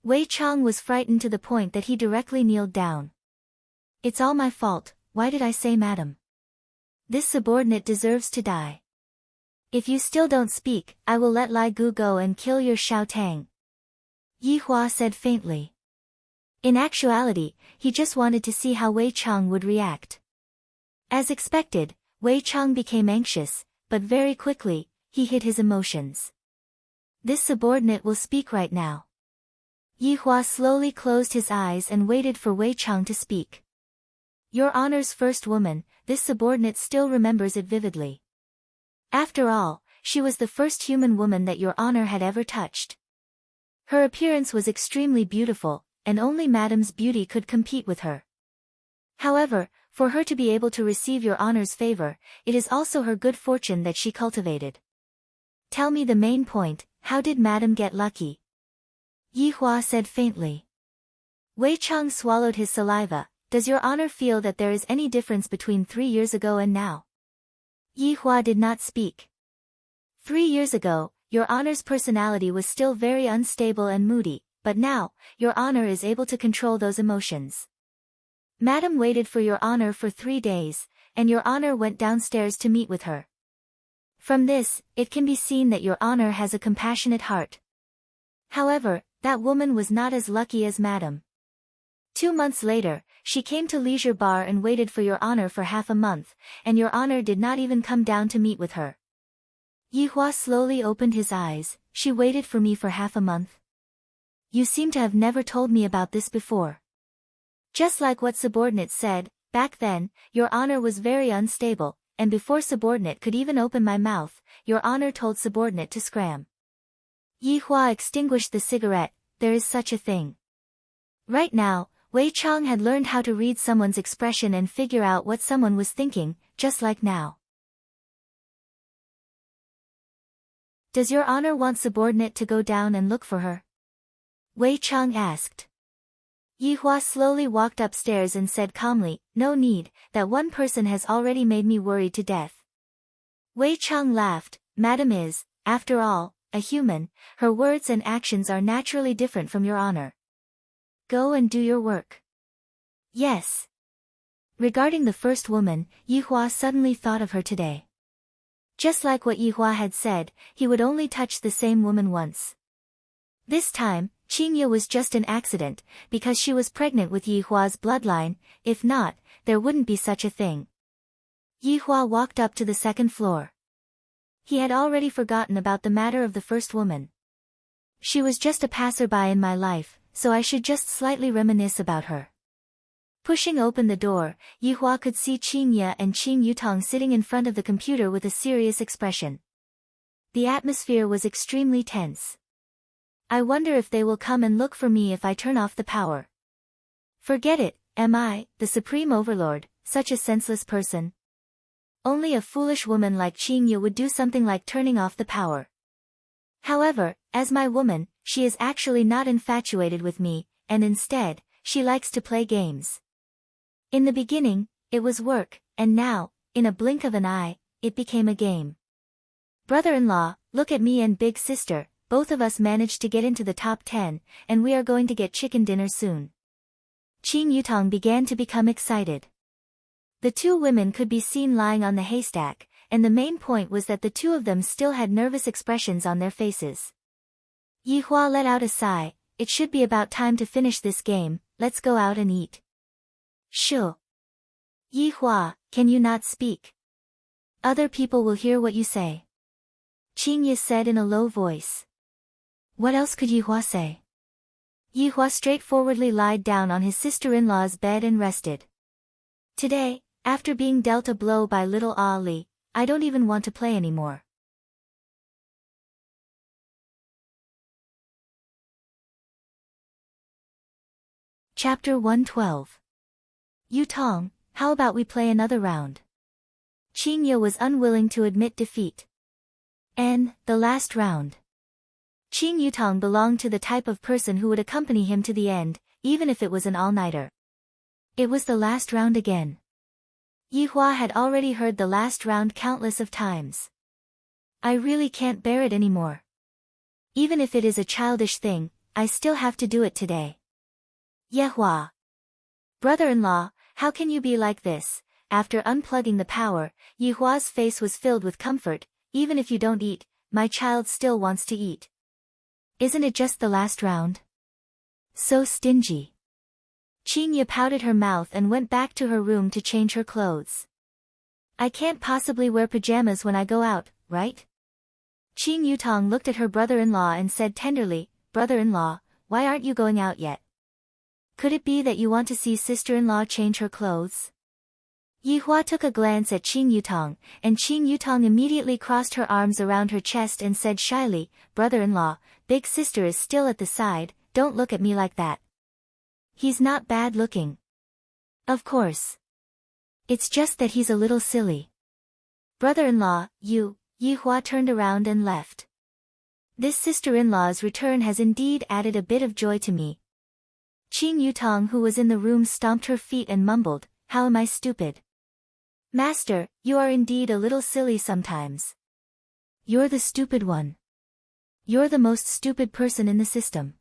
Wei Chang was frightened to the point that he directly kneeled down. It's all my fault, why did I say Madam? This subordinate deserves to die. If you still don't speak, I will let Lai Gu go and kill your Xiao Tang. Yi Hua said faintly. In actuality, he just wanted to see how Wei Chang would react. As expected, Wei Chang became anxious, but very quickly, he hid his emotions. This subordinate will speak right now. Yi Hua slowly closed his eyes and waited for Wei Chang to speak. Your Honor's first woman, this subordinate still remembers it vividly. After all, she was the first human woman that Your Honor had ever touched. Her appearance was extremely beautiful, and only Madam's beauty could compete with her. However, for her to be able to receive Your Honor's favor, it is also her good fortune that she cultivated. Tell me the main point, how did Madam get lucky? Yi Hua said faintly. Wei Chang swallowed his saliva. Does Your Honor feel that there is any difference between 3 years ago and now? Yi Hua did not speak. 3 years ago, Your Honor's personality was still very unstable and moody, but now, Your Honor is able to control those emotions. Madam waited for Your Honor for 3 days, and Your Honor went downstairs to meet with her. From this, it can be seen that Your Honor has a compassionate heart. However, that woman was not as lucky as Madam. 2 months later, she came to Leisure Bar and waited for Your Honor for half a month, and Your Honor did not even come down to meet with her. Yi Hua slowly opened his eyes. She waited for me for half a month. You seem to have never told me about this before. Just like what subordinate said, back then, Your Honor was very unstable, and before subordinate could even open my mouth, Your Honor told subordinate to scram. Yi Hua extinguished the cigarette. There is such a thing. Right now, Wei Chang had learned how to read someone's expression and figure out what someone was thinking, just like now. Does Your Honor want subordinate to go down and look for her? Wei Chang asked. Yi Hua slowly walked upstairs and said calmly, No need, that one person has already made me worried to death. Wei Chang laughed. Madam is, after all, a human, her words and actions are naturally different from your honor. Go and do your work. Yes. Regarding the first woman, Yi Hua suddenly thought of her today. Just like what Yi Hua had said, he would only touch the same woman once. This time, Qingye was just an accident, because she was pregnant with Yi Hua's bloodline. If not, there wouldn't be such a thing. Yi Hua walked up to the second floor. He had already forgotten about the matter of the first woman. She was just a passerby in my life, so I should just slightly reminisce about her. Pushing open the door, Yi Hua could see Qingye and Qing Yutong sitting in front of the computer with a serious expression. The atmosphere was extremely tense. I wonder if they will come and look for me if I turn off the power. Forget it, am I, the supreme overlord, such a senseless person? Only a foolish woman like Qingye would do something like turning off the power. However, as my woman, she is actually not infatuated with me, and instead, she likes to play games. In the beginning, it was work, and now, in a blink of an eye, it became a game. Brother-in-law, look at me and big sister, both of us managed to get into the top 10, and we are going to get chicken dinner soon. Qing Yutong began to become excited. The two women could be seen lying on the haystack, and the main point was that the two of them still had nervous expressions on their faces. Yi Hua let out a sigh. It should be about time to finish this game, let's go out and eat. Shoo. Yi Hua, can you not speak? Other people will hear what you say. Qingye said in a low voice. What else could Yi Hua say? Yi Hua straightforwardly lied down on his sister-in-law's bed and rested. Today, after being dealt a blow by little Ali, I don't even want to play anymore. Chapter 112. Yutong, how about we play another round? Qingye was unwilling to admit defeat. And, the last round. Qing Yutong belonged to the type of person who would accompany him to the end, even if it was an all-nighter. It was the last round again. Yi Hua had already heard the last round countless of times. I really can't bear it anymore. Even if it is a childish thing, I still have to do it today. Ye Hua. Brother-in-law, how can you be like this? After unplugging the power, Yi Hua's face was filled with comfort. Even if you don't eat, my child still wants to eat. Isn't it just the last round? So stingy. Qingye pouted her mouth and went back to her room to change her clothes. I can't possibly wear pajamas when I go out, right? Qing Yutong looked at her brother-in-law and said tenderly, Brother-in-law, why aren't you going out yet? Could it be that you want to see sister-in-law change her clothes? Yi Hua took a glance at Qing Yutong, and Qing Yutong immediately crossed her arms around her chest and said shyly, Brother-in-law, big sister is still at the side, don't look at me like that. He's not bad looking. Of course. It's just that he's a little silly. Brother-in-law, Yi Hua turned around and left. This sister-in-law's return has indeed added a bit of joy to me. Qing Yutong, who was in the room, stomped her feet and mumbled, How am I stupid? Master, you are indeed a little silly sometimes. You're the stupid one. You're the most stupid person in the system.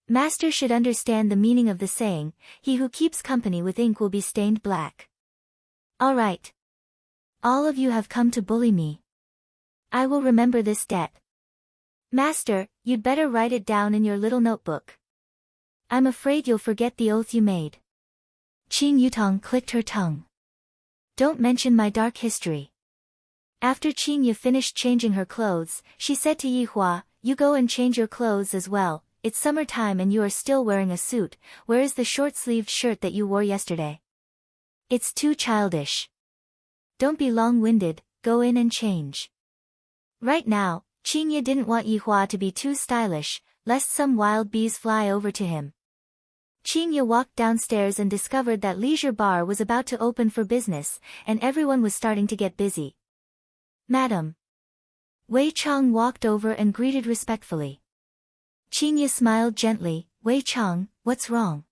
Master should understand the meaning of the saying, he who keeps company with ink will be stained black. All right. All of you have come to bully me. I will remember this debt. Master, you'd better write it down in your little notebook. I'm afraid you'll forget the oath you made. Qing Yutong clicked her tongue. Don't mention my dark history. After Qingye finished changing her clothes, she said to Yi Hua, You go and change your clothes as well. It's summertime and you are still wearing a suit. Where is the short-sleeved shirt that you wore yesterday? It's too childish. Don't be long-winded, go in and change. Right now, Qingye didn't want Yi Hua to be too stylish, lest some wild bees fly over to him. Qingye walked downstairs and discovered that leisure bar was about to open for business, and everyone was starting to get busy. Madam. Wei Chang walked over and greeted respectfully. Qingye smiled gently, Wei Chang, what's wrong?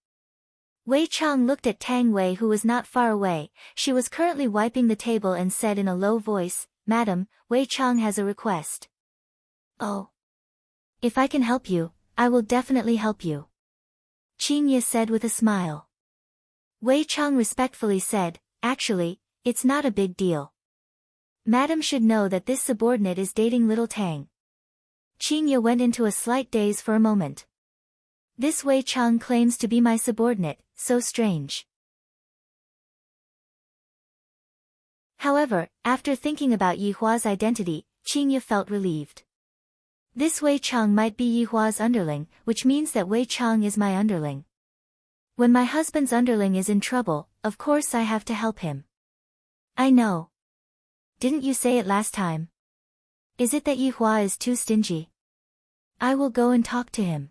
Wei Chang looked at Tang Wei, who was not far away. She was currently wiping the table and said in a low voice, Madam, Wei Chang has a request. Oh. If I can help you, I will definitely help you. Qing Ye said with a smile. Wei Chang respectfully said, actually, it's not a big deal. Madam should know that this subordinate is dating little Tang. Qing Ye went into a slight daze for a moment. This Wei Chang claims to be my subordinate, so strange. However, after thinking about Yi Hua's identity, Qing Ye felt relieved. This Wei Chang might be Yi Hua's underling, which means that Wei Chang is my underling. When my husband's underling is in trouble, of course I have to help him. I know. Didn't you say it last time? Is it that Yi Hua is too stingy? I will go and talk to him.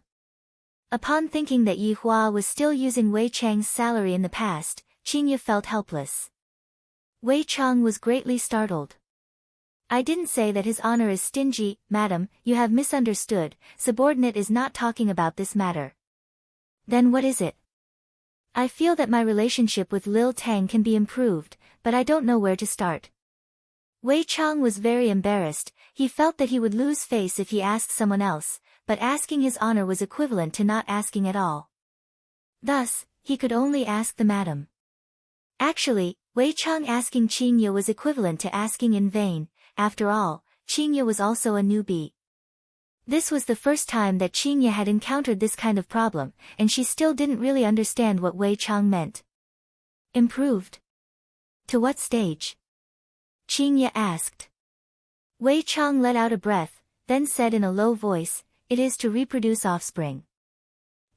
Upon thinking that Yi Hua was still using Wei Chang's salary in the past, Qing Ye felt helpless. Wei Chang was greatly startled. I didn't say that his honor is stingy, madam, you have misunderstood, subordinate is not talking about this matter. Then what is it? I feel that my relationship with Lil Tang can be improved, but I don't know where to start. Wei Chang was very embarrassed, he felt that he would lose face if he asked someone else, but asking his honor was equivalent to not asking at all. Thus, he could only ask the madam. Actually, Wei Chang asking Qing Ye was equivalent to asking in vain, after all, Qing Ye was also a newbie. This was the first time that Qing Ye had encountered this kind of problem, and she still didn't really understand what Wei Chang meant. Improved? To what stage? Qing Ye asked. Wei Chang let out a breath, then said in a low voice, it is to reproduce offspring.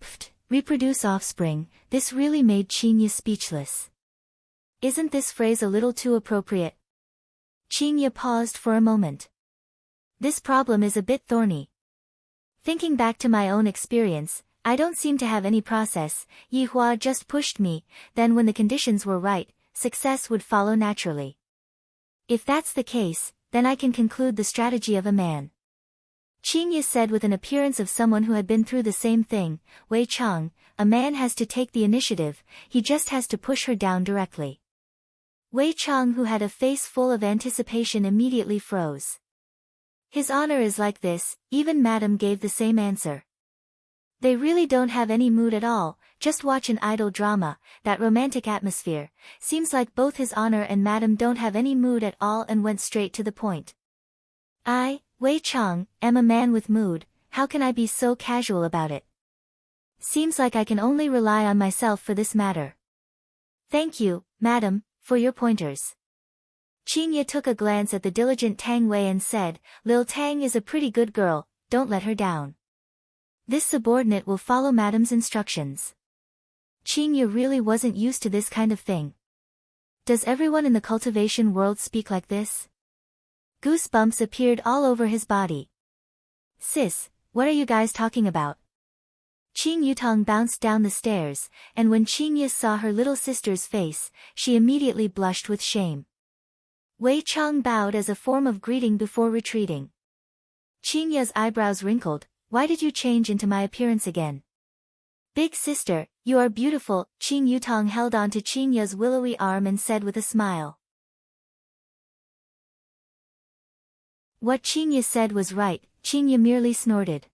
Pfft, reproduce offspring, this really made Qing Ye speechless. Isn't this phrase a little too appropriate? Qing Ye paused for a moment. This problem is a bit thorny. Thinking back to my own experience, I don't seem to have any process, Yi Hua just pushed me, then when the conditions were right, success would follow naturally. If that's the case, then I can conclude the strategy of a man. Qing Ye said with an appearance of someone who had been through the same thing, Wei Chang, a man has to take the initiative, he just has to push her down directly. Wei Chang, who had a face full of anticipation, immediately froze. His honor is like this, even madam gave the same answer. They really don't have any mood at all, just watch an idol drama, that romantic atmosphere, seems like both his honor and madam don't have any mood at all and went straight to the point. I, Wei Chang, am a man with mood, how can I be so casual about it? Seems like I can only rely on myself for this matter. Thank you, madam, for your pointers. Qing Ye took a glance at the diligent Tang Wei and said, Lil Tang is a pretty good girl, don't let her down. This subordinate will follow madam's instructions. Qing Ye really wasn't used to this kind of thing. Does everyone in the cultivation world speak like this? Goosebumps appeared all over his body. Sis, what are you guys talking about? Qing Yutong bounced down the stairs, and when Qing Ye saw her little sister's face, she immediately blushed with shame. Wei Chang bowed as a form of greeting before retreating. Qing Ye's eyebrows wrinkled, why did you change into my appearance again? Big sister, you are beautiful, Qing Yutong held on to Qing Ye's willowy arm and said with a smile. What Qing Ye said was right, Qing Ye merely snorted.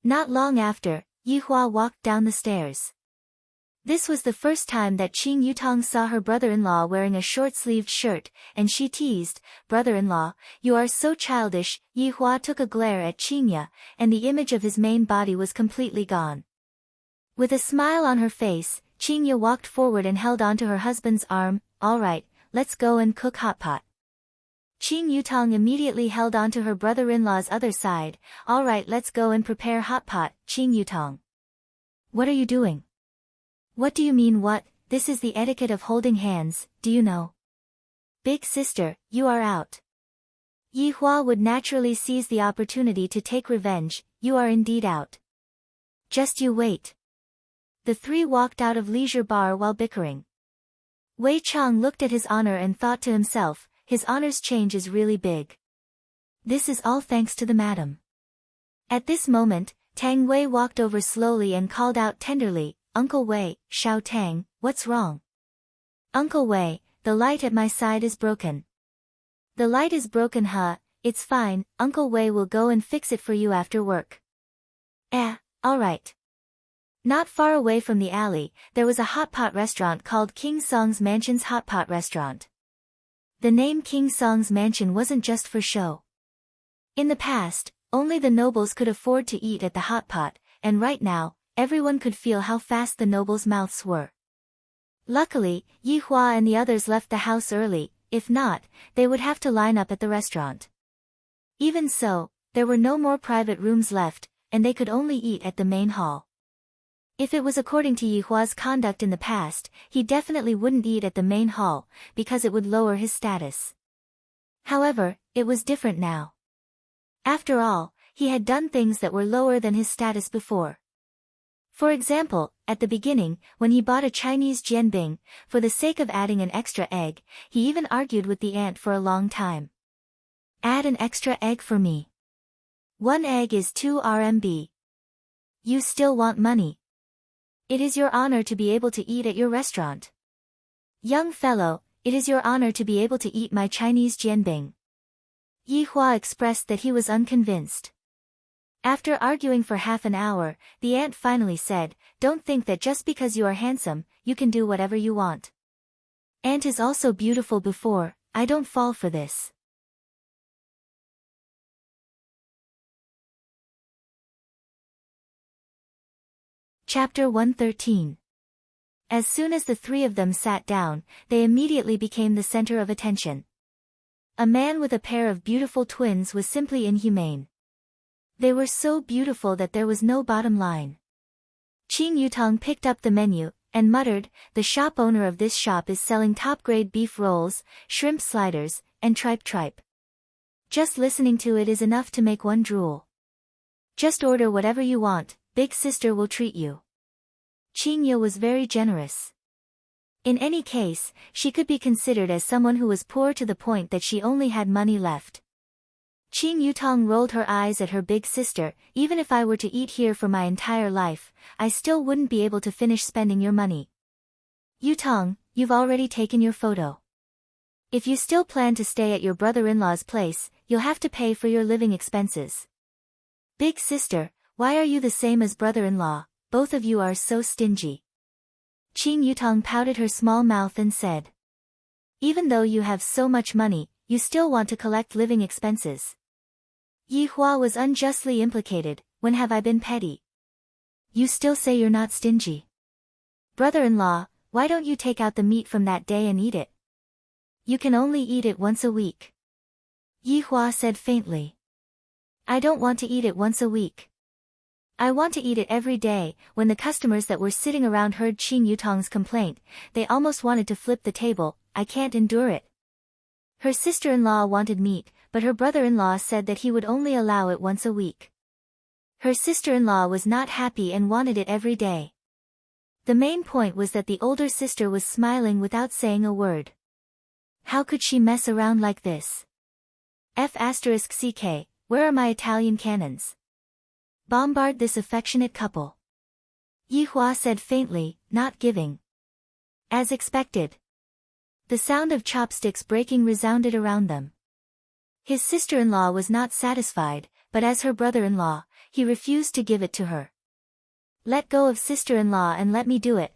Not long after, Yi Hua walked down the stairs. This was the first time that Qing Yutong saw her brother-in-law wearing a short-sleeved shirt, and she teased, brother-in-law, you are so childish. Yi Hua took a glare at Qing Ye, and the image of his main body was completely gone. With a smile on her face, Qing Ye walked forward and held onto her husband's arm, all right, let's go and cook hot pot. Qing Yutong immediately held onto her brother-in-law's other side, all right, let's go and prepare hot pot, Qing Yutong. What are you doing? What do you mean what? This is the etiquette of holding hands, do you know? Big sister, you are out. Yi Hua would naturally seize the opportunity to take revenge, you are indeed out. Just you wait. The three walked out of leisure bar while bickering. Wei Chang looked at his honor and thought to himself, his honor's change is really big. This is all thanks to the madam. At this moment, Tang Wei walked over slowly and called out tenderly, Uncle Wei, Xiao Tang, what's wrong? Uncle Wei, the light at my side is broken. The light is broken, huh? It's fine, Uncle Wei will go and fix it for you after work. Alright. Not far away from the alley, there was a hot pot restaurant called King Song's Mansion's Hot Pot Restaurant. The name King Song's Mansion wasn't just for show. In the past, only the nobles could afford to eat at the hot pot, and right now, everyone could feel how fast the nobles' mouths were. Luckily, Yi Hua and the others left the house early, if not, they would have to line up at the restaurant. Even so, there were no more private rooms left, and they could only eat at the main hall. If it was according to Yi Hua's conduct in the past, he definitely wouldn't eat at the main hall, because it would lower his status. However, it was different now. After all, he had done things that were lower than his status before. For example, at the beginning, when he bought a Chinese jianbing, for the sake of adding an extra egg, he even argued with the aunt for a long time. Add an extra egg for me. 1 egg is 2 RMB. You still want money. It is your honor to be able to eat at your restaurant. Young fellow, it is your honor to be able to eat my Chinese jianbing. Yi Hua expressed that he was unconvinced. After arguing for half an hour, the aunt finally said, "Don't think that just because you are handsome, you can do whatever you want. Aunt is also beautiful before, I don't fall for this." Chapter 113. As soon as the three of them sat down, they immediately became the center of attention. A man with a pair of beautiful twins was simply inhumane. They were so beautiful that there was no bottom line. Qing Yutong picked up the menu, and muttered, "The shop owner of this shop is selling top-grade beef rolls, shrimp sliders, and tripe. Just listening to it is enough to make one drool. Just order whatever you want, big sister will treat you." Qing Ye was very generous. In any case, she could be considered as someone who was poor to the point that she only had money left. Qing Yutong rolled her eyes at her big sister. "Even if I were to eat here for my entire life, I still wouldn't be able to finish spending your money. Yutong, you've already taken your photo. If you still plan to stay at your brother-in-law's place, you'll have to pay for your living expenses." "Big sister, why are you the same as brother-in-law? Both of you are so stingy." Qing Yutong pouted her small mouth and said, "Even though you have so much money, you still want to collect living expenses." Yi Hua was unjustly implicated. "When have I been petty? You still say you're not stingy. Brother-in-law, why don't you take out the meat from that day and eat it? You can only eat it once a week." Yi Hua said faintly. "I don't want to eat it once a week. I want to eat it every day." When the customers that were sitting around heard Qing Yutong's complaint, they almost wanted to flip the table. "I can't endure it." Her sister-in-law wanted meat, but her brother-in-law said that he would only allow it once a week. Her sister-in-law was not happy and wanted it every day. The main point was that the older sister was smiling without saying a word. How could she mess around like this? F***ck, where are my Italian cannons? Bombard this affectionate couple. Yi Hua said faintly, not giving. As expected. The sound of chopsticks breaking resounded around them. His sister-in-law was not satisfied, but as her brother-in-law, he refused to give it to her. "Let go of sister-in-law and let me do it."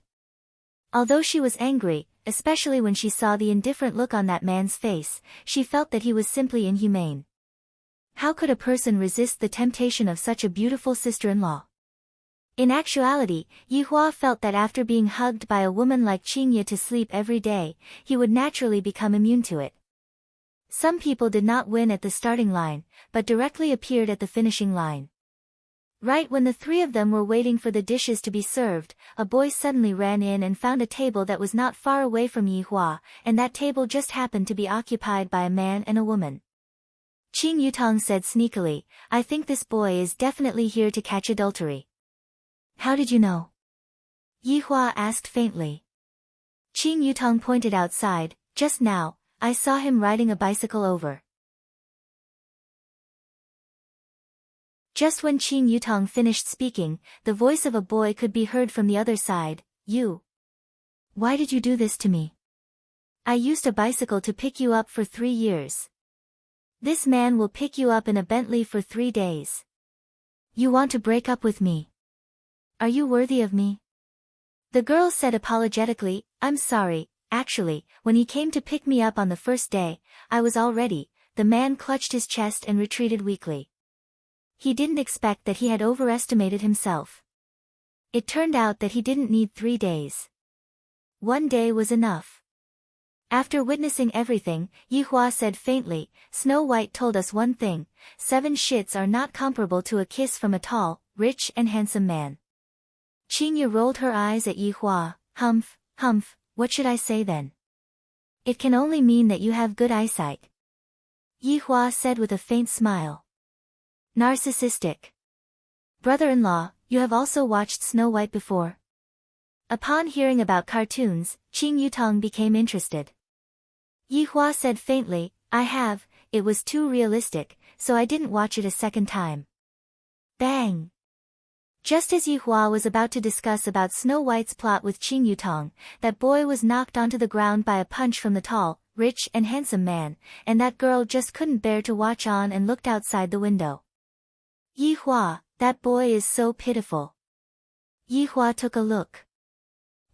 Although she was angry, especially when she saw the indifferent look on that man's face, she felt that he was simply inhumane. How could a person resist the temptation of such a beautiful sister-in-law? In actuality, Yi Hua felt that after being hugged by a woman like Qing Ye to sleep every day, he would naturally become immune to it. Some people did not win at the starting line, but directly appeared at the finishing line. Right when the three of them were waiting for the dishes to be served, a boy suddenly ran in and found a table that was not far away from Yi Hua, and that table just happened to be occupied by a man and a woman. Qing Yutong said sneakily, "I think this boy is definitely here to catch adultery." "How did you know?" Yi Hua asked faintly. Qing Yutong pointed outside. "Just now, I saw him riding a bicycle over." Just when Qing Yutong finished speaking, the voice of a boy could be heard from the other side. "You. Why did you do this to me? I used a bicycle to pick you up for 3 years. This man will pick you up in a Bentley for 3 days. You want to break up with me? Are you worthy of me? The girl said apologetically, I'm sorry, actually, when he came to pick me up on the first day, I was all ready. The man clutched his chest and retreated weakly. He didn't expect that he had overestimated himself. It turned out that he didn't need 3 days. 1 day was enough. After witnessing everything, Yihua said faintly, Snow White told us one thing, 7 shits are not comparable to a kiss from a tall, rich and handsome man. Qingya rolled her eyes at Yihua, humph, what should I say then? It can only mean that you have good eyesight. Yihua said with a faint smile. Narcissistic. Brother-in-law, you have also watched Snow White before? Upon hearing about cartoons, Qing Yutong became interested. Yihua said faintly, I have, it was too realistic, so I didn't watch it a second time. Bang! Just as Yihua was about to discuss about Snow White's plot with Qing Yutong, that boy was knocked onto the ground by a punch from the tall, rich and handsome man, and that girl just couldn't bear to watch on and looked outside the window. Yihua, that boy is so pitiful. Yihua took a look.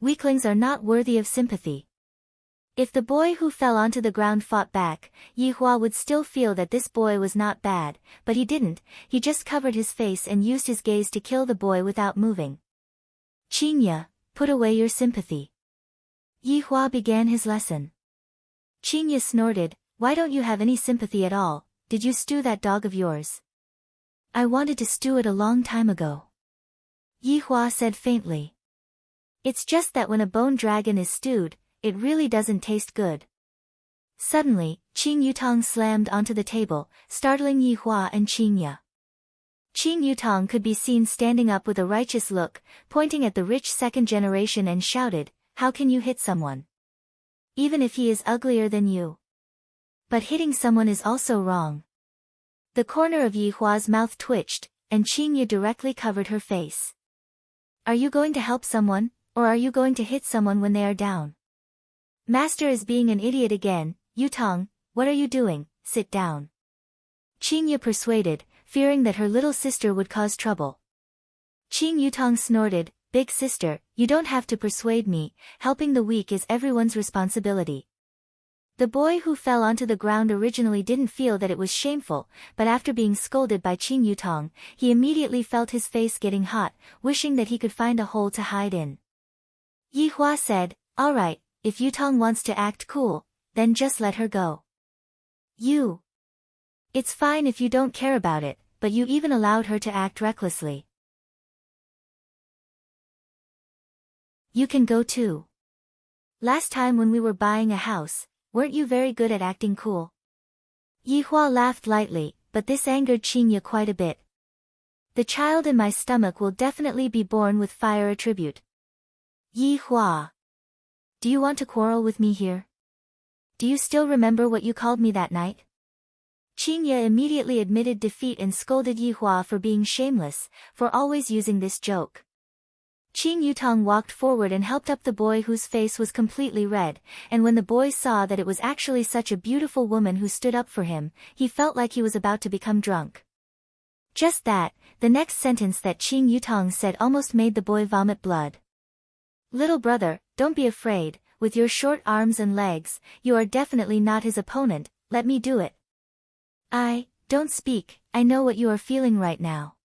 Weaklings are not worthy of sympathy. If the boy who fell onto the ground fought back, Yihua would still feel that this boy was not bad, but he didn't, he just covered his face and used his gaze to kill the boy without moving. Qingya, put away your sympathy. Yihua began his lesson. Qingya snorted, why don't you have any sympathy at all? Did you stew that dog of yours? I wanted to stew it a long time ago. Yihua said faintly. It's just that when a bone dragon is stewed, it really doesn't taste good. Suddenly, Qing Yutong slammed onto the table, startling Yihua and Qingya. Qing Yutong could be seen standing up with a righteous look, pointing at the rich second generation and shouted, how can you hit someone? Even if he is uglier than you. But hitting someone is also wrong. The corner of Yihua's mouth twitched, and Qingya directly covered her face. Are you going to help someone, or are you going to hit someone when they are down? Master is being an idiot again. Yutong, what are you doing? Sit down. Qingya persuaded, fearing that her little sister would cause trouble. Qing Yutong snorted, big sister, you don't have to persuade me, helping the weak is everyone's responsibility. The boy who fell onto the ground originally didn't feel that it was shameful, but after being scolded by Qing Yutong, he immediately felt his face getting hot, wishing that he could find a hole to hide in. Yihua said, all right, if Yutong wants to act cool, then just let her go. You. It's fine if you don't care about it, but you even allowed her to act recklessly. You can go too. Last time when we were buying a house, weren't you very good at acting cool? Yihua laughed lightly, but this angered Qingya quite a bit. The child in my stomach will definitely be born with fire attribute. Yihua. Do you want to quarrel with me here? Do you still remember what you called me that night? Qingya immediately admitted defeat and scolded Yihua for being shameless, for always using this joke. Qing Yutong walked forward and helped up the boy whose face was completely red, and when the boy saw that it was actually such a beautiful woman who stood up for him, he felt like he was about to become drunk. Just that, the next sentence that Qing Yutong said almost made the boy vomit blood. Little brother, don't be afraid, with your short arms and legs, you are definitely not his opponent, let me do it. Don't speak, I know what you are feeling right now.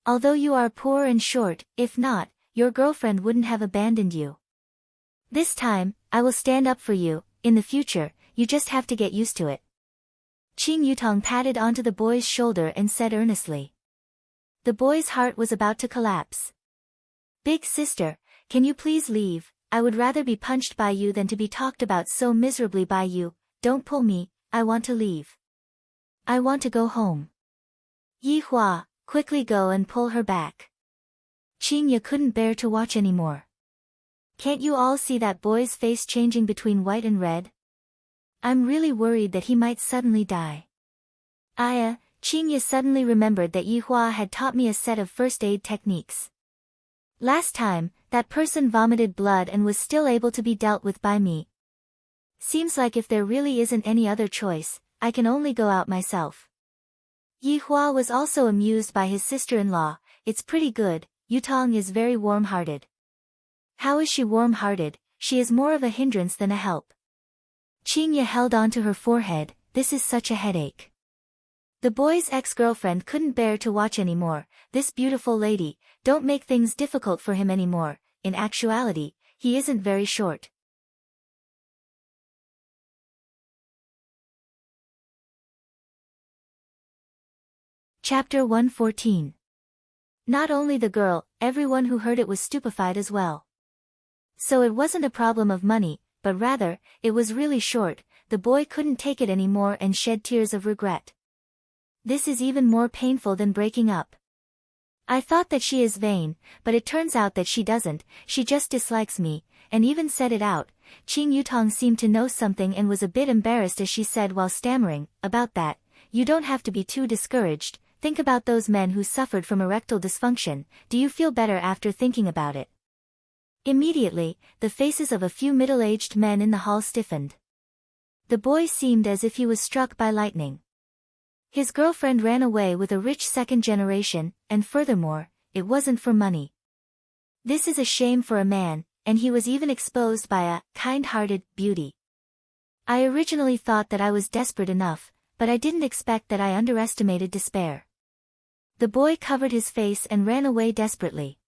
Although you are poor and short, if not, your girlfriend wouldn't have abandoned you. This time, I will stand up for you, in the future, you just have to get used to it. Qing Yutong patted onto the boy's shoulder and said earnestly. The boy's heart was about to collapse. Big sister, can you please leave? I would rather be punched by you than to be talked about so miserably by you. Don't pull me, I want to leave. I want to go home. Yihua, quickly go and pull her back. Qingya couldn't bear to watch anymore. Can't you all see that boy's face changing between white and red? I'm really worried that he might suddenly die. Qingya suddenly remembered that Yihua had taught me a set of first aid techniques. Last time, that person vomited blood and was still able to be dealt with by me. Seems like if there really isn't any other choice, I can only go out myself. Yi Hua was also amused by his sister-in-law. It's pretty good, Yutong is very warm-hearted. How is she warm-hearted? She is more of a hindrance than a help. Qingye held onto her forehead, this is such a headache. The boy's ex-girlfriend couldn't bear to watch anymore. This beautiful lady, don't make things difficult for him anymore. In actuality, he isn't very short. Chapter 114. Not only the girl, everyone who heard it was stupefied as well. So it wasn't a problem of money, but rather, it was really short. The boy couldn't take it anymore and shed tears of regret. This is even more painful than breaking up. I thought that she is vain, but it turns out that she doesn't, she just dislikes me, and even said it out. Qing Yutong seemed to know something and was a bit embarrassed as she said while stammering, about that, you don't have to be too discouraged, think about those men who suffered from erectile dysfunction, do you feel better after thinking about it? Immediately, the faces of a few middle-aged men in the hall stiffened. The boy seemed as if he was struck by lightning. His girlfriend ran away with a rich second generation, and furthermore, it wasn't for money. This is a shame for a man, and he was even exposed by a kind-hearted beauty. I originally thought that I was desperate enough, but I didn't expect that I underestimated despair. The boy covered his face and ran away desperately.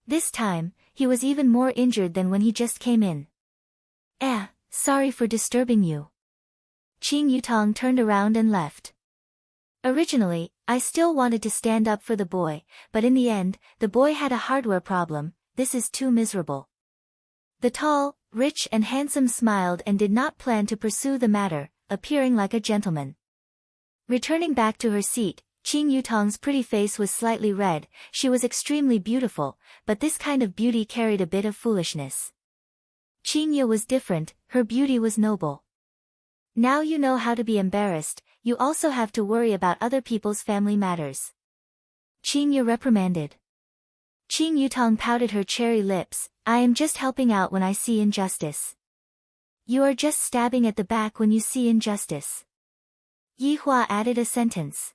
This time, he was even more injured than when he just came in. Sorry for disturbing you. Qing Yutong turned around and left. Originally, I still wanted to stand up for the boy, but in the end, the boy had a hardware problem. This is too miserable. The tall, rich and handsome smiled and did not plan to pursue the matter, appearing like a gentleman. Returning back to her seat, Qing Yutong's pretty face was slightly red. She was extremely beautiful, but this kind of beauty carried a bit of foolishness. Qingye was different, her beauty was noble. Now you know how to be embarrassed, you also have to worry about other people's family matters. Qingye reprimanded. Qing Yutong pouted her cherry lips, I am just helping out when I see injustice. You are just stabbing at the back when you see injustice. Yi Hua added a sentence.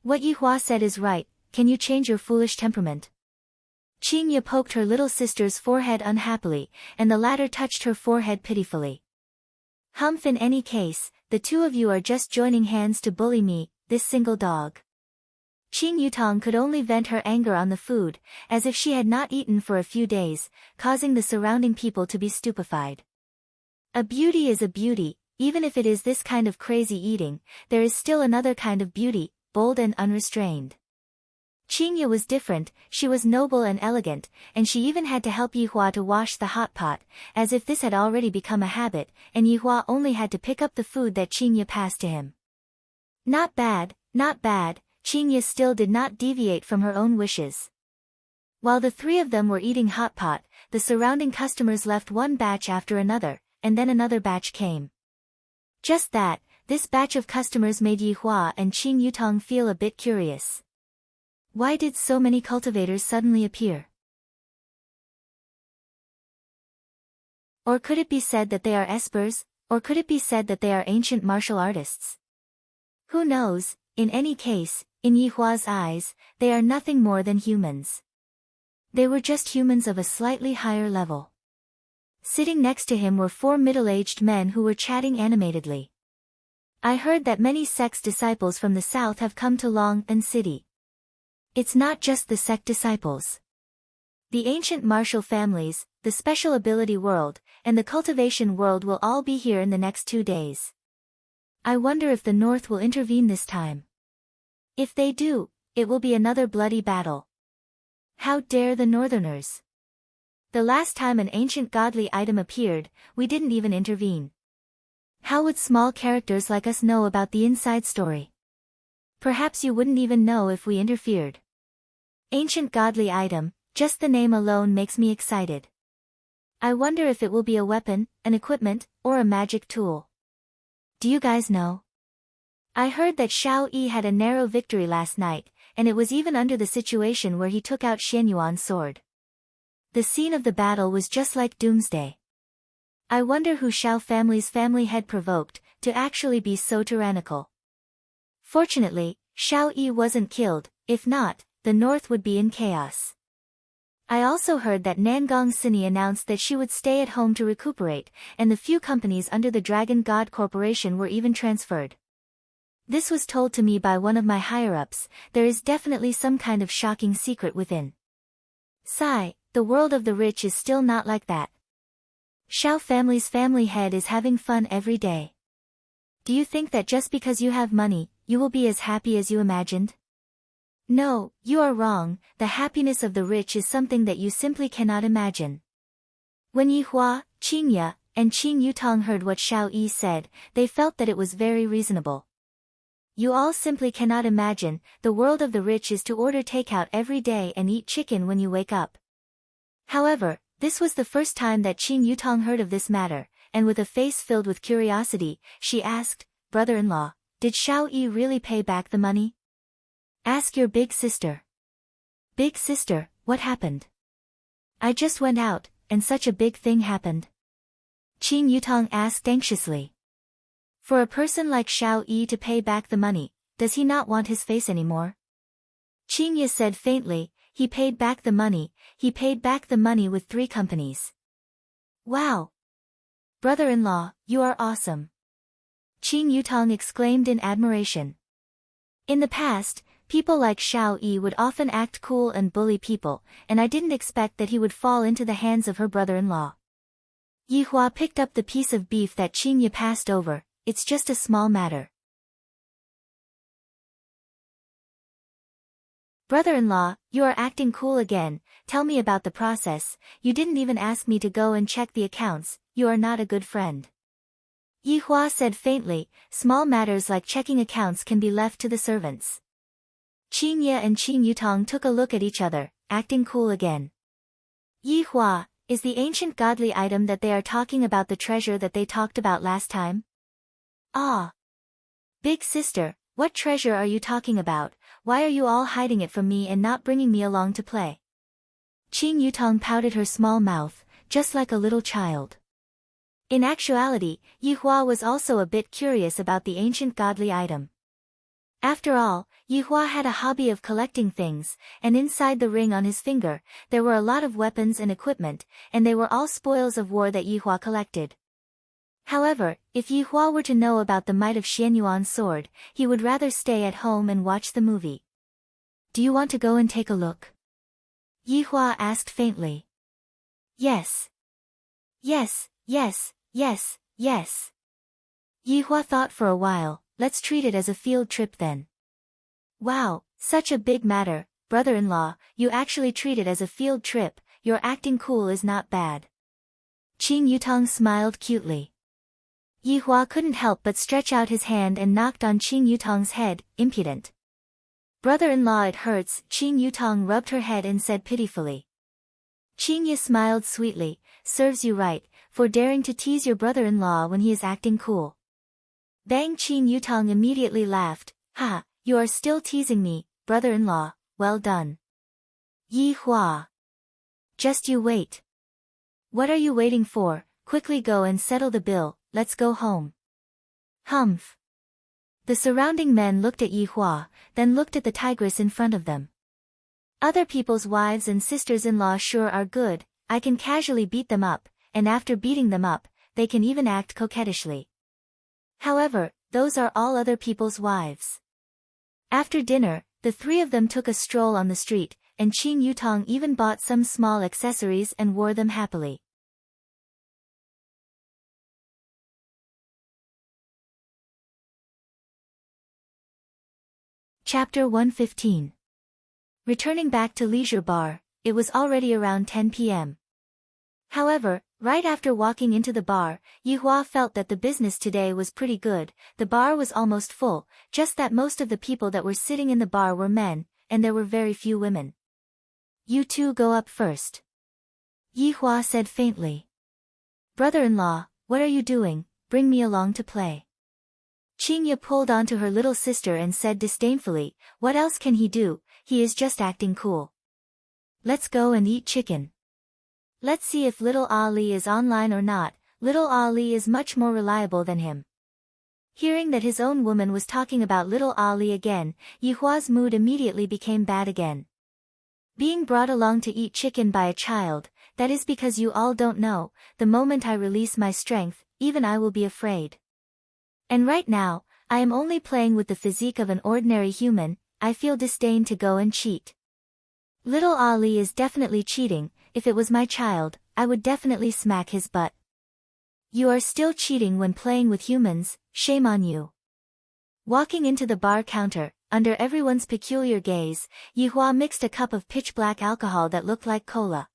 What Yi Hua said is right, can you change your foolish temperament? Qingye poked her little sister's forehead unhappily, and the latter touched her forehead pitifully. Humph, in any case, the two of you are just joining hands to bully me, this single dog. Qing Yutong could only vent her anger on the food, as if she had not eaten for a few days, causing the surrounding people to be stupefied. A beauty is a beauty, even if it is this kind of crazy eating, there is still another kind of beauty, bold and unrestrained. Qingye was different, she was noble and elegant, and she even had to help Yi Hua to wash the hot pot, as if this had already become a habit, and Yi Hua only had to pick up the food that Qingye passed to him. Not bad, not bad, Qingye still did not deviate from her own wishes. While the three of them were eating hot pot, the surrounding customers left one batch after another, and then another batch came. Just that, this batch of customers made Yi Hua and Qing Yutong feel a bit curious. Why did so many cultivators suddenly appear? Or could it be said that they are espers, or could it be said that they are ancient martial artists? Who knows, in any case, in Yi Hua's eyes, they are nothing more than humans. They were just humans of a slightly higher level. Sitting next to him were four middle-aged men who were chatting animatedly. I heard that many sect's disciples from the south have come to Long-An City. It's not just the sect disciples. The ancient martial families, the special ability world, and the cultivation world will all be here in the next 2 days. I wonder if the North will intervene this time. If they do, it will be another bloody battle. How dare the Northerners? The last time an ancient godly item appeared, we didn't even intervene. How would small characters like us know about the inside story? Perhaps you wouldn't even know if we interfered. Ancient godly item, just the name alone makes me excited. I wonder if it will be a weapon, an equipment, or a magic tool. Do you guys know? I heard that Xiao Yi had a narrow victory last night, and it was even under the situation where he took out Xianyuan's sword. The scene of the battle was just like Doomsday. I wonder who Shao family's family head provoked to actually be so tyrannical. Fortunately, Shao Yi wasn't killed, if not, the north would be in chaos. I also heard that Nangong Sini announced that she would stay at home to recuperate, and the few companies under the Dragon God Corporation were even transferred. This was told to me by one of my higher-ups. There is definitely some kind of shocking secret within. Sigh, the world of the rich is still not like that. Shao family's family head is having fun every day. Do you think that just because you have money, you will be as happy as you imagined? No, you are wrong. The happiness of the rich is something that you simply cannot imagine. When Yi Hua, Qing Ye, and Qing Yutong heard what Shao Yi said, they felt that it was very reasonable. You all simply cannot imagine. The world of the rich is to order takeout every day and eat chicken when you wake up. However, this was the first time that Qing Yutong heard of this matter, and with a face filled with curiosity, she asked, "Brother-in-law, did Shao Yi really pay back the money?" "Ask your big sister." "Big sister, what happened?" "I just went out, and such a big thing happened." Qing Yutong asked anxiously. For a person like Shao Yi to pay back the money, does he not want his face anymore? Qing Ye said faintly, he paid back the money with 3 companies. Wow! Brother-in-law, you are awesome. Qing Yutong exclaimed in admiration. In the past, people like Shao Yi would often act cool and bully people, and I didn't expect that he would fall into the hands of her brother-in-law. Yi Hua picked up the piece of beef that Qing Ye passed over. It's just a small matter. Brother-in-law, you are acting cool again. Tell me about the process. You didn't even ask me to go and check the accounts. You are not a good friend. Yi Hua said faintly, small matters like checking accounts can be left to the servants. Qing Ye and Qing Yutong took a look at each other, acting cool again. Yi Hua, is the ancient godly item that they are talking about the treasure that they talked about last time? Ah! Big sister, what treasure are you talking about? Why are you all hiding it from me and not bringing me along to play? Qing Yutong pouted her small mouth, just like a little child. In actuality, Yi Hua was also a bit curious about the ancient godly item. After all, Yi Hua had a hobby of collecting things, and inside the ring on his finger, there were a lot of weapons and equipment, and they were all spoils of war that Yi Hua collected. However, if Yi Hua were to know about the might of Xianyuan's sword, he would rather stay at home and watch the movie. Do you want to go and take a look? Yi Hua asked faintly. Yes. Yes, yes, yes, yes. Yi Hua thought for a while. Let's treat it as a field trip then. Wow, such a big matter, brother-in-law, you actually treat it as a field trip. Your acting cool is not bad. Qing Yutong smiled cutely. Yi Hua couldn't help but stretch out his hand and knocked on Qing Yutong's head, impudent. Brother-in-law, it hurts. Qing Yutong rubbed her head and said pitifully. Qing Ye smiled sweetly, serves you right, for daring to tease your brother-in-law when he is acting cool. Bang! Qing Yutong immediately laughed. Ha, you are still teasing me, brother-in-law, well done. Yi Hua. Just you wait. What are you waiting for? Quickly go and settle the bill, let's go home. Humph. The surrounding men looked at Yi Hua, then looked at the tigress in front of them. Other people's wives and sisters-in-law sure are good, I can casually beat them up, and after beating them up, they can even act coquettishly. However, those are all other people's wives. After dinner, the 3 of them took a stroll on the street, and Qing Yutong even bought some small accessories and wore them happily. Chapter 115. Returning back to Leisure Bar, it was already around 10 p.m. However, right after walking into the bar, Yi Hua felt that the business today was pretty good. The bar was almost full, just that most of the people that were sitting in the bar were men, and there were very few women. You 2 go up first. Yi Hua said faintly. Brother-in-law, what are you doing? Bring me along to play. Qing Ye pulled onto her little sister and said disdainfully, what else can he do? He is just acting cool. Let's go and eat chicken. Let's see if little Ali is online or not. little Ali is much more reliable than him. Hearing that his own woman was talking about little Ali again, Yihua's mood immediately became bad again. Being brought along to eat chicken by a child, that is because you all don't know, the moment I release my strength, even I will be afraid. And right now, I am only playing with the physique of an ordinary human, I feel disdain to go and cheat. Little Ali is definitely cheating, if it was my child, I would definitely smack his butt. You are still cheating when playing with humans, shame on you. Walking into the bar counter, under everyone's peculiar gaze, Yihua mixed a cup of pitch-black alcohol that looked like cola.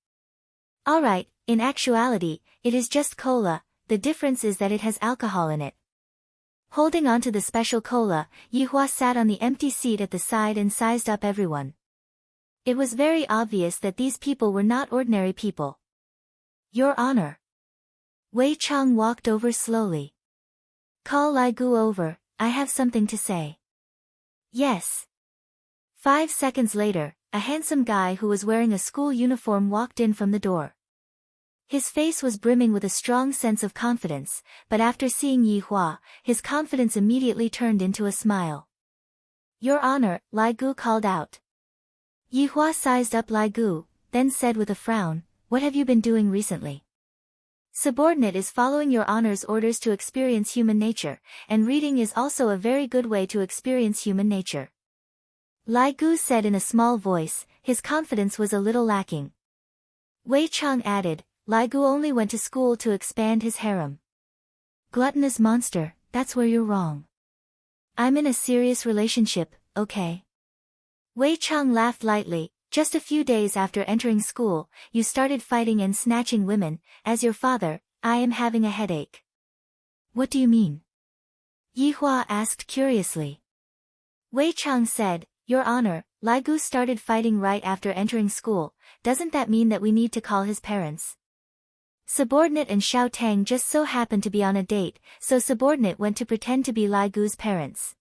Alright, in actuality, it is just cola, the difference is that it has alcohol in it. Holding onto the special cola, Yihua sat on the empty seat at the side and sized up everyone. It was very obvious that these people were not ordinary people. Your Honor. Wei Chang walked over slowly. Call Lai Gu over, I have something to say. Yes. 5 seconds later, a handsome guy who was wearing a school uniform walked in from the door. His face was brimming with a strong sense of confidence, but after seeing Yihua, his confidence immediately turned into a smile. Your Honor, Lai Gu called out. Yihua sized up Lai Gu, then said with a frown, what have you been doing recently? Subordinate is following Your Honor's orders to experience human nature, and reading is also a very good way to experience human nature. Lai Gu said in a small voice, his confidence was a little lacking. Wei Chang added, Lai Gu only went to school to expand his harem. Gluttonous monster, that's where you're wrong. I'm in a serious relationship, okay? Wei Chang laughed lightly. Just a few days after entering school, you started fighting and snatching women. As your father, I am having a headache. What do you mean? Yihua asked curiously. Wei Chang said, Your Honor, Lai Gu started fighting right after entering school, doesn't that mean that we need to call his parents? Subordinate and Xiao Tang just so happened to be on a date, so Subordinate went to pretend to be Lai Gu's parents.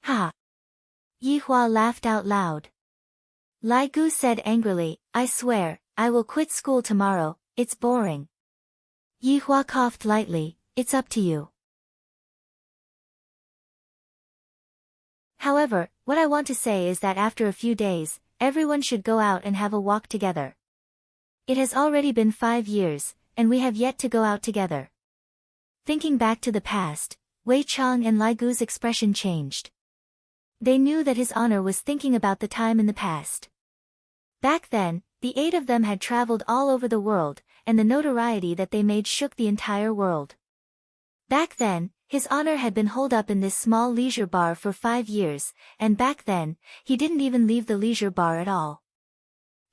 Ha! Yihua laughed out loud. Lai Gu said angrily, I swear, I will quit school tomorrow, it's boring. Yihua coughed lightly, it's up to you. However, what I want to say is that after a few days, everyone should go out and have a walk together. It has already been 5 years, and we have yet to go out together. Thinking back to the past, Wei Chang and Lai Gu's expression changed. They knew that His Honor was thinking about the time in the past. Back then, the 8 of them had traveled all over the world, and the notoriety that they made shook the entire world. Back then, His Honor had been holed up in this small leisure bar for 5 years, and back then, he didn't even leave the leisure bar at all.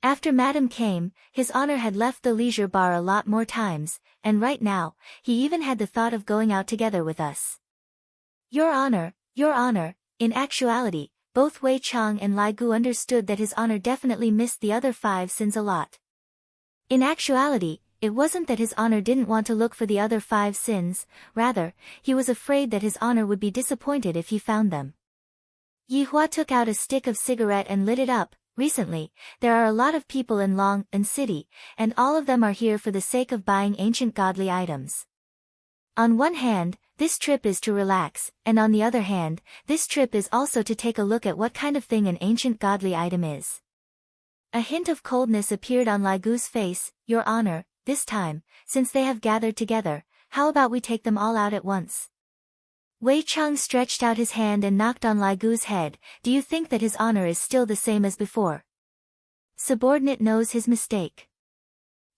After Madam came, His Honor had left the leisure bar a lot more times, and right now, he even had the thought of going out together with us. Your Honor, in actuality, both Wei Chang and Lai Gu understood that His Honor definitely missed the other 5 sins a lot. In actuality, it wasn't that His Honor didn't want to look for the other 5 sins, rather, he was afraid that His Honor would be disappointed if he found them. Yihua took out a stick of cigarette and lit it up. Recently, there are a lot of people in Long-An City, and all of them are here for the sake of buying ancient godly items. On one hand, this trip is to relax, and on the other hand, this trip is also to take a look at what kind of thing an ancient godly item is. A hint of coldness appeared on Lai Gu's face. Your Honor, this time, since they have gathered together, how about we take them all out at once? Wei Chang stretched out his hand and knocked on Lai Gu's head. Do you think that His Honor is still the same as before? Subordinate knows his mistake.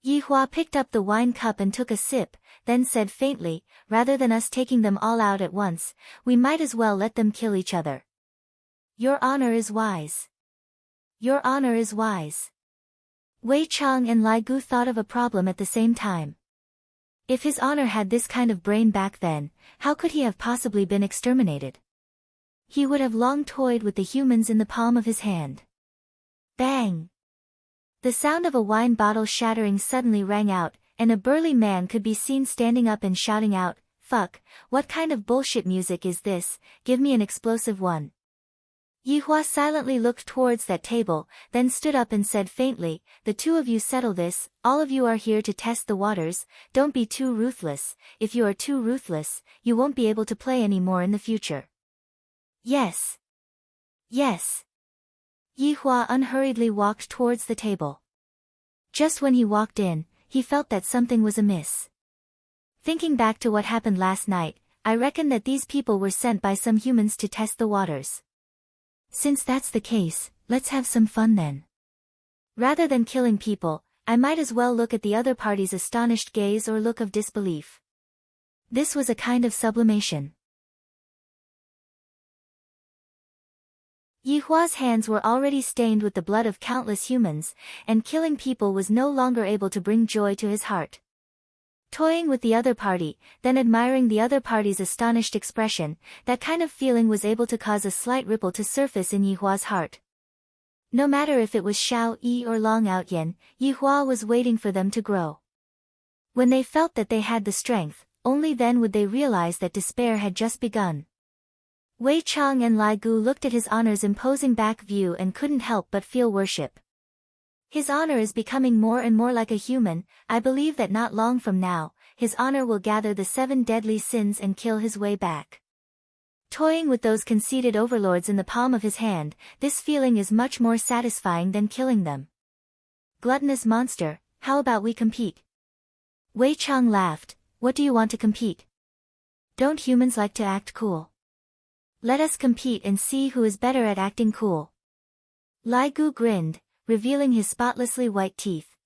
Yihua picked up the wine cup and took a sip, then said faintly, rather than us taking them all out at once, we might as well let them kill each other. Your Honor is wise. Your Honor is wise. Wei Chang and Lai Gu thought of a problem at the same time. If His Honor had this kind of brain back then, how could he have possibly been exterminated? He would have long toyed with the humans in the palm of his hand. Bang! The sound of a wine bottle shattering suddenly rang out, and a burly man could be seen standing up and shouting out, Fuck, what kind of bullshit music is this, give me an explosive one. Yihua silently looked towards that table, then stood up and said faintly, "The two of you settle this, all of you are here to test the waters, don't be too ruthless, if you are too ruthless, you won't be able to play anymore in the future." "Yes. Yes." Yihua unhurriedly walked towards the table. Just when he walked in, he felt that something was amiss. Thinking back to what happened last night, I reckon that these people were sent by some humans to test the waters. Since that's the case, let's have some fun then. Rather than killing people, I might as well look at the other party's astonished gaze or look of disbelief. This was a kind of sublimation. Yihua's hands were already stained with the blood of countless humans, and killing people was no longer able to bring joy to his heart. Toying with the other party, then admiring the other party's astonished expression, that kind of feeling was able to cause a slight ripple to surface in Yihua's heart. No matter if it was Xiao Yi or Long Outyen, Yihua was waiting for them to grow. When they felt that they had the strength, only then would they realize that despair had just begun. Wei Chang and Lai Gu looked at his honor's imposing back view and couldn't help but feel worship. His honor is becoming more and more like a human. I believe that not long from now, his honor will gather the 7 deadly sins and kill his way back. Toying with those conceited overlords in the palm of his hand, this feeling is much more satisfying than killing them. Gluttonous monster, how about we compete? Wei Chang laughed. What do you want to compete? Don't humans like to act cool? Let us compete and see who is better at acting cool. Lai Gu grinned, revealing his spotlessly white teeth.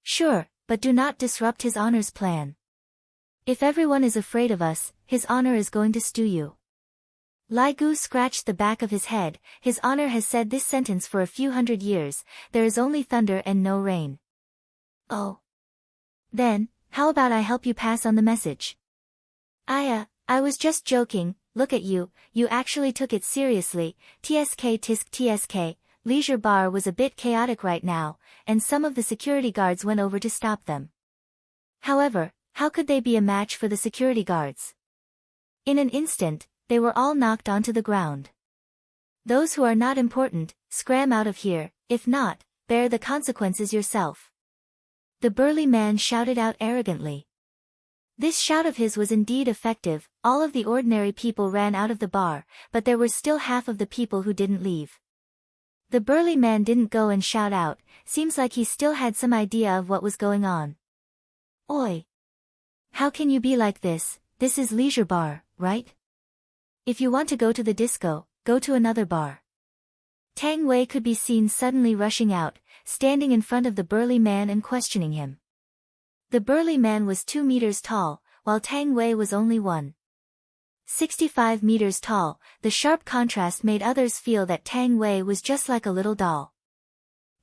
Sure, but do not disrupt his honor's plan. If everyone is afraid of us, his honor is going to stew you. Lai Gu scratched the back of his head. His honor has said this sentence for a few hundred years, there is only thunder and no rain. Oh. Then, how about I help you pass on the message? I was just joking, look at you, you actually took it seriously. TSK tisk TSK. Leisure Bar was a bit chaotic right now, and some of the security guards went over to stop them. However, how could they be a match for the security guards? In an instant, they were all knocked onto the ground. Those who are not important, scram out of here, if not, bear the consequences yourself. The burly man shouted out arrogantly. This shout of his was indeed effective. All of the ordinary people ran out of the bar, but there were still half of the people who didn't leave. The burly man didn't go and shout out, seems like he still had some idea of what was going on. Oi! How can you be like this? This is Leisure Bar, right? If you want to go to the disco, go to another bar. Tang Wei could be seen suddenly rushing out, standing in front of the burly man and questioning him. The burly man was 2 meters tall, while Tang Wei was only 1.65 meters tall. The sharp contrast made others feel that Tang Wei was just like a little doll.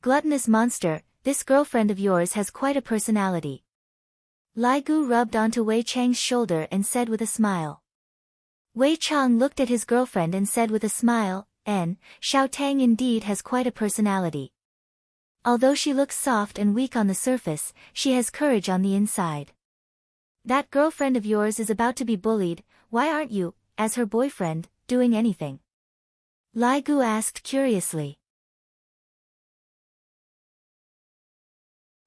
Gluttonous monster, this girlfriend of yours has quite a personality. Lai Gu rubbed onto Wei Chang's shoulder and said with a smile. Wei Chang looked at his girlfriend and said with a smile, Xiao Tang indeed has quite a personality. Although she looks soft and weak on the surface, she has courage on the inside. That girlfriend of yours is about to be bullied. Why aren't you, as her boyfriend, doing anything? Lai Gu asked curiously.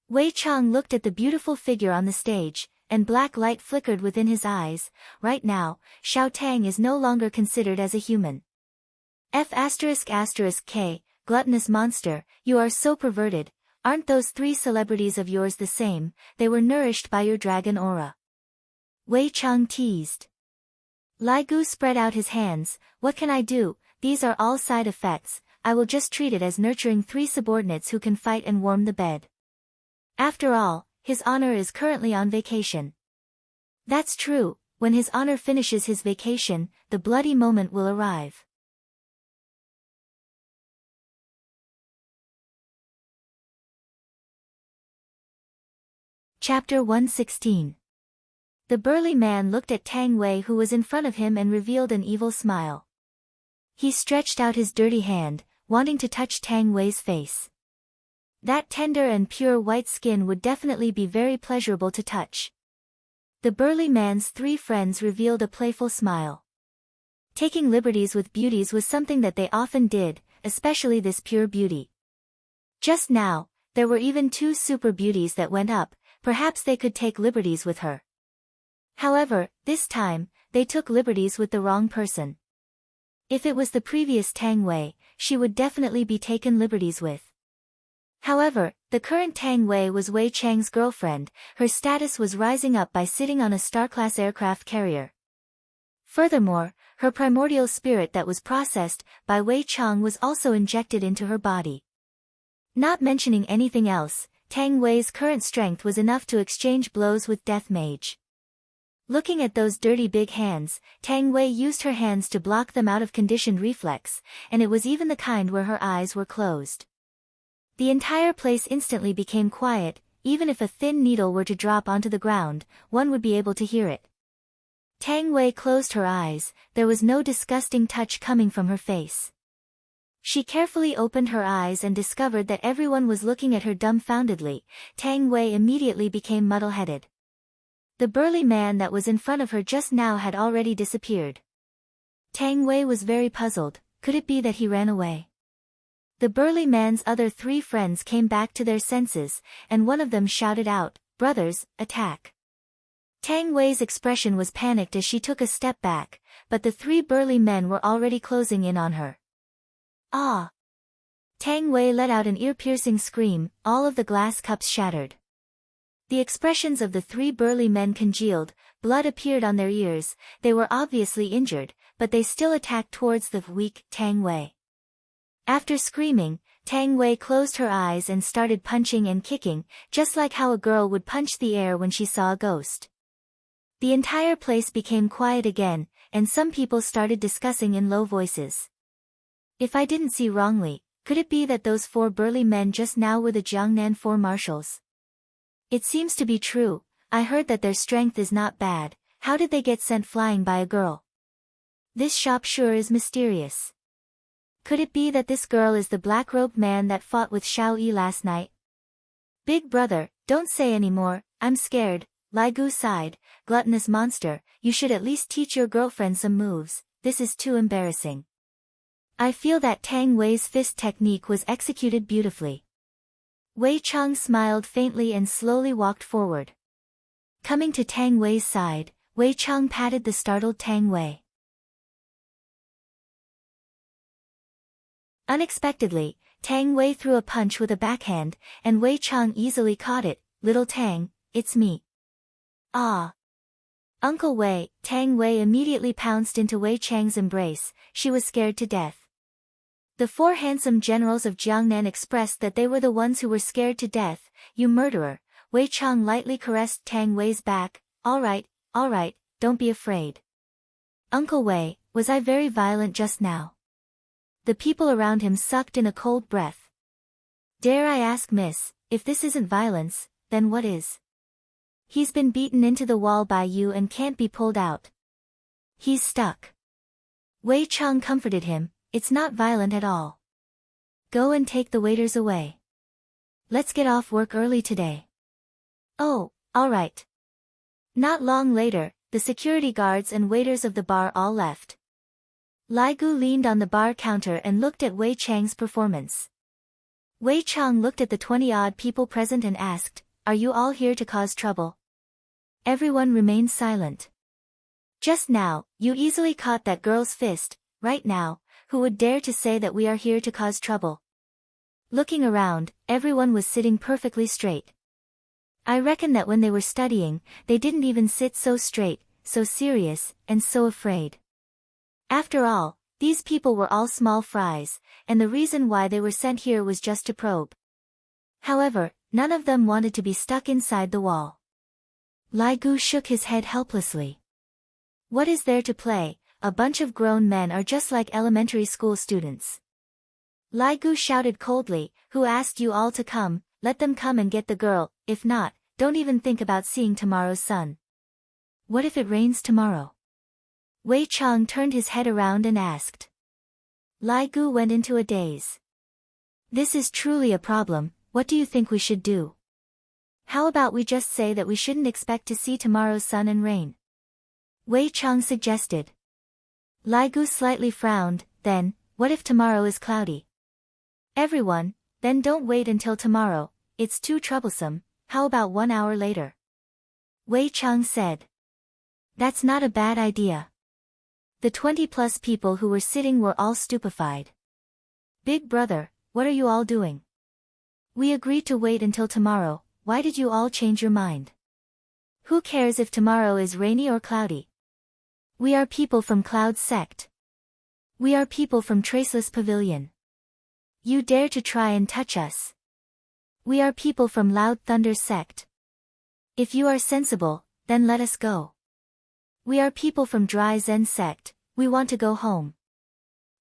Wei Chang looked at the beautiful figure on the stage, and black light flickered within his eyes. Right now, Xiao Tang is no longer considered as a human. F***K, gluttonous monster, you are so perverted. Aren't those 3 celebrities of yours the same? They were nourished by your dragon aura. Wei Chang teased. Lai Gu spread out his hands. What can I do? These are all side effects. I will just treat it as nurturing 3 subordinates who can fight and warm the bed. After all, his honor is currently on vacation. That's true. When his honor finishes his vacation, the bloody moment will arrive. Chapter 116. The burly man looked at Tang Wei who was in front of him and revealed an evil smile. He stretched out his dirty hand, wanting to touch Tang Wei's face. That tender and pure white skin would definitely be very pleasurable to touch. The burly man's 3 friends revealed a playful smile. Taking liberties with beauties was something that they often did, especially this pure beauty. Just now, there were even two super beauties that went up, perhaps they could take liberties with her. However, this time, they took liberties with the wrong person. If it was the previous Tang Wei, she would definitely be taken liberties with. However, the current Tang Wei was Wei Chang's girlfriend, her status was rising up by sitting on a star-class aircraft carrier. Furthermore, her primordial spirit that was processed by Wei Chang was also injected into her body. Not mentioning anything else, Tang Wei's current strength was enough to exchange blows with Death Mage. Looking at those dirty big hands, Tang Wei used her hands to block them out of conditioned reflex, and it was even the kind where her eyes were closed. The entire place instantly became quiet, even if a thin needle were to drop onto the ground, one would be able to hear it. Tang Wei closed her eyes, there was no disgusting touch coming from her face. She carefully opened her eyes and discovered that everyone was looking at her dumbfoundedly. Tang Wei immediately became muddle-headed. The burly man that was in front of her just now had already disappeared. Tang Wei was very puzzled, could it be that he ran away? The burly man's other three friends came back to their senses, and one of them shouted out, "Brothers, attack!" Tang Wei's expression was panicked as she took a step back, but the three burly men were already closing in on her. Ah! Tang Wei let out an ear-piercing scream, all of the glass cups shattered. The expressions of the three burly men congealed, blood appeared on their ears, they were obviously injured, but they still attacked towards the weak Tang Wei. After screaming, Tang Wei closed her eyes and started punching and kicking, just like how a girl would punch the air when she saw a ghost. The entire place became quiet again, and some people started discussing in low voices. If I didn't see wrongly, could it be that those four burly men just now were the Jiangnan Four Marshals? It seems to be true, I heard that their strength is not bad, how did they get sent flying by a girl? This shop sure is mysterious. Could it be that this girl is the black-robed man that fought with Xiao Yi last night? Big brother, don't say any more, I'm scared, Lai Gu sighed, gluttonous monster, you should at least teach your girlfriend some moves, this is too embarrassing. I feel that Tang Wei's fist technique was executed beautifully. Wei Chang smiled faintly and slowly walked forward. Coming to Tang Wei's side, Wei Chang patted the startled Tang Wei. Unexpectedly, Tang Wei threw a punch with a backhand, and Wei Chang easily caught it. Little Tang, it's me. Ah! Uncle Wei, Tang Wei immediately pounced into Wei Chang's embrace, she was scared to death. The four handsome generals of Jiangnan expressed that they were the ones who were scared to death. You murderer, Wei Chang lightly caressed Tang Wei's back, all right, don't be afraid. Uncle Wei, was I very violent just now? The people around him sucked in a cold breath. Dare I ask, miss, if this isn't violence, then what is? He's been beaten into the wall by you and can't be pulled out. He's stuck. Wei Chang comforted him, it's not violent at all. Go and take the waiters away. Let's get off work early today. Oh, all right. Not long later, the security guards and waiters of the bar all left. Lai Gu leaned on the bar counter and looked at Wei Chang's performance. Wei Chang looked at the 20-odd people present and asked, are you all here to cause trouble? Everyone remained silent. Just now, you easily caught that girl's fist, right now, who would dare to say that we are here to cause trouble? Looking around, everyone was sitting perfectly straight. I reckon that when they were studying, they didn't even sit so straight, so serious, and so afraid. After all, these people were all small fries, and the reason why they were sent here was just to probe. However, none of them wanted to be stuck inside the wall. Lai Gu shook his head helplessly. What is there to play? A bunch of grown men are just like elementary school students. Lai Gu shouted coldly, who asked you all to come? Let them come and get the girl, if not, don't even think about seeing tomorrow's sun. What if it rains tomorrow? Wei Chang turned his head around and asked. Lai Gu went into a daze. This is truly a problem, what do you think we should do? How about we just say that we shouldn't expect to see tomorrow's sun and rain? Wei Chang suggested. Lai Gu slightly frowned, then, what if tomorrow is cloudy? Everyone, then don't wait until tomorrow, it's too troublesome, how about 1 hour later? Wei Chang said. That's not a bad idea. The 20+ people who were sitting were all stupefied. Big brother, what are you all doing? We agreed to wait until tomorrow, why did you all change your mind? Who cares if tomorrow is rainy or cloudy? We are people from Cloud Sect. We are people from Traceless Pavilion. You dare to try and touch us. We are people from Loud Thunder Sect. If you are sensible, then let us go. We are people from Dry Zen Sect, we want to go home.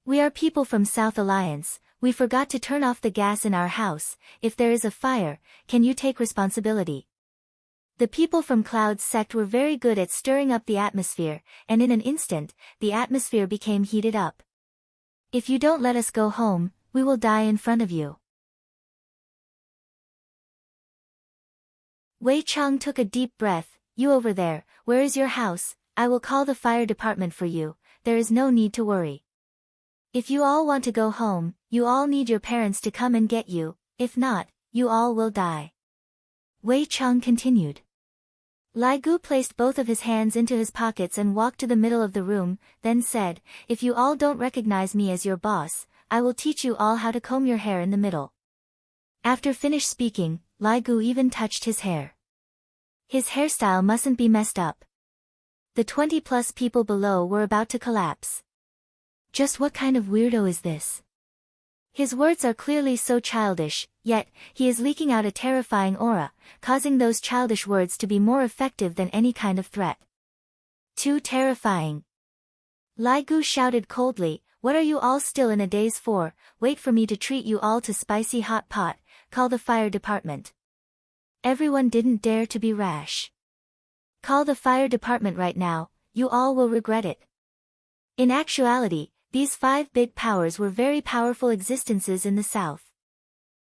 We are people from South Alliance, we forgot to turn off the gas in our house, if there is a fire, can you take responsibility? The people from Cloud Sect were very good at stirring up the atmosphere, and in an instant, the atmosphere became heated up. If you don't let us go home, we will die in front of you. Wei Chang took a deep breath. You over there, where is your house? I will call the fire department for you, there is no need to worry. If you all want to go home, you all need your parents to come and get you, if not, you all will die. Wei Chang continued. Lai Gu placed both of his hands into his pockets and walked to the middle of the room, then said, if you all don't recognize me as your boss, I will teach you all how to comb your hair in the middle. After finished speaking, Lai Gu even touched his hair. His hairstyle mustn't be messed up. The 20+ people below were about to collapse. Just what kind of weirdo is this? His words are clearly so childish, yet, he is leaking out a terrifying aura, causing those childish words to be more effective than any kind of threat. Too terrifying. Lai Gu shouted coldly, what are you all still in a daze for? Wait for me to treat you all to spicy hot pot, call the fire department. Everyone didn't dare to be rash. Call the fire department right now, you all will regret it. In actuality, these 5 big powers were very powerful existences in the south.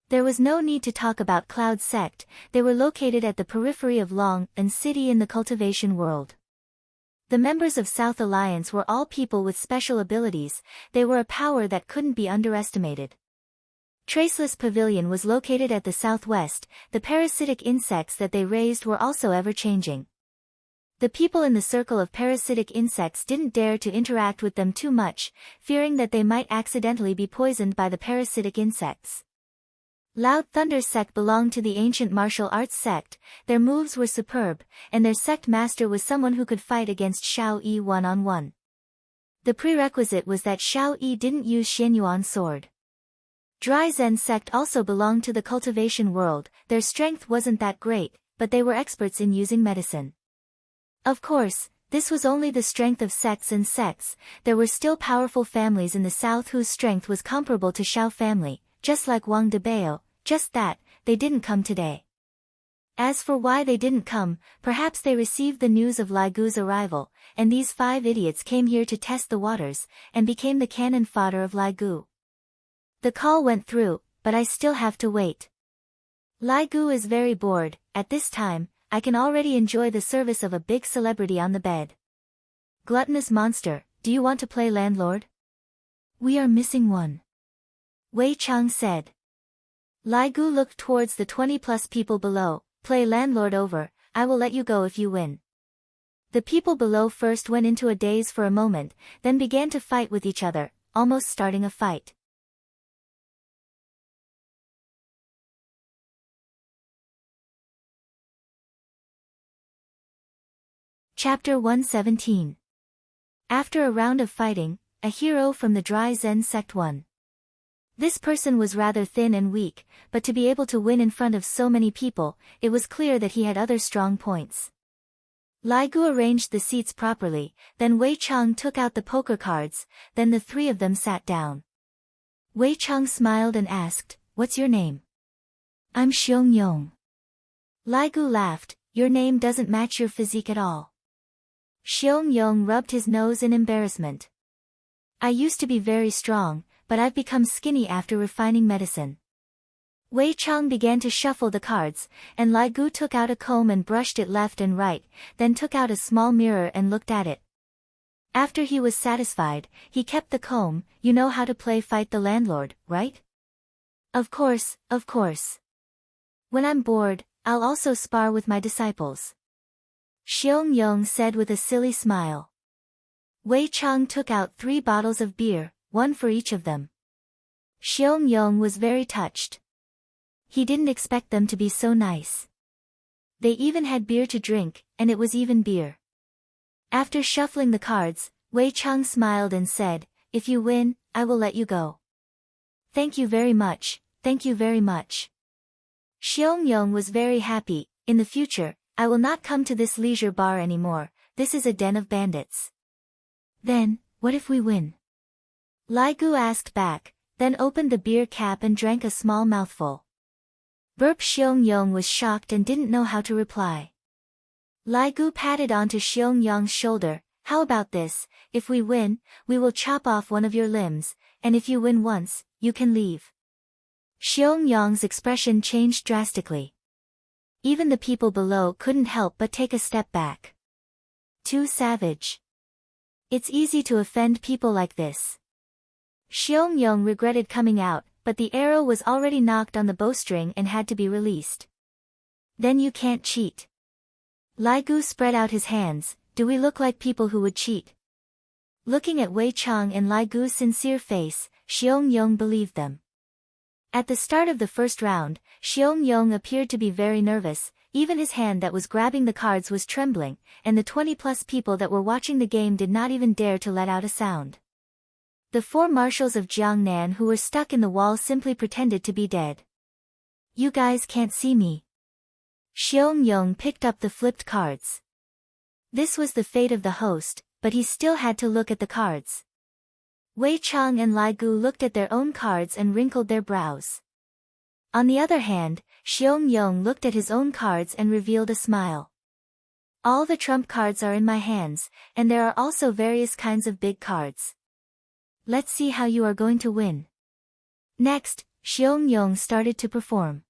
There was no need to talk about Cloud Sect, they were located at the periphery of Long and City in the cultivation world. The members of South Alliance were all people with special abilities, they were a power that couldn't be underestimated. Traceless Pavilion was located at the southwest, the parasitic insects that they raised were also ever-changing. The people in the circle of parasitic insects didn't dare to interact with them too much, fearing that they might accidentally be poisoned by the parasitic insects. Loud Thunder Sect belonged to the ancient martial arts sect, their moves were superb, and their sect master was someone who could fight against Xiao Yi one-on-one. The prerequisite was that Xiao Yi didn't use Xianyuan sword. Dry Zen Sect also belonged to the cultivation world, their strength wasn't that great, but they were experts in using medicine. Of course, this was only the strength of sects and sects, there were still powerful families in the south whose strength was comparable to Xiao family, just like Wang Debao, just that, they didn't come today. As for why they didn't come, perhaps they received the news of Lai Gu's arrival, and these 5 idiots came here to test the waters, and became the cannon fodder of Lai Gu. The call went through, but I still have to wait. Lai Gu is very bored, at this time, I can already enjoy the service of a big celebrity on the bed. Gluttonous monster, do you want to play landlord? We are missing one. Wei Chang said. Lai Gu looked towards the 20+ people below, play landlord over, I will let you go if you win. The people below first went into a daze for a moment, then began to fight with each other, almost starting a fight. Chapter 117. After a round of fighting, a hero from the Dry Zen Sect won. This person was rather thin and weak, but to be able to win in front of so many people, it was clear that he had other strong points. Lai Gu arranged the seats properly, then Wei Chang took out the poker cards, then the 3 of them sat down. Wei Chang smiled and asked, what's your name? I'm Xiong Yong. Lai Gu laughed, your name doesn't match your physique at all. Xiong Yong rubbed his nose in embarrassment. I used to be very strong, but I've become skinny after refining medicine. Wei Chang began to shuffle the cards, and Lai Gu took out a comb and brushed it left and right, then took out a small mirror and looked at it. After he was satisfied, he kept the comb. You know how to play fight the landlord, right? Of course, of course. When I'm bored, I'll also spar with my disciples. Xiong said with a silly smile. Wei Chang took out 3 bottles of beer, one for each of them. Xiong was very touched. He didn't expect them to be so nice. They even had beer to drink, and it was even beer. After shuffling the cards, Wei Chang smiled and said, "If you win, I will let you go." "Thank you very much, thank you very much." Xiong was very happy. "In the future, I will not come to this leisure bar anymore. This is a den of bandits." "Then, what if we win?" Lai Gu asked back, then opened the beer cap and drank a small mouthful. Burp Xiong was shocked and didn't know how to reply. Lai Gu patted onto Xiong shoulder. "How about this? If we win, we will chop off one of your limbs, and if you win once, you can leave." Xiong expression changed drastically. Even the people below couldn't help but take a step back. Too savage. It's easy to offend people like this. Xiong regretted coming out, but the arrow was already knocked on the bowstring and had to be released. "Then you can't cheat." Lai Gu spread out his hands. "Do we look like people who would cheat?" Looking at Wei Chang and Lai Gu's sincere face, Xiong believed them. At the start of the first round, Xiong appeared to be very nervous. Even his hand that was grabbing the cards was trembling, and the 20+ people that were watching the game did not even dare to let out a sound. The 4 marshals of Jiangnan who were stuck in the wall simply pretended to be dead. "You guys can't see me." Xiong picked up the flipped cards. This was the fate of the host, but he still had to look at the cards. Wei Chang and Lai Gu looked at their own cards and wrinkled their brows. On the other hand, Xiong looked at his own cards and revealed a smile. "All the trump cards are in my hands, and there are also various kinds of big cards. Let's see how you are going to win." Next, Xiong started to perform.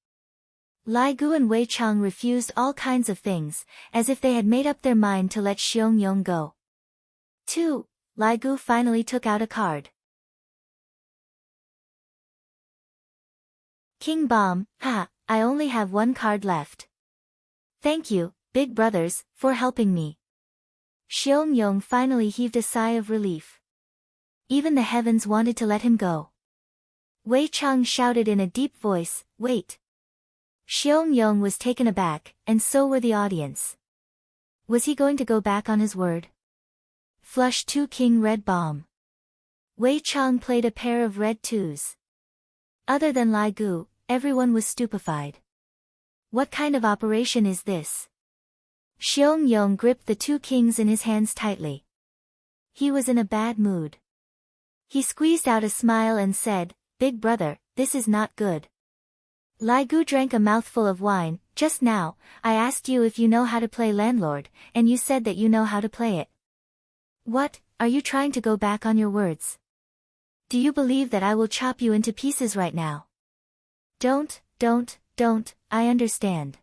Lai Gu and Wei Chang refused all kinds of things, as if they had made up their mind to let Xiong go. 2. Lai Gu finally took out a card. King Bomb. "Ha, I only have 1 card left. Thank you, big brothers, for helping me." Xiong finally heaved a sigh of relief. Even the heavens wanted to let him go. Wei Chang shouted in a deep voice, "Wait." Xiong was taken aback, and so were the audience. Was he going to go back on his word? Flush 2 King Red Bomb. Wei Chang played a pair of red 2s. Other than Lai Gu, everyone was stupefied. What kind of operation is this? Xiong gripped the 2 kings in his hands tightly. He was in a bad mood. He squeezed out a smile and said, "Big brother, this is not good." Lai Gu drank a mouthful of wine. "Just now, I asked you if you know how to play landlord, and you said that you know how to play it. What, are you trying to go back on your words? Do you believe that I will chop you into pieces right now?" Don't, I understand."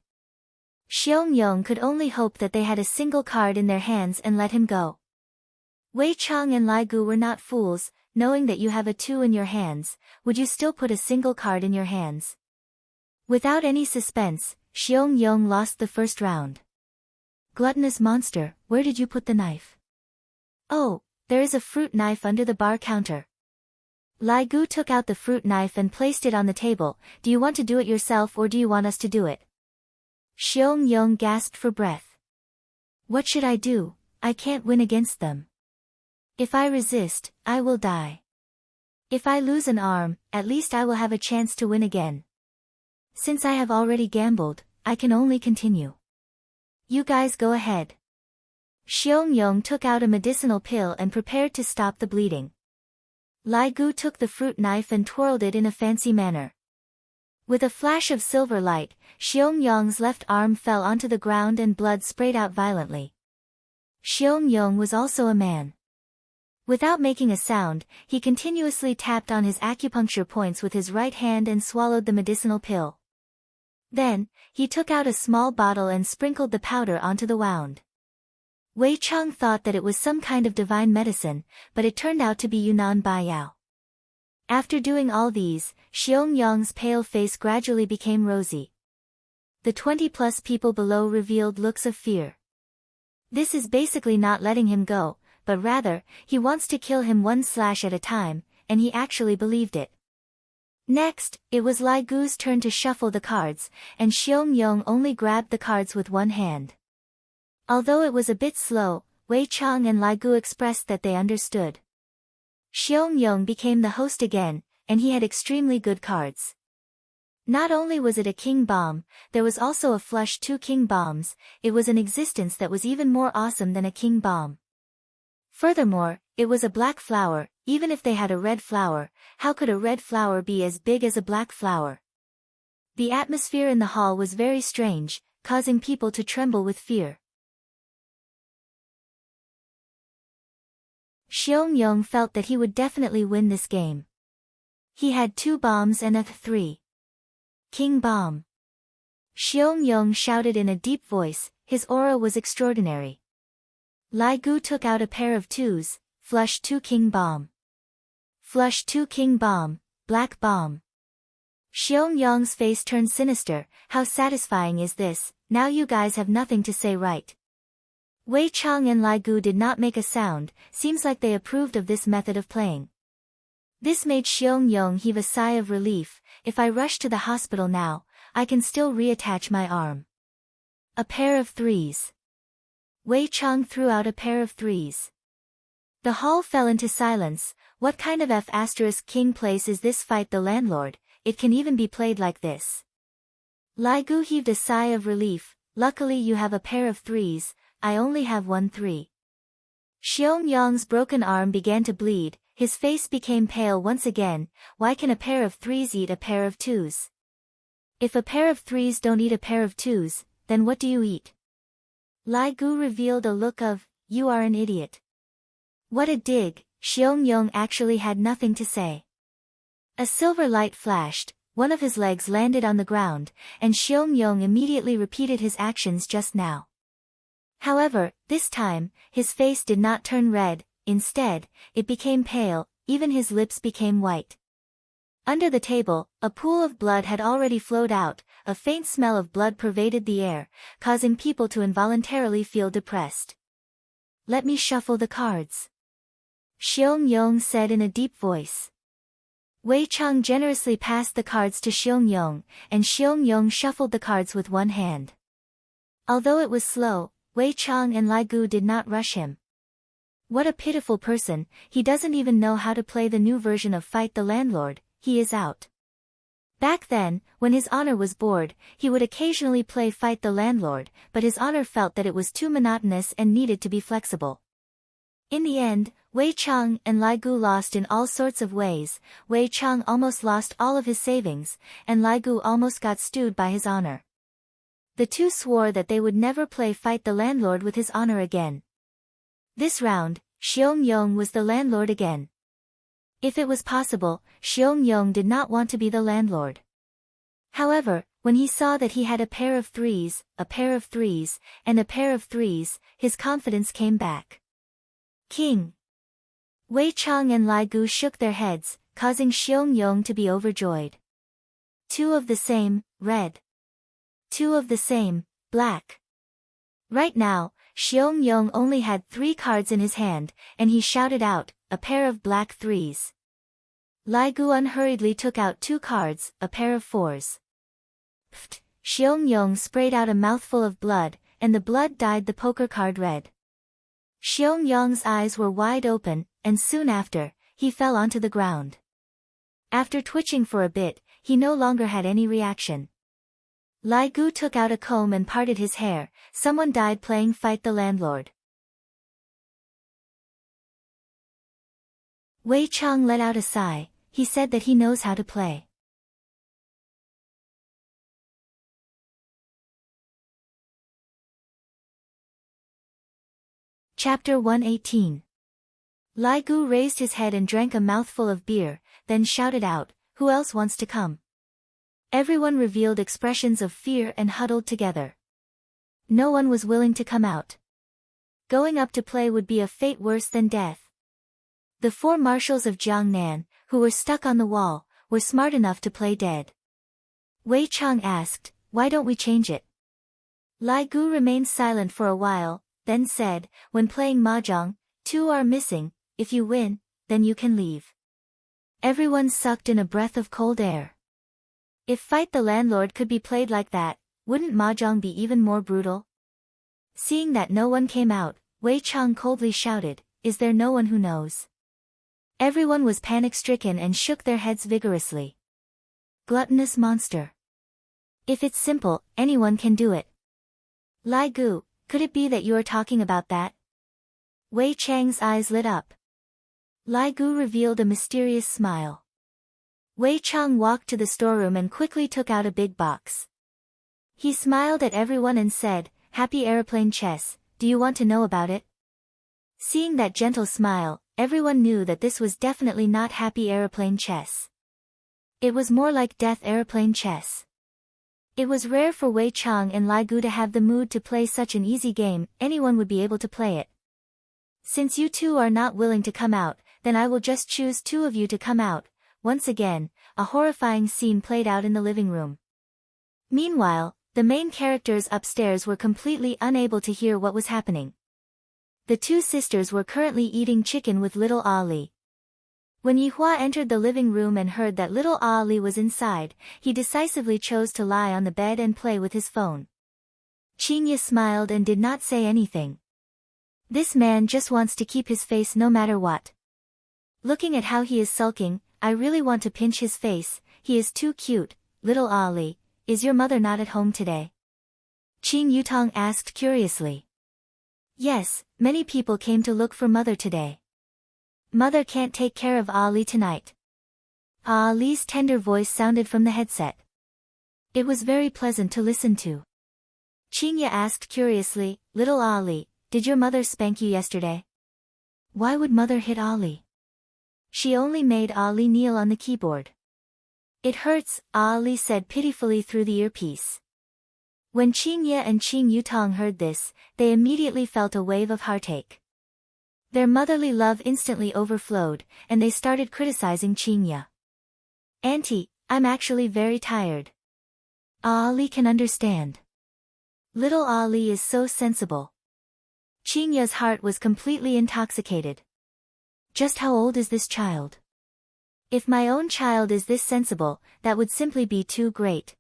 Xiong could only hope that they had a single card in their hands and let him go. Wei Chang and Lai Gu were not fools. Knowing that you have a 2 in your hands, would you still put a single card in your hands? Without any suspense, Xiong lost the first round. "Gluttonous monster, where did you put the knife?" "Oh, there is a fruit knife under the bar counter." Lai Gu took out the fruit knife and placed it on the table. "Do you want to do it yourself or do you want us to do it?" Xiong gasped for breath. "What should I do? I can't win against them. If I resist, I will die. If I lose an arm, at least I will have a chance to win again. Since I have already gambled, I can only continue. You guys go ahead." Xiong took out a medicinal pill and prepared to stop the bleeding. Lai Gu took the fruit knife and twirled it in a fancy manner. With a flash of silver light, Xiong's left arm fell onto the ground and blood sprayed out violently. Xiong was also a man. Without making a sound, he continuously tapped on his acupuncture points with his right hand and swallowed the medicinal pill. Then, he took out a small bottle and sprinkled the powder onto the wound. Wei Chang thought that it was some kind of divine medicine, but it turned out to be Yunnan Baiyao. After doing all these, Xiaoyang's pale face gradually became rosy. The 20+ people below revealed looks of fear. This is basically not letting him go, but rather, he wants to kill him one slash at a time, and he actually believed it. Next, it was Lai Gu's turn to shuffle the cards, and Xiaoyang only grabbed the cards with one hand. Although it was a bit slow, Wei Chang and Lai Gu expressed that they understood. Xiaoyang became the host again, and he had extremely good cards. Not only was it a king bomb, there was also a flush 2 king bombs. It was an existence that was even more awesome than a king bomb. Furthermore, it was a black flower. Even if they had a red flower, how could a red flower be as big as a black flower? The atmosphere in the hall was very strange, causing people to tremble with fear. Xiaoyang felt that he would definitely win this game. He had 2 bombs and a 3 king bomb. Xiaoyang shouted in a deep voice, his aura was extraordinary. Lai Gu took out a pair of 2s, flush 2 king bomb. Flush 2 king bomb, black bomb. Xiaoyang's face turned sinister. How satisfying is this? Now you guys have nothing to say, right? Wei Chang and Lai Gu did not make a sound. Seems like they approved of this method of playing. This made Xiaoyang heave a sigh of relief. If I rush to the hospital now, I can still reattach my arm. A pair of 3s. Wei Chang threw out a pair of 3s. The hall fell into silence. What kind of F** king place is this? Fight the landlord, it can even be played like this. Lai Gu heaved a sigh of relief. Luckily you have a pair of 3s, I only have 1 3. Xiaoyang's broken arm began to bleed, his face became pale once again. Why can a pair of 3s eat a pair of 2s? If a pair of 3s don't eat a pair of 2s, then what do you eat? Lai Gu revealed a look of, you are an idiot. What a dig. Xiaoyang actually had nothing to say. A silver light flashed, one of his legs landed on the ground, and Xiaoyang immediately repeated his actions just now. However, this time, his face did not turn red, instead, it became pale, even his lips became white. Under the table, a pool of blood had already flowed out, a faint smell of blood pervaded the air, causing people to involuntarily feel depressed. Let me shuffle the cards. Xiaoyang said in a deep voice. Wei Chang generously passed the cards to Xiaoyang, and Xiaoyang shuffled the cards with one hand. Although it was slow, Wei Chang and Lai Gu did not rush him. What a pitiful person, he doesn't even know how to play the new version of Fight the Landlord, he is out. Back then, when his honor was bored, he would occasionally play Fight the Landlord, but his honor felt that it was too monotonous and needed to be flexible. In the end, Wei Chang and Lai Gu lost in all sorts of ways. Wei Chang almost lost all of his savings, and Lai Gu almost got stewed by his honor. The two swore that they would never play Fight the Landlord with his honor again. This round, Xiaoyang was the landlord again. If it was possible, Xiaoyang did not want to be the landlord. However, when he saw that he had a pair of 3s, a pair of 3s, and a pair of 3s, his confidence came back. King. Wei Chang and Lai Gu shook their heads, causing Xiaoyang to be overjoyed. 2 of the same, red. 2 of the same, black. Right now, Xiaoyang only had 3 cards in his hand, and he shouted out, a pair of black 3s. Lai Gu unhurriedly took out 2 cards, a pair of 4s. Pfft! Xiaoyang sprayed out a mouthful of blood, and the blood dyed the poker card red. Xiaoyang's eyes were wide open, and soon after, he fell onto the ground. After twitching for a bit, he no longer had any reaction. Lai Gu took out a comb and parted his hair. Someone died playing Fight the Landlord. Wei Chang let out a sigh. He said that he knows how to play. Chapter 118. Lai Gu raised his head and drank a mouthful of beer, then shouted out, who else wants to come? Everyone revealed expressions of fear and huddled together. No one was willing to come out. Going up to play would be a fate worse than death. The 4 marshals of Jiangnan, who were stuck on the wall, were smart enough to play dead. Wei Chang asked, "Why don't we change it?" Lai Gu remained silent for a while, then said, "When playing mahjong, 2 are missing. If you win, then you can leave." Everyone sucked in a breath of cold air. If Fight the Landlord could be played like that, wouldn't mahjong be even more brutal? Seeing that no one came out, Wei Chang coldly shouted, "Is there no one who knows?" Everyone was panic-stricken and shook their heads vigorously. Gluttonous monster. If it's simple, anyone can do it. Lai Gu, could it be that you are talking about that? Wei Chang's eyes lit up. Lai Gu revealed a mysterious smile. Wei Chang walked to the storeroom and quickly took out a big box. He smiled at everyone and said, "Happy aeroplane chess, do you want to know about it?" Seeing that gentle smile, everyone knew that this was definitely not happy aeroplane chess. It was more like death aeroplane chess. It was rare for Wei Chang and Lai Gu to have the mood to play such an easy game. Anyone would be able to play it. "Since you 2 are not willing to come out, then I will just choose 2 of you to come out." Once again, a horrifying scene played out in the living room. Meanwhile, the main characters upstairs were completely unable to hear what was happening. The 2 sisters were currently eating chicken with little Ali. When Yihua entered the living room and heard that little Ali was inside, he decisively chose to lie on the bed and play with his phone. Qingye smiled and did not say anything. This man just wants to keep his face no matter what. Looking at how he is sulking, I really want to pinch his face. He is too cute. "Little Ali, is your mother not at home today?" Qing Yutong asked curiously. "Yes, many people came to look for mother today. Mother can't take care of Ali tonight." Ali's tender voice sounded from the headset. It was very pleasant to listen to. Qingye asked curiously, "Little Ali, did your mother spank you yesterday?" Why would mother hit Ali? She only made Ali kneel on the keyboard. "It hurts," Ali said pitifully through the earpiece. When Qingye and Qing Yutong heard this, they immediately felt a wave of heartache. Their motherly love instantly overflowed, and they started criticizing Qingye. "Auntie, I'm actually very tired." Ali can understand. Little Ali is so sensible. Qingye's heart was completely intoxicated. Just how old is this child? If my own child is this sensible, that would simply be too great.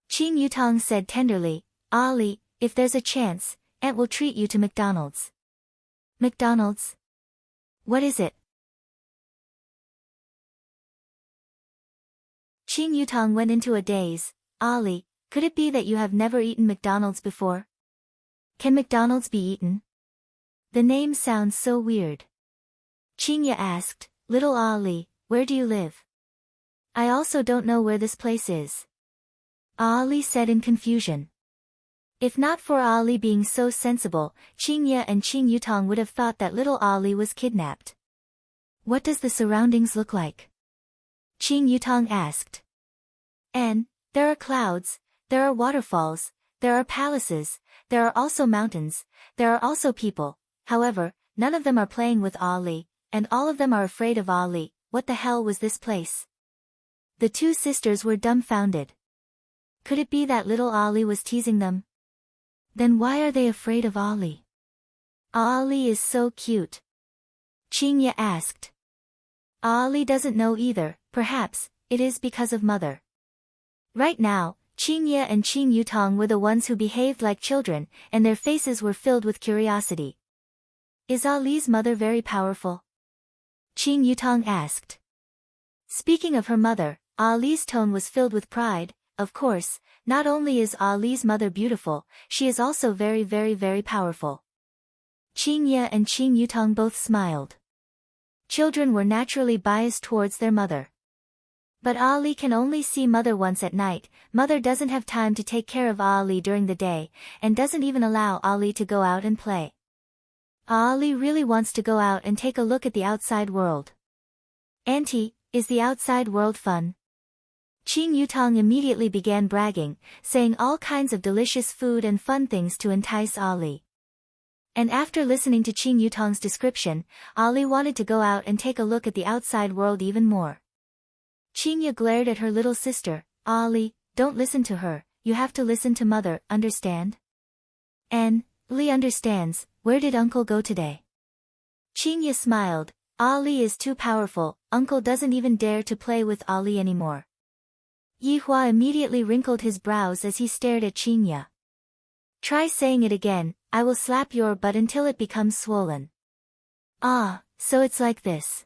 Qing Yutong said tenderly, "Ali, if there's a chance, Aunt will treat you to McDonald's." McDonald's? What is it? Qing Yutong went into a daze. "Ali, could it be that you have never eaten McDonald's before? Can McDonald's be eaten? The name sounds so weird." Qingye asked, "Little Ali, where do you live? I also don't know where this place is." Ali said in confusion. If not for Ali being so sensible, Qingye and Qing Yutong would have thought that little Ali was kidnapped. "What does the surroundings look like?" Qing Yutong asked. There are clouds, there are waterfalls, there are palaces, there are also mountains, there are also people. However, none of them are playing with Ali, and all of them are afraid of Ali. What the hell was this place? The 2 sisters were dumbfounded. Could it be that little Ali was teasing them? Then why are they afraid of Ali? Ali is so cute. Qingye asked. Ali doesn't know either. Perhaps it is because of mother. Right now, Qingye and Qing Yutong were the ones who behaved like children, and their faces were filled with curiosity. "Is Ali's mother very powerful?" Qing Yutong asked. Speaking of her mother, Ali's tone was filled with pride. Of course, not only is Ali's mother beautiful, she is also very very powerful. Qingye and Qing Yutong both smiled. Children were naturally biased towards their mother. But Ali can only see mother once at night. Mother doesn't have time to take care of Ali during the day, and doesn't even allow Ali to go out and play. Ali really wants to go out and take a look at the outside world. "Auntie, is the outside world fun?" Qing Yutong immediately began bragging, saying all kinds of delicious food and fun things to entice Ali. And after listening to Qing Yutong's description, Ali wanted to go out and take a look at the outside world even more. Qingya glared at her little sister. Ali, don't listen to her, you have to listen to mother, understand? Li understands. Where did uncle go today? Qingya smiled. Ali is too powerful, uncle doesn't even dare to play with Ali anymore. Yihua immediately wrinkled his brows as he stared at Qingya. Try saying it again, I will slap your butt until it becomes swollen. Ah, so it's like this.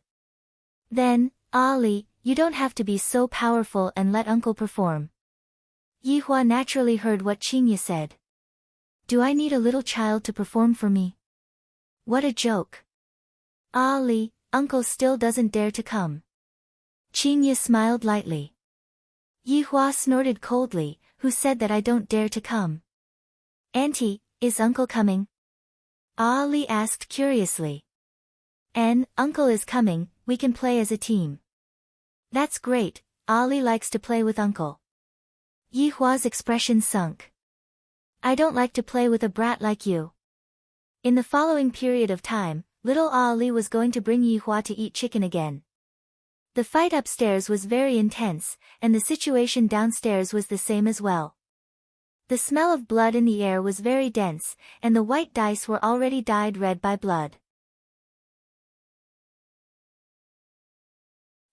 Then, Ali, you don't have to be so powerful and let uncle perform. Yihua naturally heard what Qingya said. Do I need a little child to perform for me? What a joke. Ali, uncle still doesn't dare to come. Qingya smiled lightly. Yihua snorted coldly. Who said that I don't dare to come? Auntie, is uncle coming? Ali asked curiously. Uncle is coming, we can play as a team. That's great, Ali likes to play with uncle. Yihua's expression sunk. I don't like to play with a brat like you. In the following period of time, little Ali was going to bring Yihua to eat chicken again. The fight upstairs was very intense, and the situation downstairs was the same as well. The smell of blood in the air was very dense, and the white dice were already dyed red by blood.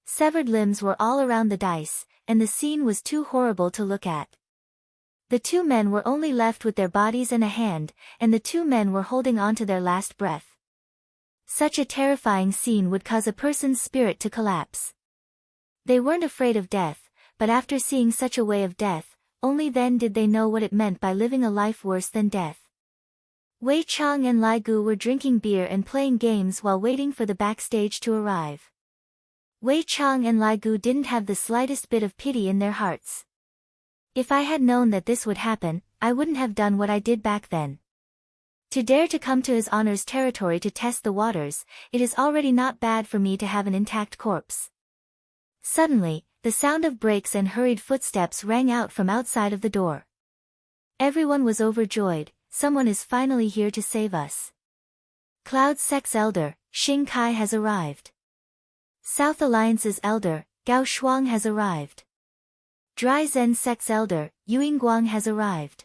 Severed limbs were all around the dice, and the scene was too horrible to look at. The two men were only left with their bodies and a hand, and the two men were holding on to their last breath. Such a terrifying scene would cause a person's spirit to collapse. They weren't afraid of death, but after seeing such a way of death, only then did they know what it meant by living a life worse than death. Wei Chang and Lai Gu were drinking beer and playing games while waiting for the backstage to arrive. Wei Chang and Lai Gu didn't have the slightest bit of pity in their hearts. If I had known that this would happen, I wouldn't have done what I did back then. To dare to come to His Honor's territory to test the waters, it is already not bad for me to have an intact corpse. Suddenly, the sound of brakes and hurried footsteps rang out from outside of the door. Everyone was overjoyed, someone is finally here to save us. Cloud's sex elder, Xing Kai has arrived. South Alliance's elder, Gao Shuang has arrived. Dry Zen sex elder, Yuying Guang has arrived.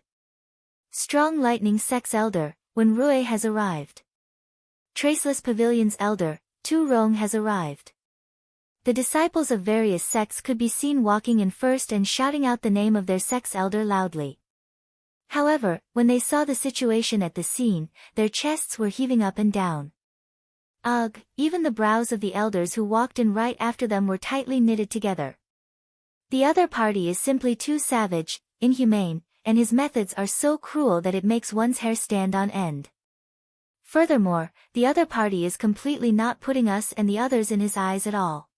Strong Lightning sex elder, Wen Rui has arrived. Traceless Pavilion's elder, Tu Rong has arrived. The disciples of various sects could be seen walking in first and shouting out the name of their sex elder loudly. However, when they saw the situation at the scene, their chests were heaving up and down. Ugh, even the brows of the elders who walked in right after them were tightly knitted together. The other party is simply too savage, inhumane, and his methods are so cruel that it makes one's hair stand on end. Furthermore, the other party is completely not putting us and the others in his eyes at all.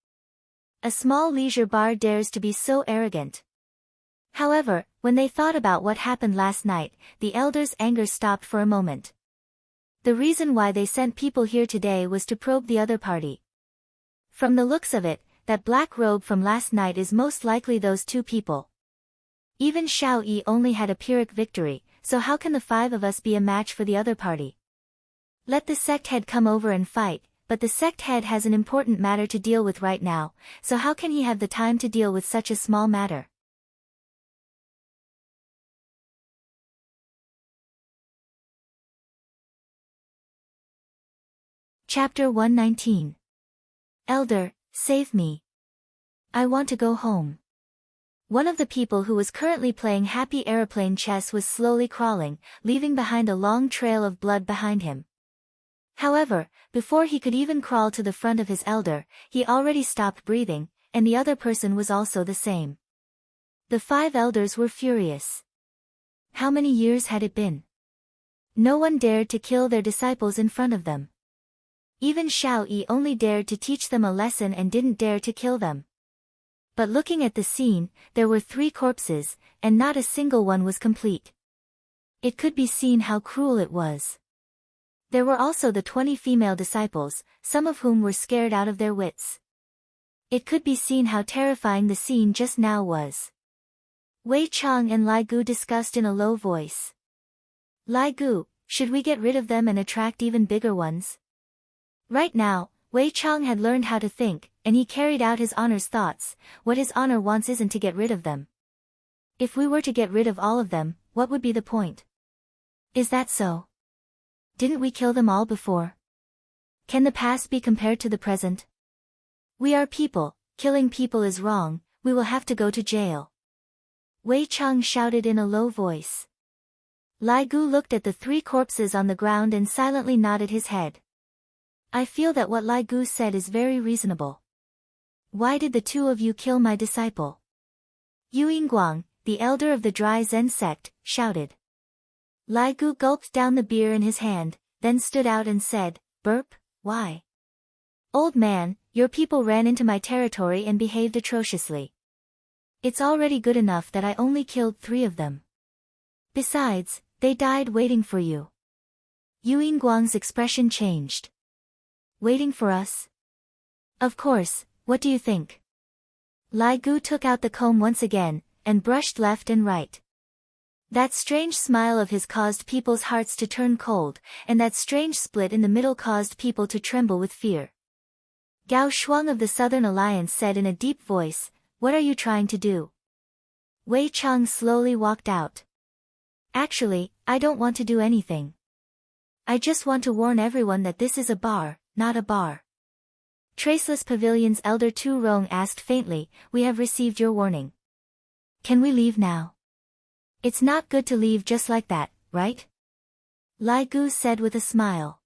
A small leisure bar dares to be so arrogant. However, when they thought about what happened last night, the elders' anger stopped for a moment. The reason why they sent people here today was to probe the other party. From the looks of it, that black robe from last night is most likely those two people. Even Xiao Yi only had a Pyrrhic victory, so how can the five of us be a match for the other party? Let the sect head come over and fight, but the sect head has an important matter to deal with right now, so how can he have the time to deal with such a small matter? Chapter 119. Elder, save me. I want to go home. One of the people who was currently playing happy aeroplane chess was slowly crawling, leaving behind a long trail of blood behind him. However, before he could even crawl to the front of his elder, he already stopped breathing, and the other person was also the same. The five elders were furious. How many years had it been? No one dared to kill their disciples in front of them. Even Xiao Yi only dared to teach them a lesson and didn't dare to kill them. But looking at the scene, there were 3 corpses, and not a single one was complete. It could be seen how cruel it was. There were also the 20 female disciples, some of whom were scared out of their wits. It could be seen how terrifying the scene just now was. Wei Chang and Lai Gu discussed in a low voice. Lai Gu, Should we get rid of them and attract even bigger ones? Right now, Wei Chang had learned how to think, and he carried out his honor's thoughts. What his honor wants isn't to get rid of them. If we were to get rid of all of them, what would be the point? Is that so? Didn't we kill them all before? Can the past be compared to the present? We are people, killing people is wrong, we will have to go to jail. Wei Chang shouted in a low voice. Lai Gu looked at the 3 corpses on the ground and silently nodded his head. I feel that what Lai Gu said is very reasonable. Why did the 2 of you kill my disciple? Yu Yingguang, the elder of the Dry Zen sect, shouted. Lai Gu gulped down the beer in his hand, then stood out and said, "Burp, why? Old man, your people ran into my territory and behaved atrociously. It's already good enough that I only killed 3 of them. Besides, they died waiting for you." Yu Yingguang's expression changed. Waiting for us? Of course, what do you think? Lai Gu took out the comb once again, and brushed left and right. That strange smile of his caused people's hearts to turn cold, and that strange split in the middle caused people to tremble with fear. Gao Shuang of the Southern Alliance said in a deep voice, "What are you trying to do?" Wei Chang slowly walked out. Actually, I don't want to do anything. I just want to warn everyone that this is a bar, not a bar. Traceless Pavilion's elder Tu Rong asked faintly, "We have received your warning. Can we leave now?" "It's not good to leave just like that, right?" Lai Gu said with a smile.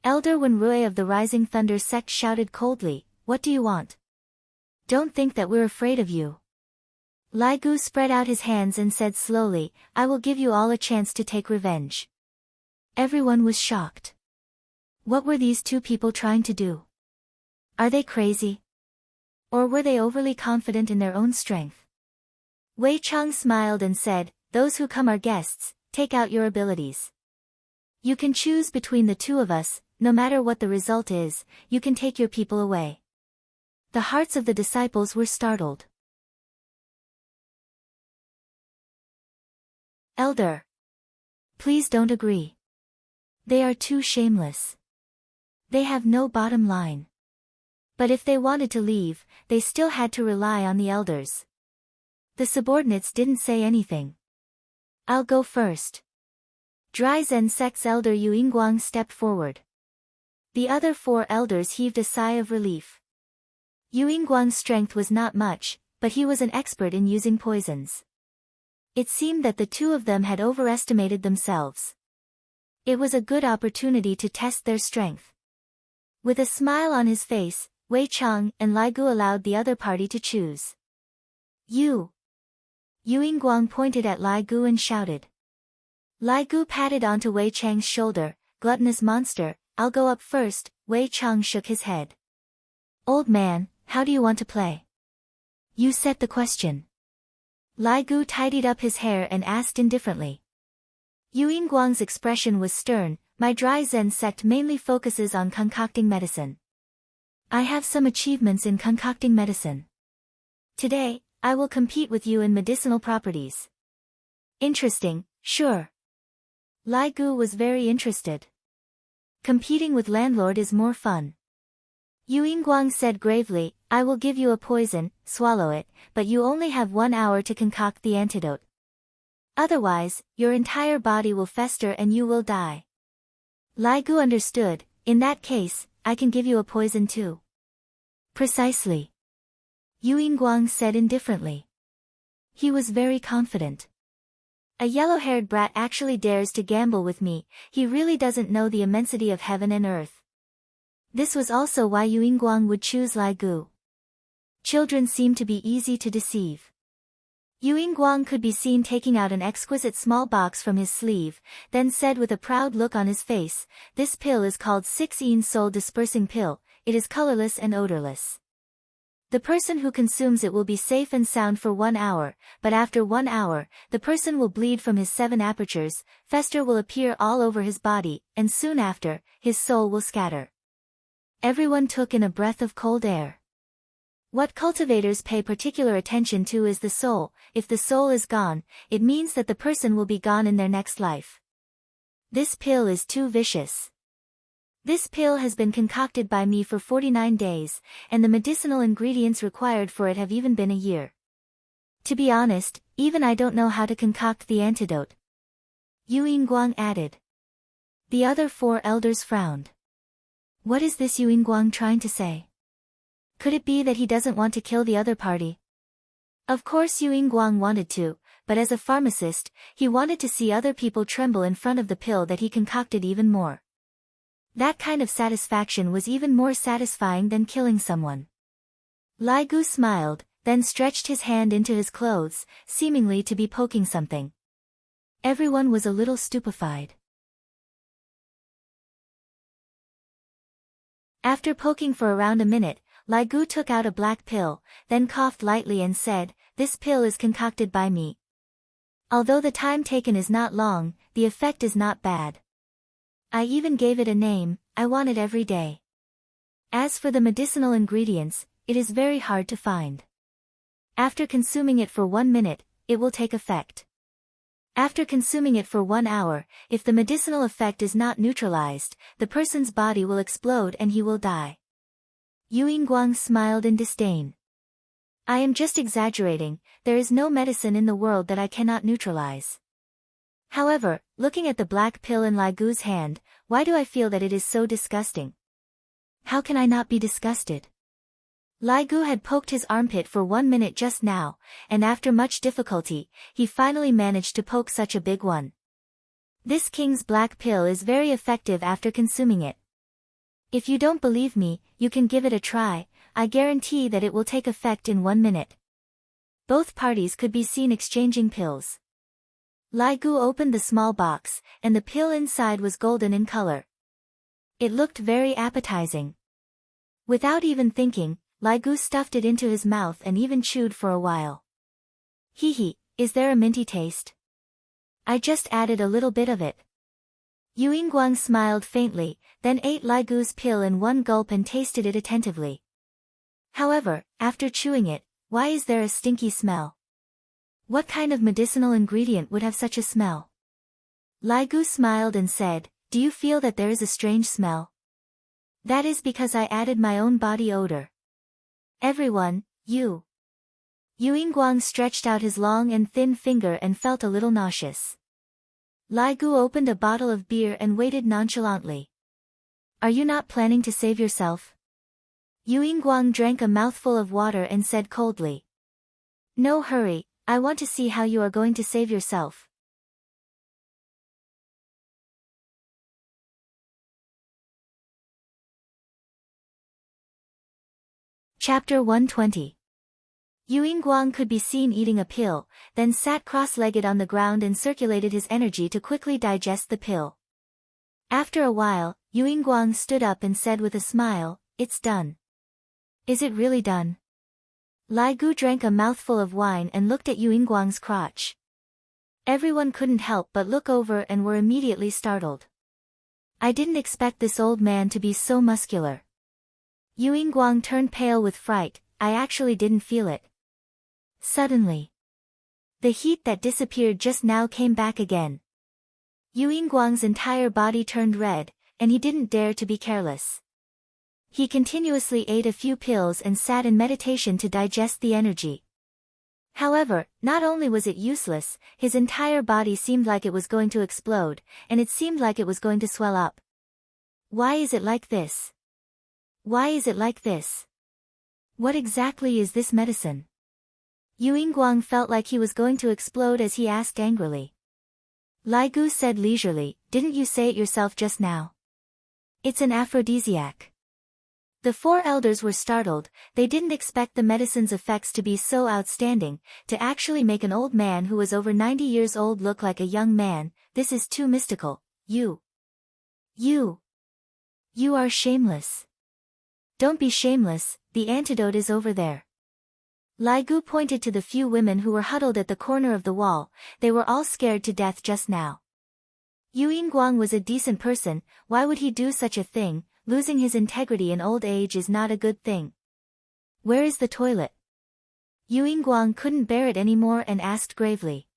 Elder Wen Rui of the Rising Thunder sect shouted coldly, "What do you want? Don't think that we're afraid of you." Lai Gu spread out his hands and said slowly, "I will give you all a chance to take revenge." Everyone was shocked. What were these 2 people trying to do? Are they crazy? Or were they overly confident in their own strength? Wei Chang smiled and said, "Those who come are guests, take out your abilities. You can choose between the 2 of us, no matter what the result is, you can take your people away." The hearts of the disciples were startled. Elder. Please don't agree. They are too shameless. They have no bottom line. But if they wanted to leave, they still had to rely on the elders. The subordinates didn't say anything. "I'll go first." Dry Zen sect's elder Yu Yingguang stepped forward. The other 4 elders heaved a sigh of relief. Yu Yingguang's strength was not much, but he was an expert in using poisons. It seemed that the 2 of them had overestimated themselves. It was a good opportunity to test their strength. With a smile on his face, Wei Chang and Lai Gu allowed the other party to choose. "You." Yu Yingguang pointed at Lai Gu and shouted. Lai Gu patted onto Wei Chang's shoulder, "Gluttonous monster, I'll go up first." Wei Chang shook his head. "Old man, how do you want to play? You set the question." Lai Gu tidied up his hair and asked indifferently. Yu Yingguang's expression was stern. "My Dry Zen sect mainly focuses on concocting medicine. I have some achievements in concocting medicine. Today, I will compete with you in medicinal properties." "Interesting, sure." Lai Gu was very interested. "Competing with landlord is more fun." Yu Yingguang said gravely, "I will give you a poison, swallow it, but you only have 1 hour to concoct the antidote. Otherwise, your entire body will fester and you will die." Lai Gu understood. "In that case, I can give you a poison too." "Precisely." Yu Yingguang said indifferently. He was very confident. "A yellow-haired brat actually dares to gamble with me, he really doesn't know the immensity of heaven and earth." This was also why Yu Yingguang would choose Lai Gu. Children seem to be easy to deceive. Yu Yingguang could be seen taking out an exquisite small box from his sleeve, then said with a proud look on his face, "This pill is called 6-ene soul dispersing pill, it is colorless and odorless. The person who consumes it will be safe and sound for 1 hour, but after 1 hour, the person will bleed from his 7 apertures, fester will appear all over his body, and soon after, his soul will scatter." Everyone took in a breath of cold air. What cultivators pay particular attention to is the soul. If the soul is gone, it means that the person will be gone in their next life. This pill is too vicious. This pill has been concocted by me for 49 days, and the medicinal ingredients required for it have even been a year. To be honest, even I don't know how to concoct the antidote. Yu Yingguang added. The other 4 elders frowned. What is this Yu Yingguang trying to say? Could it be that he doesn't want to kill the other party? Of course Yu Yingguang wanted to, but as a pharmacist, he wanted to see other people tremble in front of the pill that he concocted even more. That kind of satisfaction was even more satisfying than killing someone. Lai Gu smiled, then stretched his hand into his clothes, seemingly to be poking something. Everyone was a little stupefied. After poking for around a minute, Lai Gu took out a black pill, then coughed lightly and said, "This pill is concocted by me. Although the time taken is not long, the effect is not bad. I even gave it a name, I want it every day. As for the medicinal ingredients, it is very hard to find. After consuming it for 1 minute, it will take effect. After consuming it for 1 hour, if the medicinal effect is not neutralized, the person's body will explode and he will die." Yu Yingguang smiled in disdain. "I am just exaggerating, there is no medicine in the world that I cannot neutralize. However, looking at the black pill in Lai Gu's hand, why do I feel that it is so disgusting? How can I not be disgusted?" Lai Gu had poked his armpit for 1 minute just now, and after much difficulty, he finally managed to poke such a big one. This king's black pill is very effective after consuming it. If you don't believe me, you can give it a try, I guarantee that it will take effect in 1 minute. Both parties could be seen exchanging pills. Lai Gu opened the small box, and the pill inside was golden in color. It looked very appetizing. Without even thinking, Lai Gu stuffed it into his mouth and even chewed for a while. "Hee, is there a minty taste? I just added a little bit of it." Yu Yingguang smiled faintly, then ate Lai Gu's pill in 1 gulp and tasted it attentively. However, after chewing it, why is there a stinky smell? What kind of medicinal ingredient would have such a smell? Lai Gu smiled and said, "Do you feel that there is a strange smell? That is because I added my own body odor. Everyone, Yu Yingguang stretched out his long and thin finger and felt a little nauseous. Lai Gu opened a bottle of beer and waited nonchalantly. "Are you not planning to save yourself?" Yu Yingguang drank a mouthful of water and said coldly. "No hurry, I want to see how you are going to save yourself." Chapter 120. Yu Yingguang could be seen eating a pill, then sat cross-legged on the ground and circulated his energy to quickly digest the pill. After a while, Yu Yingguang stood up and said with a smile, "It's done." "Is it really done?" Lai Gu drank a mouthful of wine and looked at Yu Yingguang's crotch. Everyone couldn't help but look over and were immediately startled. "I didn't expect this old man to be so muscular." Yu Yingguang turned pale with fright, "I actually didn't feel it." Suddenly, the heat that disappeared just now came back again. Yu Yingguang's entire body turned red, and he didn't dare to be careless. He continuously ate a few pills and sat in meditation to digest the energy. However, not only was it useless, his entire body seemed like it was going to explode, and it seemed like it was going to swell up. Why is it like this? Why is it like this? What exactly is this medicine? Yu Yingguang felt like he was going to explode as he asked angrily. Lai Gu said leisurely, "Didn't you say it yourself just now? It's an aphrodisiac." The 4 elders were startled, they didn't expect the medicine's effects to be so outstanding, to actually make an old man who was over 90 years old look like a young man. This is too mystical. You are shameless. Don't be shameless, the antidote is over there. Lai Gu pointed to the few women who were huddled at the corner of the wall, they were all scared to death just now. Yu Yingguang was a decent person, why would he do such a thing? Losing his integrity in old age is not a good thing. Where is the toilet? Yu Yingguang couldn't bear it anymore and asked gravely.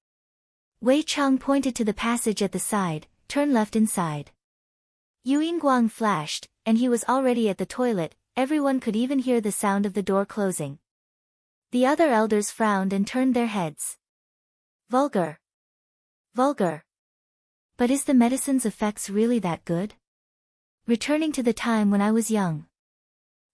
Wei Cheng pointed to the passage at the side, turn left inside. Yu Yingguang flashed, and he was already at the toilet. Everyone could even hear the sound of the door closing. The other elders frowned and turned their heads. Vulgar. Vulgar. But is the medicine's effects really that good? Returning to the time when I was young.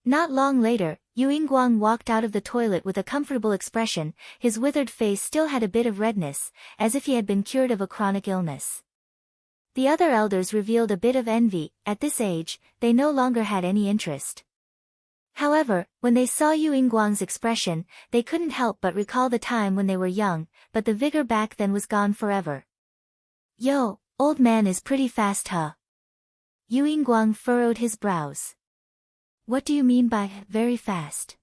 Not long later, Yu Yingguang walked out of the toilet with a comfortable expression. His withered face still had a bit of redness, as if he had been cured of a chronic illness. The other elders revealed a bit of envy. At this age, they no longer had any interest. However, when they saw Yu Yingguang's expression, they couldn't help but recall the time when they were young, but the vigor back then was gone forever. Yo, old man is pretty fast, huh? Yu Yingguang furrowed his brows. What do you mean by very fast?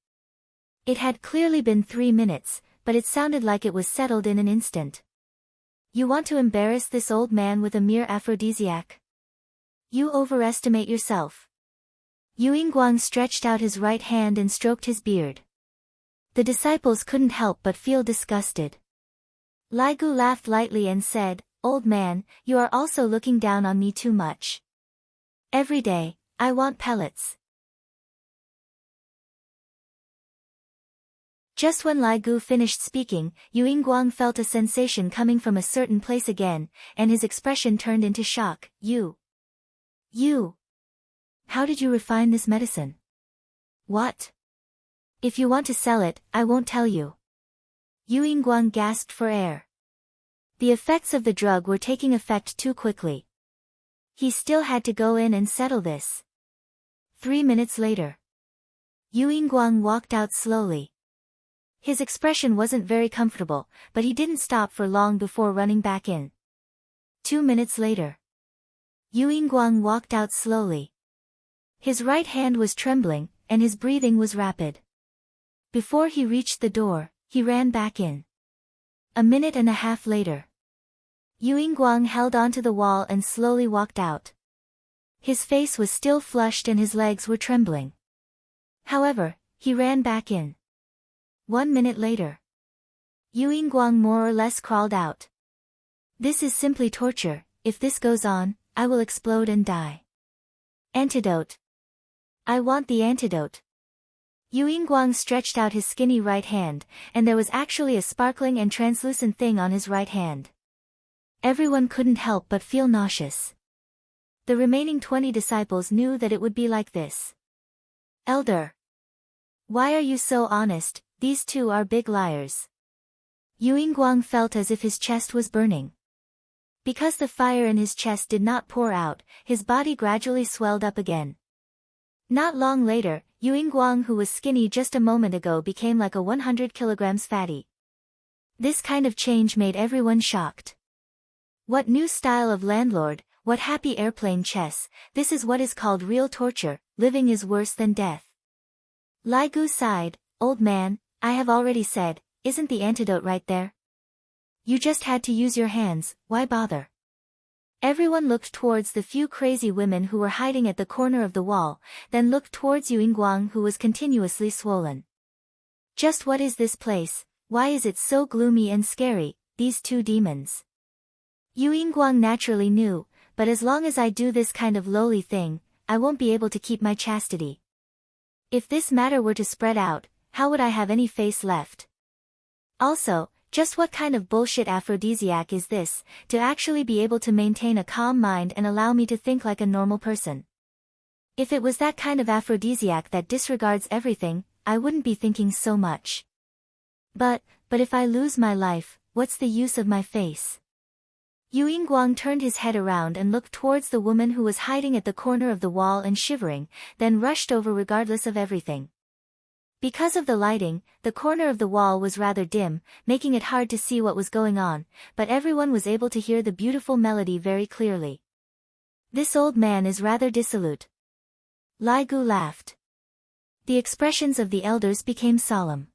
It had clearly been 3 minutes, but it sounded like it was settled in an instant. You want to embarrass this old man with a mere aphrodisiac? You overestimate yourself. Yu Yingguang stretched out his right hand and stroked his beard. The disciples couldn't help but feel disgusted. Lai Gu laughed lightly and said, Old man, you are also looking down on me too much. Every day, I want pellets. Just when Lai Gu finished speaking, Yu Yingguang felt a sensation coming from a certain place again, and his expression turned into shock. You. How did you refine this medicine? What? If you want to sell it, I won't tell you. Yu Yingguang gasped for air. The effects of the drug were taking effect too quickly. He still had to go in and settle this. 3 minutes later. Yu Yingguang walked out slowly. His expression wasn't very comfortable, but he didn't stop for long before running back in. 2 minutes later. Yu Yingguang walked out slowly. His right hand was trembling, and his breathing was rapid. Before he reached the door, he ran back in. A minute and a half later. Yu Yingguang held onto the wall and slowly walked out. His face was still flushed and his legs were trembling. However, he ran back in. 1 minute later. Yu Yingguang more or less crawled out. This is simply torture. If this goes on, I will explode and die. Antidote. I want the antidote. Yu Yingguang stretched out his skinny right hand, and there was actually a sparkling and translucent thing on his right hand. Everyone couldn't help but feel nauseous. The remaining 20 disciples knew that it would be like this. Elder. Why are you so honest? These two are big liars. Yu Yingguang felt as if his chest was burning. Because the fire in his chest did not pour out, his body gradually swelled up again. Not long later, Yu Yingguang, who was skinny just a moment ago, became like a 100 kilograms fatty. This kind of change made everyone shocked. What new style of landlord, what happy airplane chess, this is what is called real torture. Living is worse than death. Lai Gu sighed. Old man, I have already said, isn't the antidote right there? You just had to use your hands, why bother? Everyone looked towards the few crazy women who were hiding at the corner of the wall, then looked towards Yu Yingguang, who was continuously swollen. Just what is this place? Why is it so gloomy and scary, these two demons? Yu Yingguang naturally knew, but as long as I do this kind of lowly thing, I won't be able to keep my chastity. If this matter were to spread out, how would I have any face left? Also, just what kind of bullshit aphrodisiac is this, to actually be able to maintain a calm mind and allow me to think like a normal person? If it was that kind of aphrodisiac that disregards everything, I wouldn't be thinking so much. But if I lose my life, what's the use of my face? Yu Yingguang turned his head around and looked towards the woman who was hiding at the corner of the wall and shivering, then rushed over regardless of everything. Because of the lighting, the corner of the wall was rather dim, making it hard to see what was going on, but everyone was able to hear the beautiful melody very clearly. This old man is rather dissolute. Lai Gu laughed. The expressions of the elders became solemn.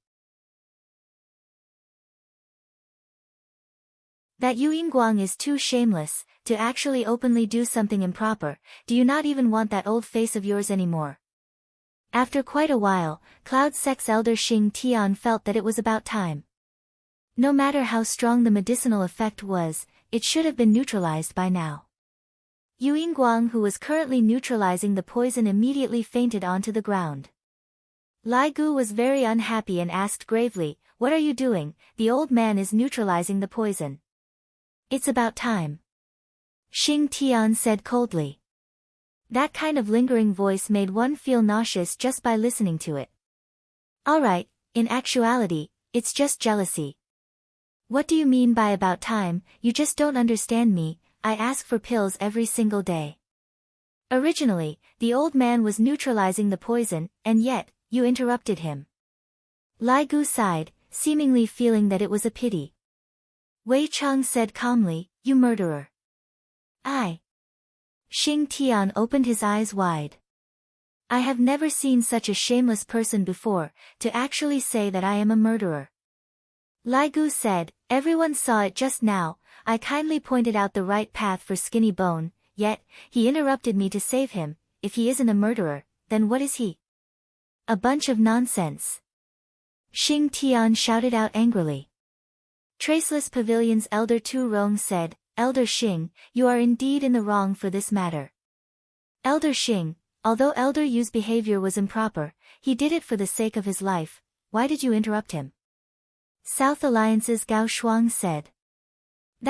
That Yu Yingguang is too shameless, to actually openly do something improper. Do you not even want that old face of yours anymore? After quite a while, Cloud Sect's elder Xing Tian felt that it was about time. No matter how strong the medicinal effect was, it should have been neutralized by now. Yu Yingguang, who was currently neutralizing the poison, immediately fainted onto the ground. Lai Gu was very unhappy and asked gravely, "What are you doing? The old man is neutralizing the poison." "It's about time," Xing Tian said coldly. That kind of lingering voice made one feel nauseous just by listening to it. "Alright, in actuality, it's just jealousy." "What do you mean by about time? You just don't understand me. I ask for pills every single day." "Originally, the old man was neutralizing the poison, and yet, you interrupted him." Lai Gu sighed, seemingly feeling that it was a pity. Wei Cheng said calmly, "You murderer." "I." Xing Tian opened his eyes wide. "I have never seen such a shameless person before, to actually say that I am a murderer." Lai Gu said, "Everyone saw it just now. I kindly pointed out the right path for Skinny Bone, yet, he interrupted me to save him. If he isn't a murderer, then what is he?" "A bunch of nonsense," Xing Tian shouted out angrily. Traceless Pavilion's Elder Tu Rong said, "Elder Xing, you are indeed in the wrong for this matter." "Elder Xing, although Elder Yu's behavior was improper, he did it for the sake of his life. Why did you interrupt him?" South Alliance's Gao Shuang said.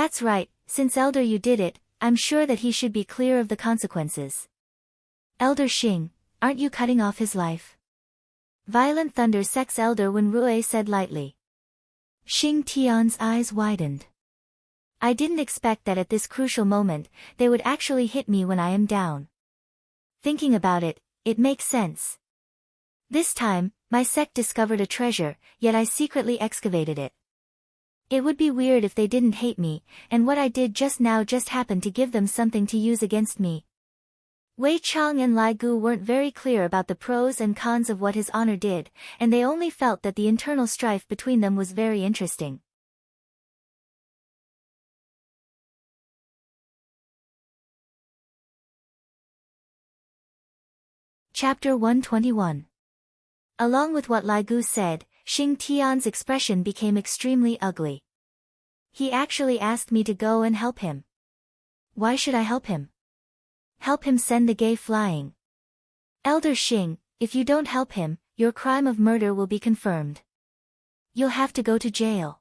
"That's right, since Elder Yu did it, I'm sure that he should be clear of the consequences." "Elder Xing, aren't you cutting off his life?" Violent Thunder Sect's Elder Wen Rue said lightly. Xing Tian's eyes widened. "I didn't expect that at this crucial moment, they would actually hit me when I am down. Thinking about it, it makes sense. This time, my sect discovered a treasure, yet I secretly excavated it. It would be weird if they didn't hate me, and what I did just now just happened to give them something to use against me." Wei Cheng and Lai Gu weren't very clear about the pros and cons of what His Honor did, and they only felt that the internal strife between them was very interesting. Chapter 121. Along with what Lai Gu said, Xing Tian's expression became extremely ugly. "He actually asked me to go and help him. Why should I help him? Help him send the gay flying. Elder Xing, if you don't help him, your crime of murder will be confirmed. You'll have to go to jail."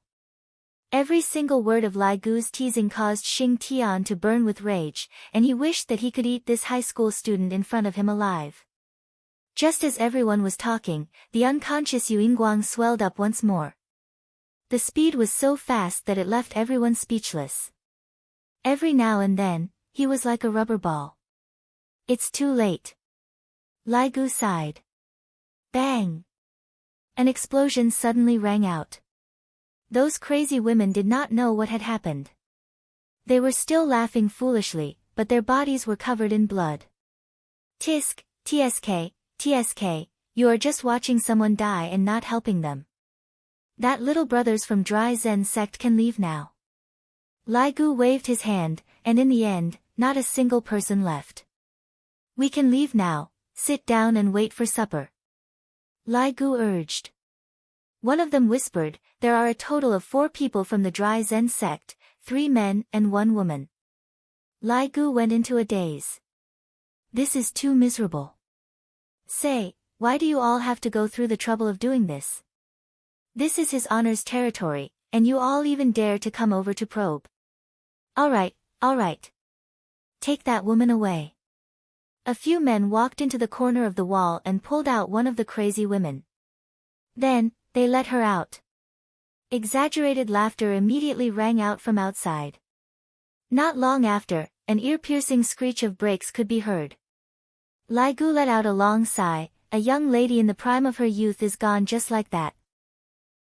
Every single word of Lai Gu's teasing caused Xing Tian to burn with rage, and he wished that he could eat this high school student in front of him alive. Just as everyone was talking, the unconscious Yu Yingguang swelled up once more. The speed was so fast that it left everyone speechless. Every now and then, he was like a rubber ball. "It's too late." Lai Gu sighed. Bang! An explosion suddenly rang out. Those crazy women did not know what had happened. They were still laughing foolishly, but their bodies were covered in blood. "Tisk, TSK, TSK, you are just watching someone die and not helping them. That little brothers from Dry Zen sect can leave now." Lai Gu waved his hand, and in the end, not a single person left. "We can leave now, sit down and wait for supper," Lai Gu urged. One of them whispered, "There are a total of 4 people from the Dry Zen sect, 3 men and 1 woman. Lai Gu went into a daze. "This is too miserable. Say, why do you all have to go through the trouble of doing this? This is His Honor's territory, and you all even dare to come over to probe. Alright, alright. Take that woman away." A few men walked into the corner of the wall and pulled out one of the crazy women. Then, they let her out. Exaggerated laughter immediately rang out from outside. Not long after, an ear-piercing screech of brakes could be heard. Lai Gu let out a long sigh. "A young lady in the prime of her youth is gone just like that.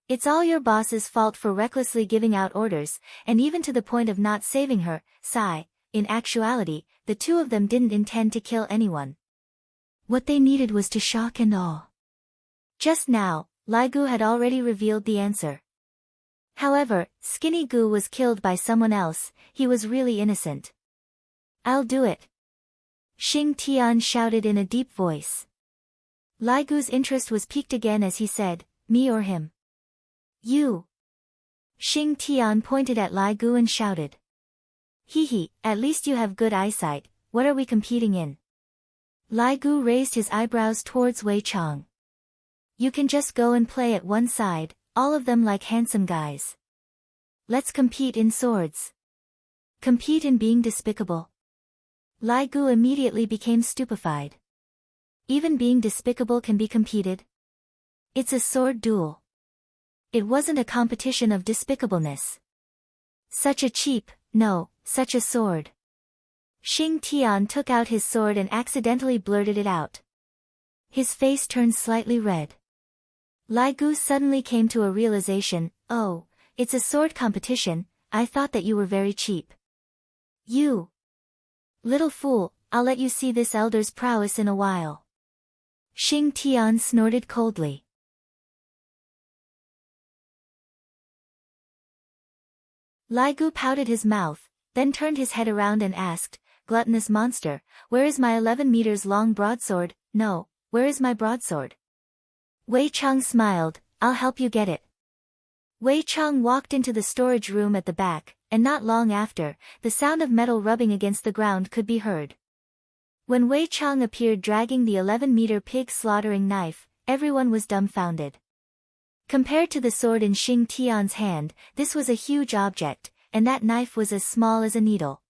It's all your boss's fault for recklessly giving out orders, and even to the point of not saving her." Sigh. In actuality, the two of them didn't intend to kill anyone. What they needed was to shock and awe. Just now, Lai Gu had already revealed the answer. However, Skinny Gu was killed by someone else. He was really innocent. "I'll do it," Xing Tian shouted in a deep voice. Lai Gu's interest was piqued again as he said, "Me or him?" "You." Xing Tian pointed at Lai Gu and shouted. "Hee hee, at least you have good eyesight. what are we competing in? Lai Gu raised his eyebrows towards Wei Chang. You can just go and play at one side, all of them like handsome guys. Let's compete in swords. Compete in being despicable. Lai Gu immediately became stupefied. Even being despicable can be competed? It's a sword duel. It wasn't a competition of despicableness. Such a such a sword. Xing Tian took out his sword and accidentally blurted it out. His face turned slightly red. Lai Gu suddenly came to a realization, oh, it's a sword competition, I thought that you were very cheap. You little fool, I'll let you see this elder's prowess in a while. Xing Tian snorted coldly. Lai Gu pouted his mouth, then turned his head around and asked, gluttonous monster, where is my 11 meters long broadsword? No, where is my broadsword? Wei Chang smiled, I'll help you get it. Wei Chang walked into the storage room at the back, and not long after, the sound of metal rubbing against the ground could be heard. When Wei Chang appeared dragging the 11-meter pig slaughtering knife, everyone was dumbfounded. Compared to the sword in Xing Tian's hand, this was a huge object, and that knife was as small as a needle.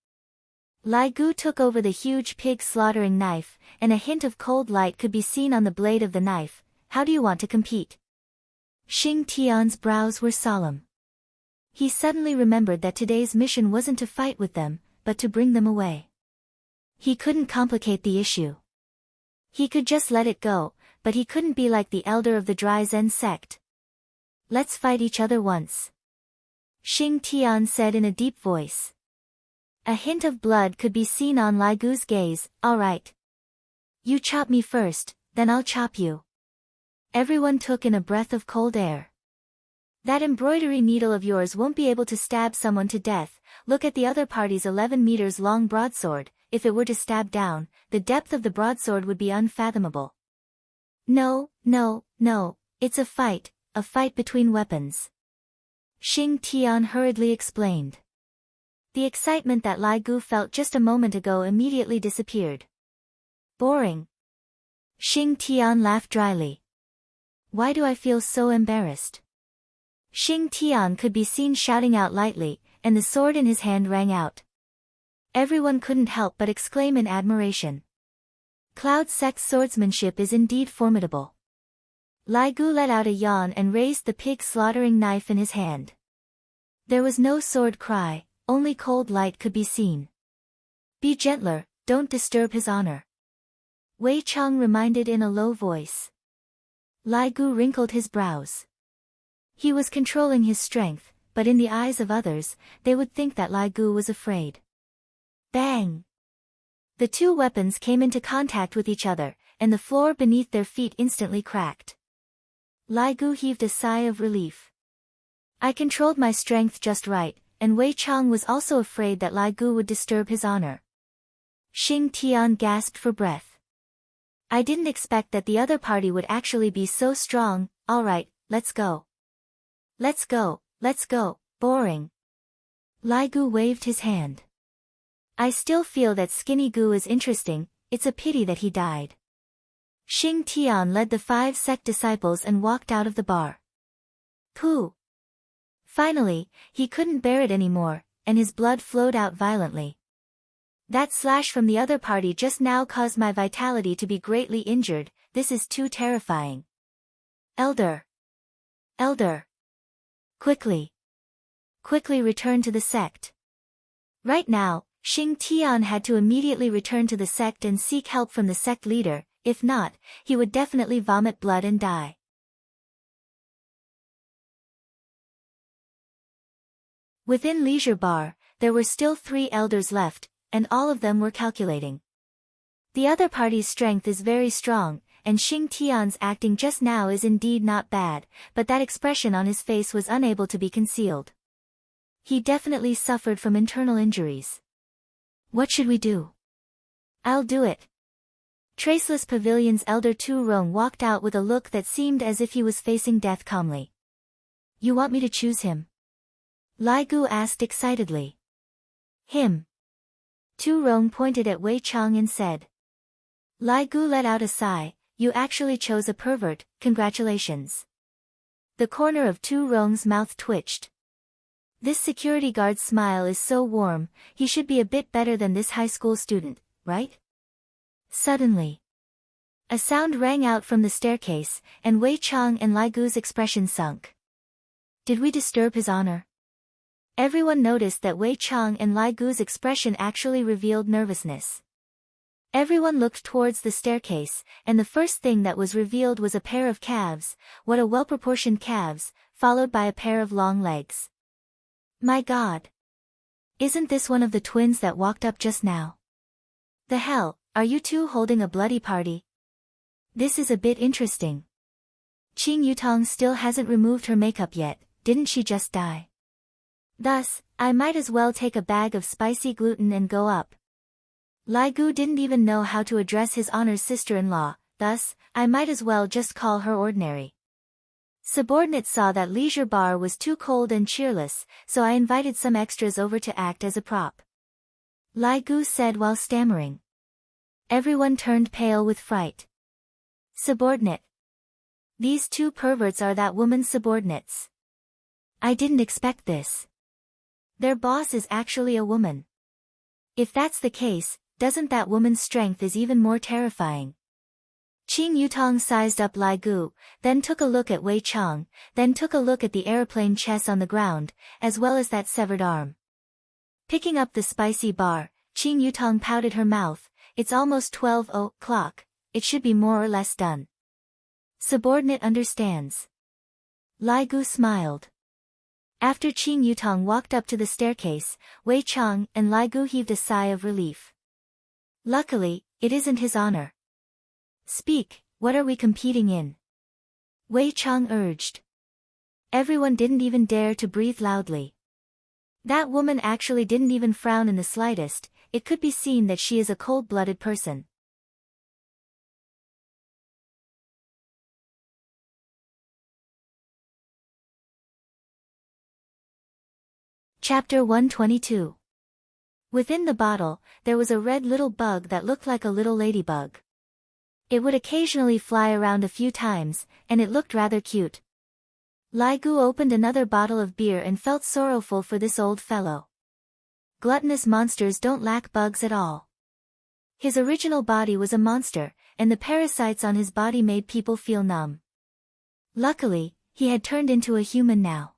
Lai Gu took over the huge pig slaughtering knife, and a hint of cold light could be seen on the blade of the knife. How do you want to compete? Xing Tian's brows were solemn. He suddenly remembered that today's mission wasn't to fight with them, but to bring them away. He couldn't complicate the issue. He could just let it go, but he couldn't be like the elder of the Dry Zen sect. Let's fight each other once. Xing Tian said in a deep voice. A hint of blood could be seen on Lai Gu's gaze, all right. You chop me first, then I'll chop you. Everyone took in a breath of cold air. That embroidery needle of yours won't be able to stab someone to death. Look at the other party's 11 meters long broadsword. If it were to stab down, the depth of the broadsword would be unfathomable. No, it's a fight between weapons. Xing Tian hurriedly explained. The excitement that Lai Gu felt just a moment ago immediately disappeared. Boring. Xing Tian laughed dryly. Why do I feel so embarrassed? Xing Tian could be seen shouting out lightly, and the sword in his hand rang out. Everyone couldn't help but exclaim in admiration. Cloud Sect's swordsmanship is indeed formidable. Lai Gu let out a yawn and raised the pig slaughtering knife in his hand. There was no sword cry, only cold light could be seen. Be gentler, don't disturb his honor. Wei Chang reminded in a low voice. Lai Gu wrinkled his brows. He was controlling his strength, but in the eyes of others, they would think that Lai Gu was afraid. Bang! The two weapons came into contact with each other, and the floor beneath their feet instantly cracked. Lai Gu heaved a sigh of relief. I controlled my strength just right, and Wei Chang was also afraid that Lai Gu would disturb his honor. Xing Tian gasped for breath. I didn't expect that the other party would actually be so strong. All right, let's go. Let's go, boring. Lai Gu waved his hand. I still feel that Skinny Gu is interesting, it's a pity that he died. Xing Tian led the 5 sect disciples and walked out of the bar. Pooh! Finally, he couldn't bear it anymore, and his blood flowed out violently. That slash from the other party just now caused my vitality to be greatly injured. This is too terrifying. Elder! Quickly return to the sect. Right now, Xing Tian had to immediately return to the sect and seek help from the sect leader, if not, he would definitely vomit blood and die. Within Leisure Bar, there were still 3 elders left, and all of them were calculating. The other party's strength is very strong, and Xing Tian's acting just now is indeed not bad, but that expression on his face was unable to be concealed. He definitely suffered from internal injuries. What should we do? I'll do it. Traceless Pavilion's elder Tu Rong walked out with a look that seemed as if he was facing death calmly. You want me to choose him? Lai Gu asked excitedly. Him. Tu Rong pointed at Wei Chang and said. Lai Gu let out a sigh. You actually chose a pervert, congratulations. The corner of Tu Rong's mouth twitched. This security guard's smile is so warm, he should be a bit better than this high school student, right? Suddenly, a sound rang out from the staircase, and Wei Chang and Lai Gu's expression sunk. Did we disturb his honor? Everyone noticed that Wei Chang and Lai Gu's expression actually revealed nervousness. Everyone looked towards the staircase, and the first thing that was revealed was a pair of calves, what a well-proportioned calves, followed by a pair of long legs. My God! Isn't this one of the twins that walked up just now? The hell, are you two holding a bloody party? This is a bit interesting. Qing Yutong still hasn't removed her makeup yet, didn't she just die? Thus, I might as well take a bag of spicy gluten and go up. Lai Gu didn't even know how to address his honor's sister-in-law, thus, I might as well just call her ordinary. Subordinates saw that leisure bar was too cold and cheerless, so I invited some extras over to act as a prop. Lai Gu said while stammering. Everyone turned pale with fright. Subordinate. These two perverts are that woman's subordinates. I didn't expect this. Their boss is actually a woman. If that's the case, doesn't that woman's strength is even more terrifying? Qing Yutong sized up Lai Gu, then took a look at Wei Chang, then took a look at the airplane chess on the ground, as well as that severed arm. Picking up the spicy bar, Qing Yutong pouted her mouth. It's almost 12 o'clock, it should be more or less done. Subordinate understands. Lai Gu smiled. After Qing Yutong walked up to the staircase, Wei Chang and Lai Gu heaved a sigh of relief. Luckily, it isn't his honor. Speak, what are we competing in? Wei Chang urged. Everyone didn't even dare to breathe loudly. That woman actually didn't even frown in the slightest, it could be seen that she is a cold-blooded person. Chapter 122. Within the bottle, there was a red little bug that looked like a little ladybug. It would occasionally fly around a few times, and it looked rather cute. Lai Gu opened another bottle of beer and felt sorrowful for this old fellow. Gluttonous monsters don't lack bugs at all. His original body was a monster, and the parasites on his body made people feel numb. Luckily, he had turned into a human now.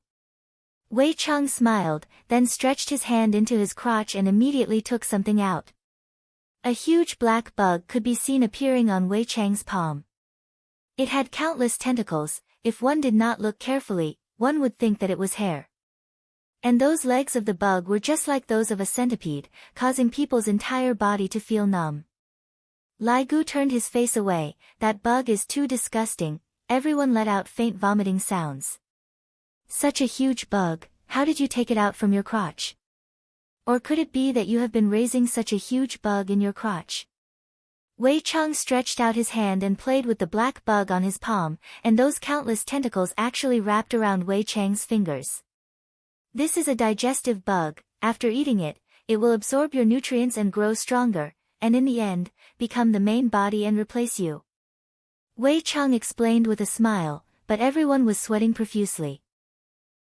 Wei Chang smiled, then stretched his hand into his crotch and immediately took something out. A huge black bug could be seen appearing on Wei Chang's palm. It had countless tentacles. If one did not look carefully, one would think that it was hair. And those legs of the bug were just like those of a centipede, causing people's entire body to feel numb. Lai Gu turned his face away. That bug is too disgusting. Everyone let out faint vomiting sounds. Such a huge bug, how did you take it out from your crotch? Or could it be that you have been raising such a huge bug in your crotch? Wei Chang stretched out his hand and played with the black bug on his palm, and those countless tentacles actually wrapped around Wei Chang's fingers. This is a digestive bug. After eating it, it will absorb your nutrients and grow stronger, and in the end, become the main body and replace you. Wei Chang explained with a smile, but everyone was sweating profusely.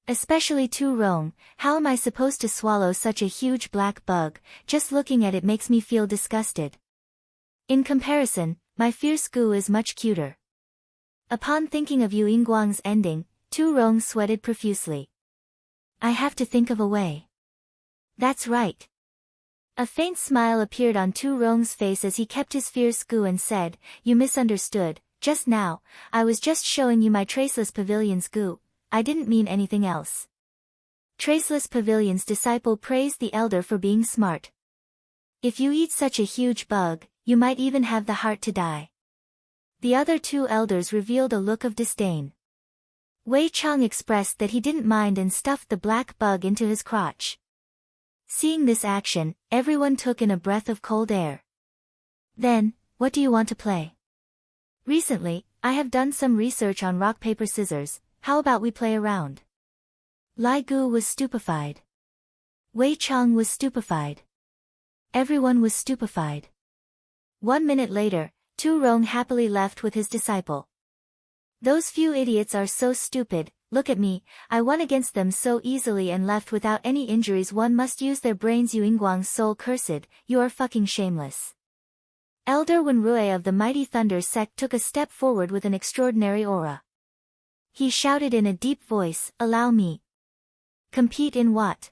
Especially Tu Rong. How am I supposed to swallow such a huge black bug? Just looking at it makes me feel disgusted. In comparison, my fierce Gu is much cuter. Upon thinking of Yu Yingguang's ending, Tu Rong sweated profusely. I have to think of a way. That's right. A faint smile appeared on Tu Rong's face as he kept his fierce Gu and said, You misunderstood. Just now, I was just showing you my Traceless Pavilion's Gu. I didn't mean anything else. Traceless Pavilion's disciple praised the elder for being smart. If you eat such a huge bug, you might even have the heart to die. The other two elders revealed a look of disdain. Wei Chang expressed that he didn't mind and stuffed the black bug into his crotch. Seeing this action, everyone took in a breath of cold air. Then, what do you want to play? Recently, I have done some research on rock paper scissors. How about we play around? Lai Gu was stupefied. Wei Chang was stupefied. Everyone was stupefied. 1 minute later, Tu Rong happily left with his disciple. Those few idiots are so stupid, look at me, I won against them so easily and left without any injuries. One must use their brains. Yuingguang's soul cursed, you are fucking shameless. Elder Wenrui of the Mighty Thunder sect took a step forward with an extraordinary aura. He shouted in a deep voice, allow me. Compete in what?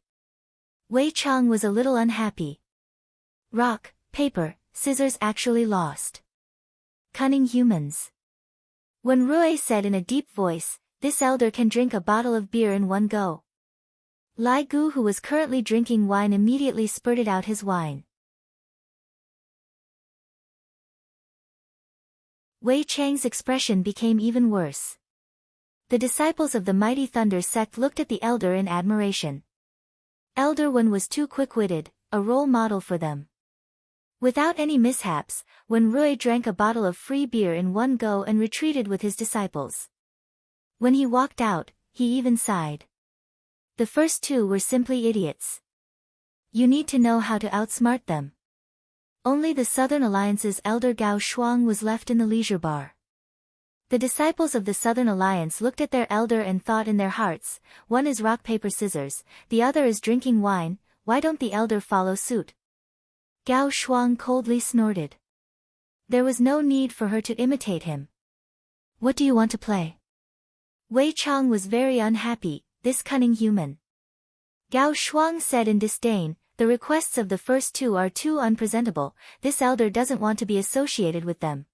Wei Chang was a little unhappy. Rock, paper, scissors actually lost. Cunning humans. Wenrui said in a deep voice, this elder can drink a bottle of beer in one go. Lai Gu, who was currently drinking wine, immediately spurted out his wine. Wei Chang's expression became even worse. The disciples of the Mighty Thunder sect looked at the elder in admiration. Elder Wen was too quick-witted, a role model for them. Without any mishaps, Wenrui drank a bottle of free beer in one go and retreated with his disciples. When he walked out, he even sighed. The first two were simply idiots. You need to know how to outsmart them. Only the Southern Alliance's elder Gao Shuang was left in the leisure bar. The disciples of the Southern Alliance looked at their elder and thought in their hearts, one is rock paper scissors, the other is drinking wine, why don't the elder follow suit? Gao Shuang coldly snorted. There was no need for her to imitate him. What do you want to play? Wei Chang was very unhappy, this cunning human. Gao Shuang said in disdain, the requests of the first two are too unpresentable, this elder doesn't want to be associated with them.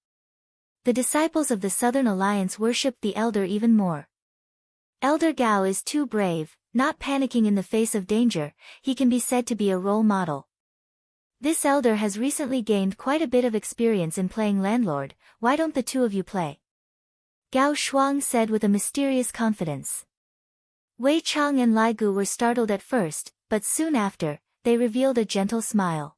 The disciples of the Southern Alliance worshipped the elder even more. Elder Gao is too brave, not panicking in the face of danger, he can be said to be a role model. This elder has recently gained quite a bit of experience in playing landlord, why don't the two of you play? Gao Shuang said with a mysterious confidence. Wei Chang and Lai Gu were startled at first, but soon after, they revealed a gentle smile.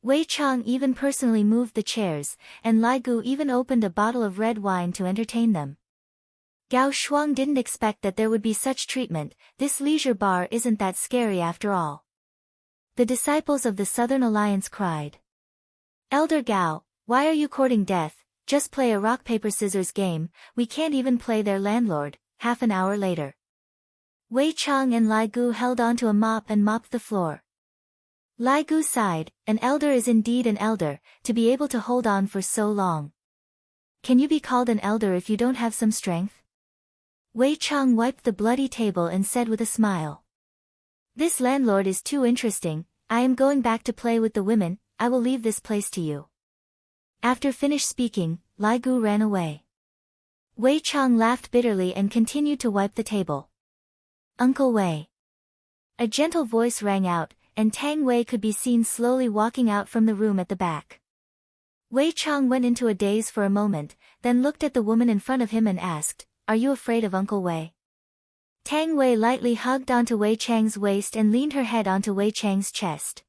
Wei Chang even personally moved the chairs, and Lai Gu even opened a bottle of red wine to entertain them. Gao Shuang didn't expect that there would be such treatment, this leisure bar isn't that scary after all. The disciples of the Southern Alliance cried. Elder Gao, why are you courting death? Just play a rock-paper-scissors game, we can't even play their landlord. Half an hour later. Wei Chang and Lai Gu held onto a mop and mopped the floor. Lai Gu sighed, an elder is indeed an elder, to be able to hold on for so long. Can you be called an elder if you don't have some strength? Wei Chang wiped the bloody table and said with a smile. This landlord is too interesting, I am going back to play with the women, I will leave this place to you. After finished speaking, Lai Gu ran away. Wei Chang laughed bitterly and continued to wipe the table. Uncle Wei. A gentle voice rang out, and Tang Wei could be seen slowly walking out from the room at the back. Wei Chang went into a daze for a moment, then looked at the woman in front of him and asked, are you afraid of Uncle Wei? Tang Wei lightly hugged onto Wei Chang's waist and leaned her head onto Wei Chang's chest.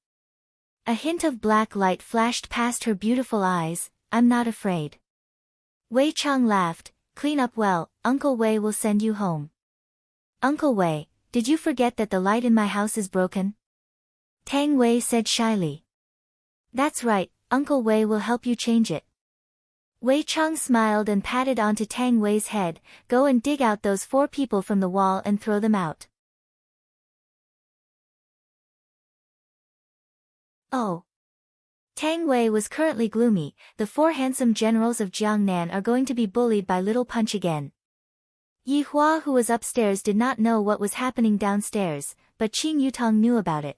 A hint of black light flashed past her beautiful eyes, I'm not afraid. Wei Chang laughed, clean up well, Uncle Wei will send you home. Uncle Wei, did you forget that the light in my house is broken? Tang Wei said shyly. That's right, Uncle Wei will help you change it. Wei Chang smiled and patted onto Tang Wei's head, go and dig out those 4 people from the wall and throw them out. Oh. Tang Wei was currently gloomy, the 4 handsome generals of Jiangnan are going to be bullied by Little Punch again. Yi Hua, who was upstairs, did not know what was happening downstairs, but Qing Yutong knew about it.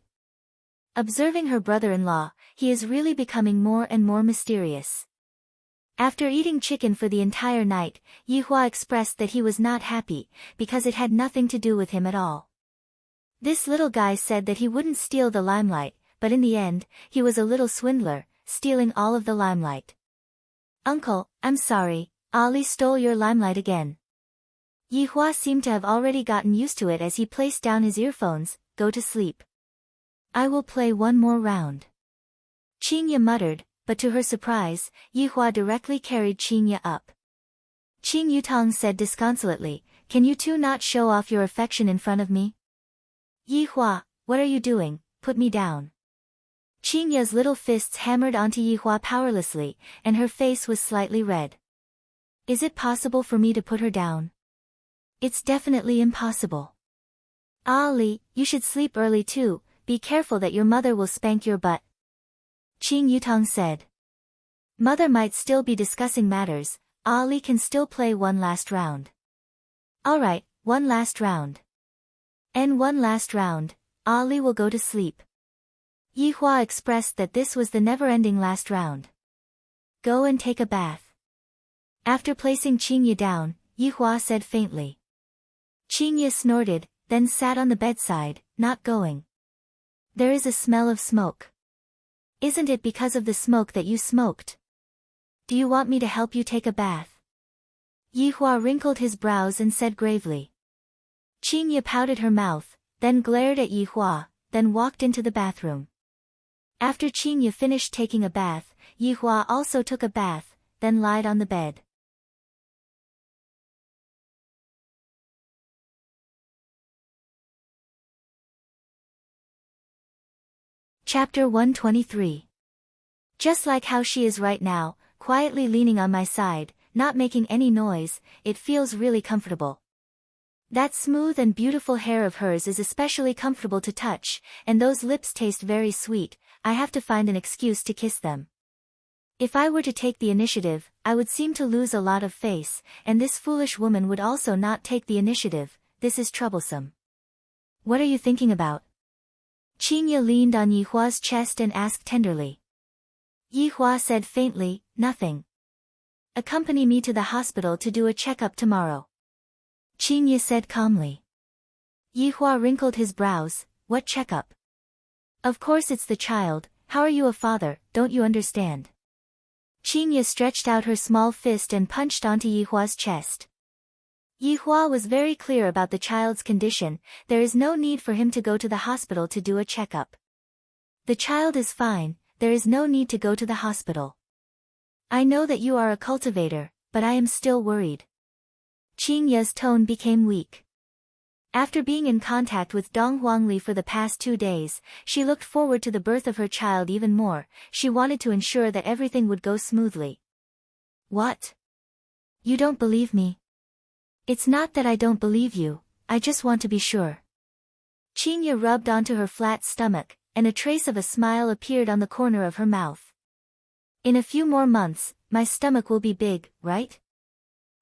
Observing her brother-in-law, he is really becoming more and more mysterious. After eating chicken for the entire night, Yi Hua expressed that he was not happy, because it had nothing to do with him at all. This little guy said that he wouldn't steal the limelight, but in the end, he was a little swindler, stealing all of the limelight. Uncle, I'm sorry, Ali stole your limelight again. Yi Hua seemed to have already gotten used to it as he placed down his earphones, go to sleep. I will play one more round. Qing Ye muttered, but to her surprise, Yi Hua directly carried Qing Ye up. Qing Yutong said disconsolately, can you two not show off your affection in front of me? Yi Hua, what are you doing, put me down. Qingya's little fists hammered onto Yihua powerlessly, and her face was slightly red. Is it possible for me to put her down? It's definitely impossible. Ali, you should sleep early too, be careful that your mother will spank your butt. Qing Yutong said. Mother might still be discussing matters, Ali can still play one last round. Alright, one last round. And one last round, Ali will go to sleep. Yihua expressed that this was the never-ending last round. Go and take a bath. After placing Qingye down, Yihua said faintly. Qingye snorted, then sat on the bedside, not going. There is a smell of smoke. Isn't it because of the smoke that you smoked? Do you want me to help you take a bath? Yihua wrinkled his brows and said gravely. Qingye pouted her mouth, then glared at Yihua, then walked into the bathroom. After Qingye finished taking a bath, Yihua also took a bath, then lied on the bed. Chapter 123. Just like how she is right now, quietly leaning on my side, not making any noise, it feels really comfortable. That smooth and beautiful hair of hers is especially comfortable to touch, and those lips taste very sweet, I have to find an excuse to kiss them. If I were to take the initiative, I would seem to lose a lot of face, and this foolish woman would also not take the initiative, this is troublesome. What are you thinking about? Qingye leaned on Yihua's chest and asked tenderly. Yihua said faintly, nothing. Accompany me to the hospital to do a checkup tomorrow. Qingye said calmly. Yihua wrinkled his brows, what checkup? Of course it's the child, how are you a father, don't you understand? Qingye stretched out her small fist and punched onto Yihua's chest. Yihua was very clear about the child's condition, there is no need for him to go to the hospital to do a checkup. The child is fine, there is no need to go to the hospital. I know that you are a cultivator, but I am still worried. Qingye's tone became weak. After being in contact with Dong Huangli for the past 2 days, she looked forward to the birth of her child even more, she wanted to ensure that everything would go smoothly. What? You don't believe me? It's not that I don't believe you, I just want to be sure. Qingye rubbed onto her flat stomach, and a trace of a smile appeared on the corner of her mouth. In a few more months, my stomach will be big, right?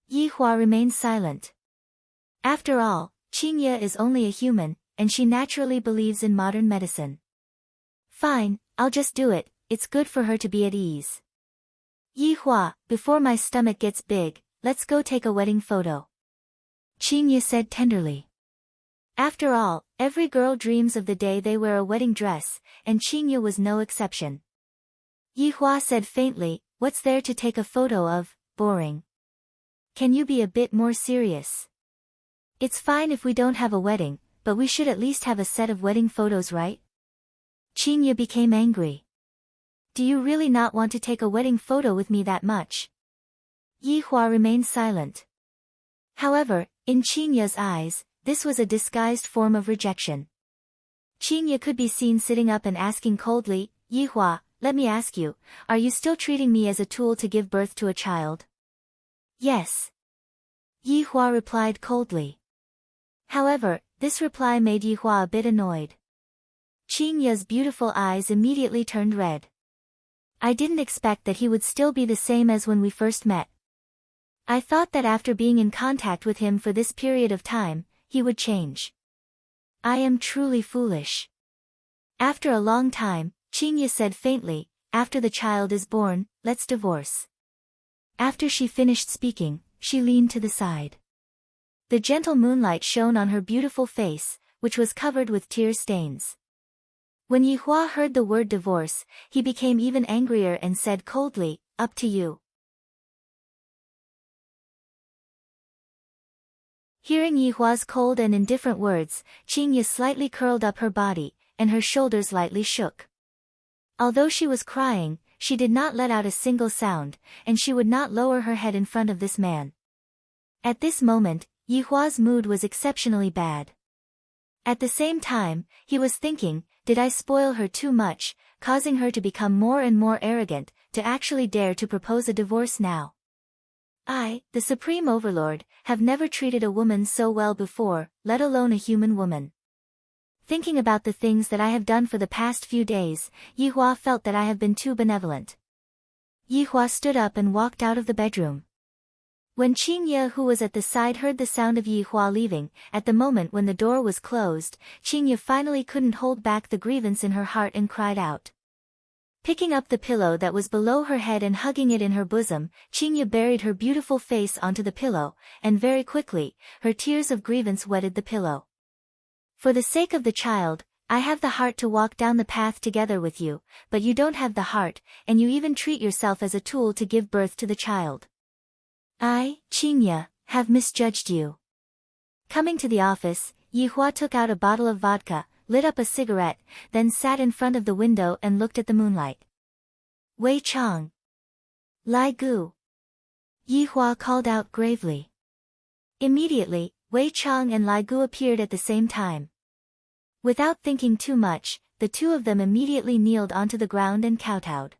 Yihua remained silent. After all, Qingye is only a human, and she naturally believes in modern medicine. Fine, I'll just do it, it's good for her to be at ease. Yihua, before my stomach gets big, let's go take a wedding photo. Qingye said tenderly. After all, every girl dreams of the day they wear a wedding dress, and Qingye was no exception. Yihua said faintly, what's there to take a photo of, boring. Can you be a bit more serious? It's fine if we don't have a wedding, but we should at least have a set of wedding photos, right? Qingye became angry. Do you really not want to take a wedding photo with me that much? Yihua remained silent. However, in Qingye's eyes, this was a disguised form of rejection. Qingye could be seen sitting up and asking coldly, Yihua, let me ask you, are you still treating me as a tool to give birth to a child? Yes. Yihua replied coldly. However, this reply made Yihua a bit annoyed. Qingye's beautiful eyes immediately turned red. I didn't expect that he would still be the same as when we first met. I thought that after being in contact with him for this period of time, he would change. I am truly foolish. After a long time, Qingye said faintly, after the child is born, let's divorce. After she finished speaking, she leaned to the side. The gentle moonlight shone on her beautiful face, which was covered with tear stains. When Yihua heard the word divorce, he became even angrier and said coldly, up to you. Hearing Yihua's cold and indifferent words, Qingye slightly curled up her body, and her shoulders lightly shook. Although she was crying, she did not let out a single sound, and she would not lower her head in front of this man. At this moment, Yihua's mood was exceptionally bad. At the same time, he was thinking, did I spoil her too much, causing her to become more and more arrogant, to actually dare to propose a divorce now? I, the Supreme Overlord, have never treated a woman so well before, let alone a human woman. Thinking about the things that I have done for the past few days, Yihua felt that I have been too benevolent. Yihua stood up and walked out of the bedroom. When Qingye, who was at the side, heard the sound of Yihua leaving, at the moment when the door was closed, Qingye finally couldn't hold back the grievance in her heart and cried out. Picking up the pillow that was below her head and hugging it in her bosom, Qingye buried her beautiful face onto the pillow, and very quickly, her tears of grievance wetted the pillow. For the sake of the child, I have the heart to walk down the path together with you, but you don't have the heart, and you even treat yourself as a tool to give birth to the child. I, Qingye, have misjudged you. Coming to the office, Yihua took out a bottle of vodka, lit up a cigarette, then sat in front of the window and looked at the moonlight. Wei Chang. Lai Gu. Yihua called out gravely. Immediately, Wei Chang and Lai Gu appeared at the same time. Without thinking too much, the two of them immediately kneeled onto the ground and kowtowed.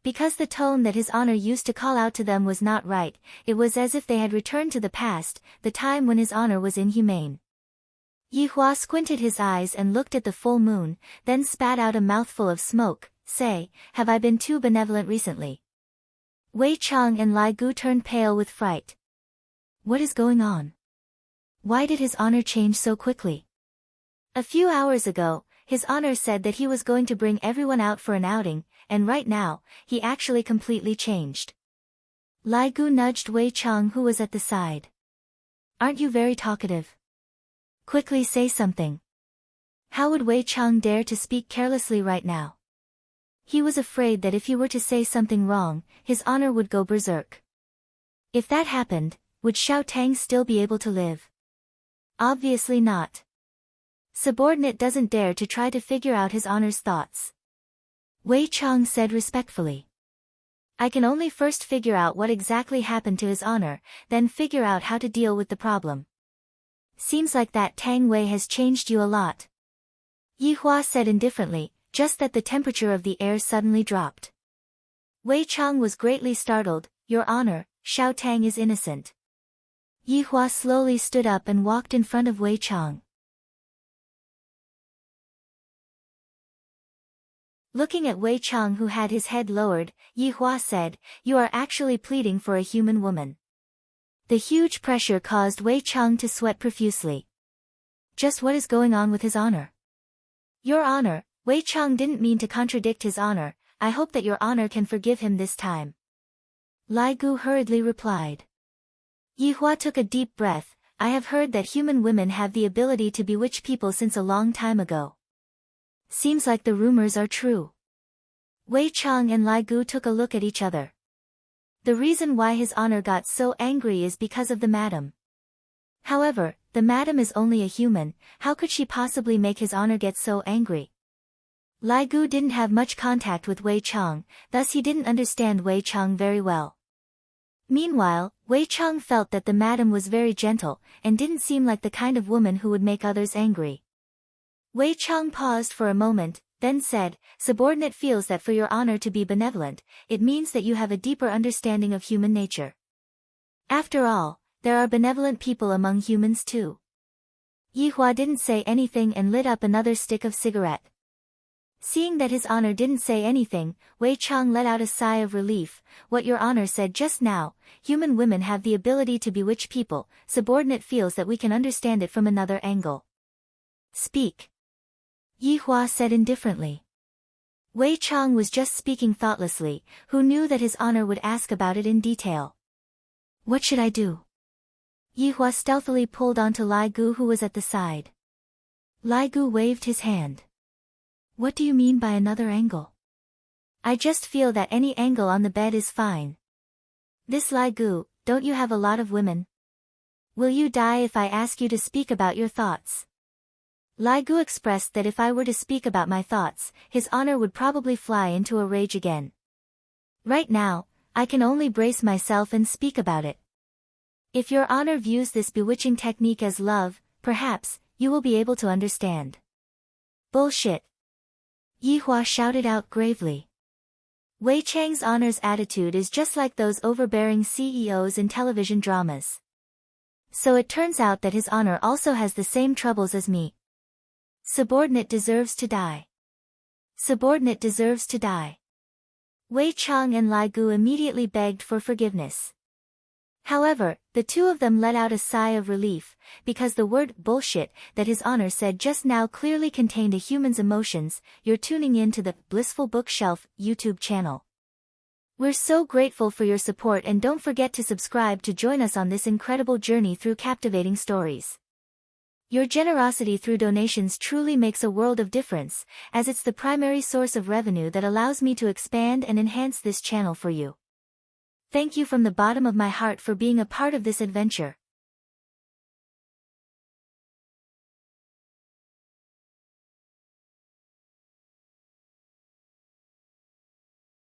Because the tone that His Honor used to call out to them was not right, it was as if they had returned to the past, the time when His Honor was inhumane. Yihua squinted his eyes and looked at the full moon, then spat out a mouthful of smoke. Say, have I been too benevolent recently? Wei Chang and Lai Gu turned pale with fright. What is going on? Why did His Honor change so quickly? A few hours ago, His Honor said that he was going to bring everyone out for an outing, and right now, he actually completely changed. Lai Gu nudged Wei Chang, who was at the side. Aren't you very talkative? Quickly say something. How would Wei Chang dare to speak carelessly right now? He was afraid that if he were to say something wrong, His Honor would go berserk. If that happened, would Xiao Tang still be able to live? Obviously not. Subordinate doesn't dare to try to figure out His Honor's thoughts. Wei Chang said respectfully. I can only first figure out what exactly happened to His Honor, then figure out how to deal with the problem. Seems like that Tang Wei has changed you a lot. Yihua said indifferently, just that the temperature of the air suddenly dropped. Wei Chang was greatly startled. Your Honor, Xiao Tang is innocent. Yihua slowly stood up and walked in front of Wei Chang. Looking at Wei Chang, who had his head lowered, Yihua said, you are actually pleading for a human woman. The huge pressure caused Wei Chang to sweat profusely. Just what is going on with His Honor? Your Honor, Wei Chang didn't mean to contradict His Honor. I hope that Your Honor can forgive him this time. Lai Gu hurriedly replied. Yihua took a deep breath. I have heard that human women have the ability to bewitch people since a long time ago. Seems like the rumors are true. Wei Chang and Lai Gu took a look at each other. The reason why His Honor got so angry is because of the madam. However, the madam is only a human. How could she possibly make His Honor get so angry? Lai Gu didn't have much contact with Wei Chang, thus he didn't understand Wei Chang very well. Meanwhile, Wei Chang felt that the madam was very gentle, and didn't seem like the kind of woman who would make others angry. Wei Chang paused for a moment, then said, Subordinate feels that for Your Honor to be benevolent, it means that you have a deeper understanding of human nature. After all, there are benevolent people among humans too. Yihua didn't say anything and lit up another stick of cigarette. Seeing that His Honor didn't say anything, Wei Chang let out a sigh of relief. What Your Honor said just now, human women have the ability to bewitch people. Subordinate feels that we can understand it from another angle. Speak. Yihua said indifferently. Wei Chang was just speaking thoughtlessly, who knew that His Honor would ask about it in detail. What should I do? Yihua stealthily pulled onto Lai Gu, who was at the side. Lai Gu waved his hand. What do you mean by another angle? I just feel that any angle on the bed is fine. This Lai Gu, don't you have a lot of women? Will you die if I ask you to speak about your thoughts? Lai Gu expressed that if I were to speak about my thoughts, His Honor would probably fly into a rage again. Right now, I can only brace myself and speak about it. If Your Honor views this bewitching technique as love, perhaps, you will be able to understand. Bullshit. Yihua shouted out gravely. Wei Chang's honor's attitude is just like those overbearing CEOs in television dramas. So it turns out that his honor also has the same troubles as me. Subordinate deserves to die. Subordinate deserves to die. Wei Chang and Lai Gu immediately begged for forgiveness. However, the two of them let out a sigh of relief, because the word bullshit that his honor said just now clearly contained a human's emotions. You're tuning in to the Blissful Bookshelf YouTube channel. We're so grateful for your support, and don't forget to subscribe to join us on this incredible journey through captivating stories. Your generosity through donations truly makes a world of difference, as it's the primary source of revenue that allows me to expand and enhance this channel for you. Thank you from the bottom of my heart for being a part of this adventure.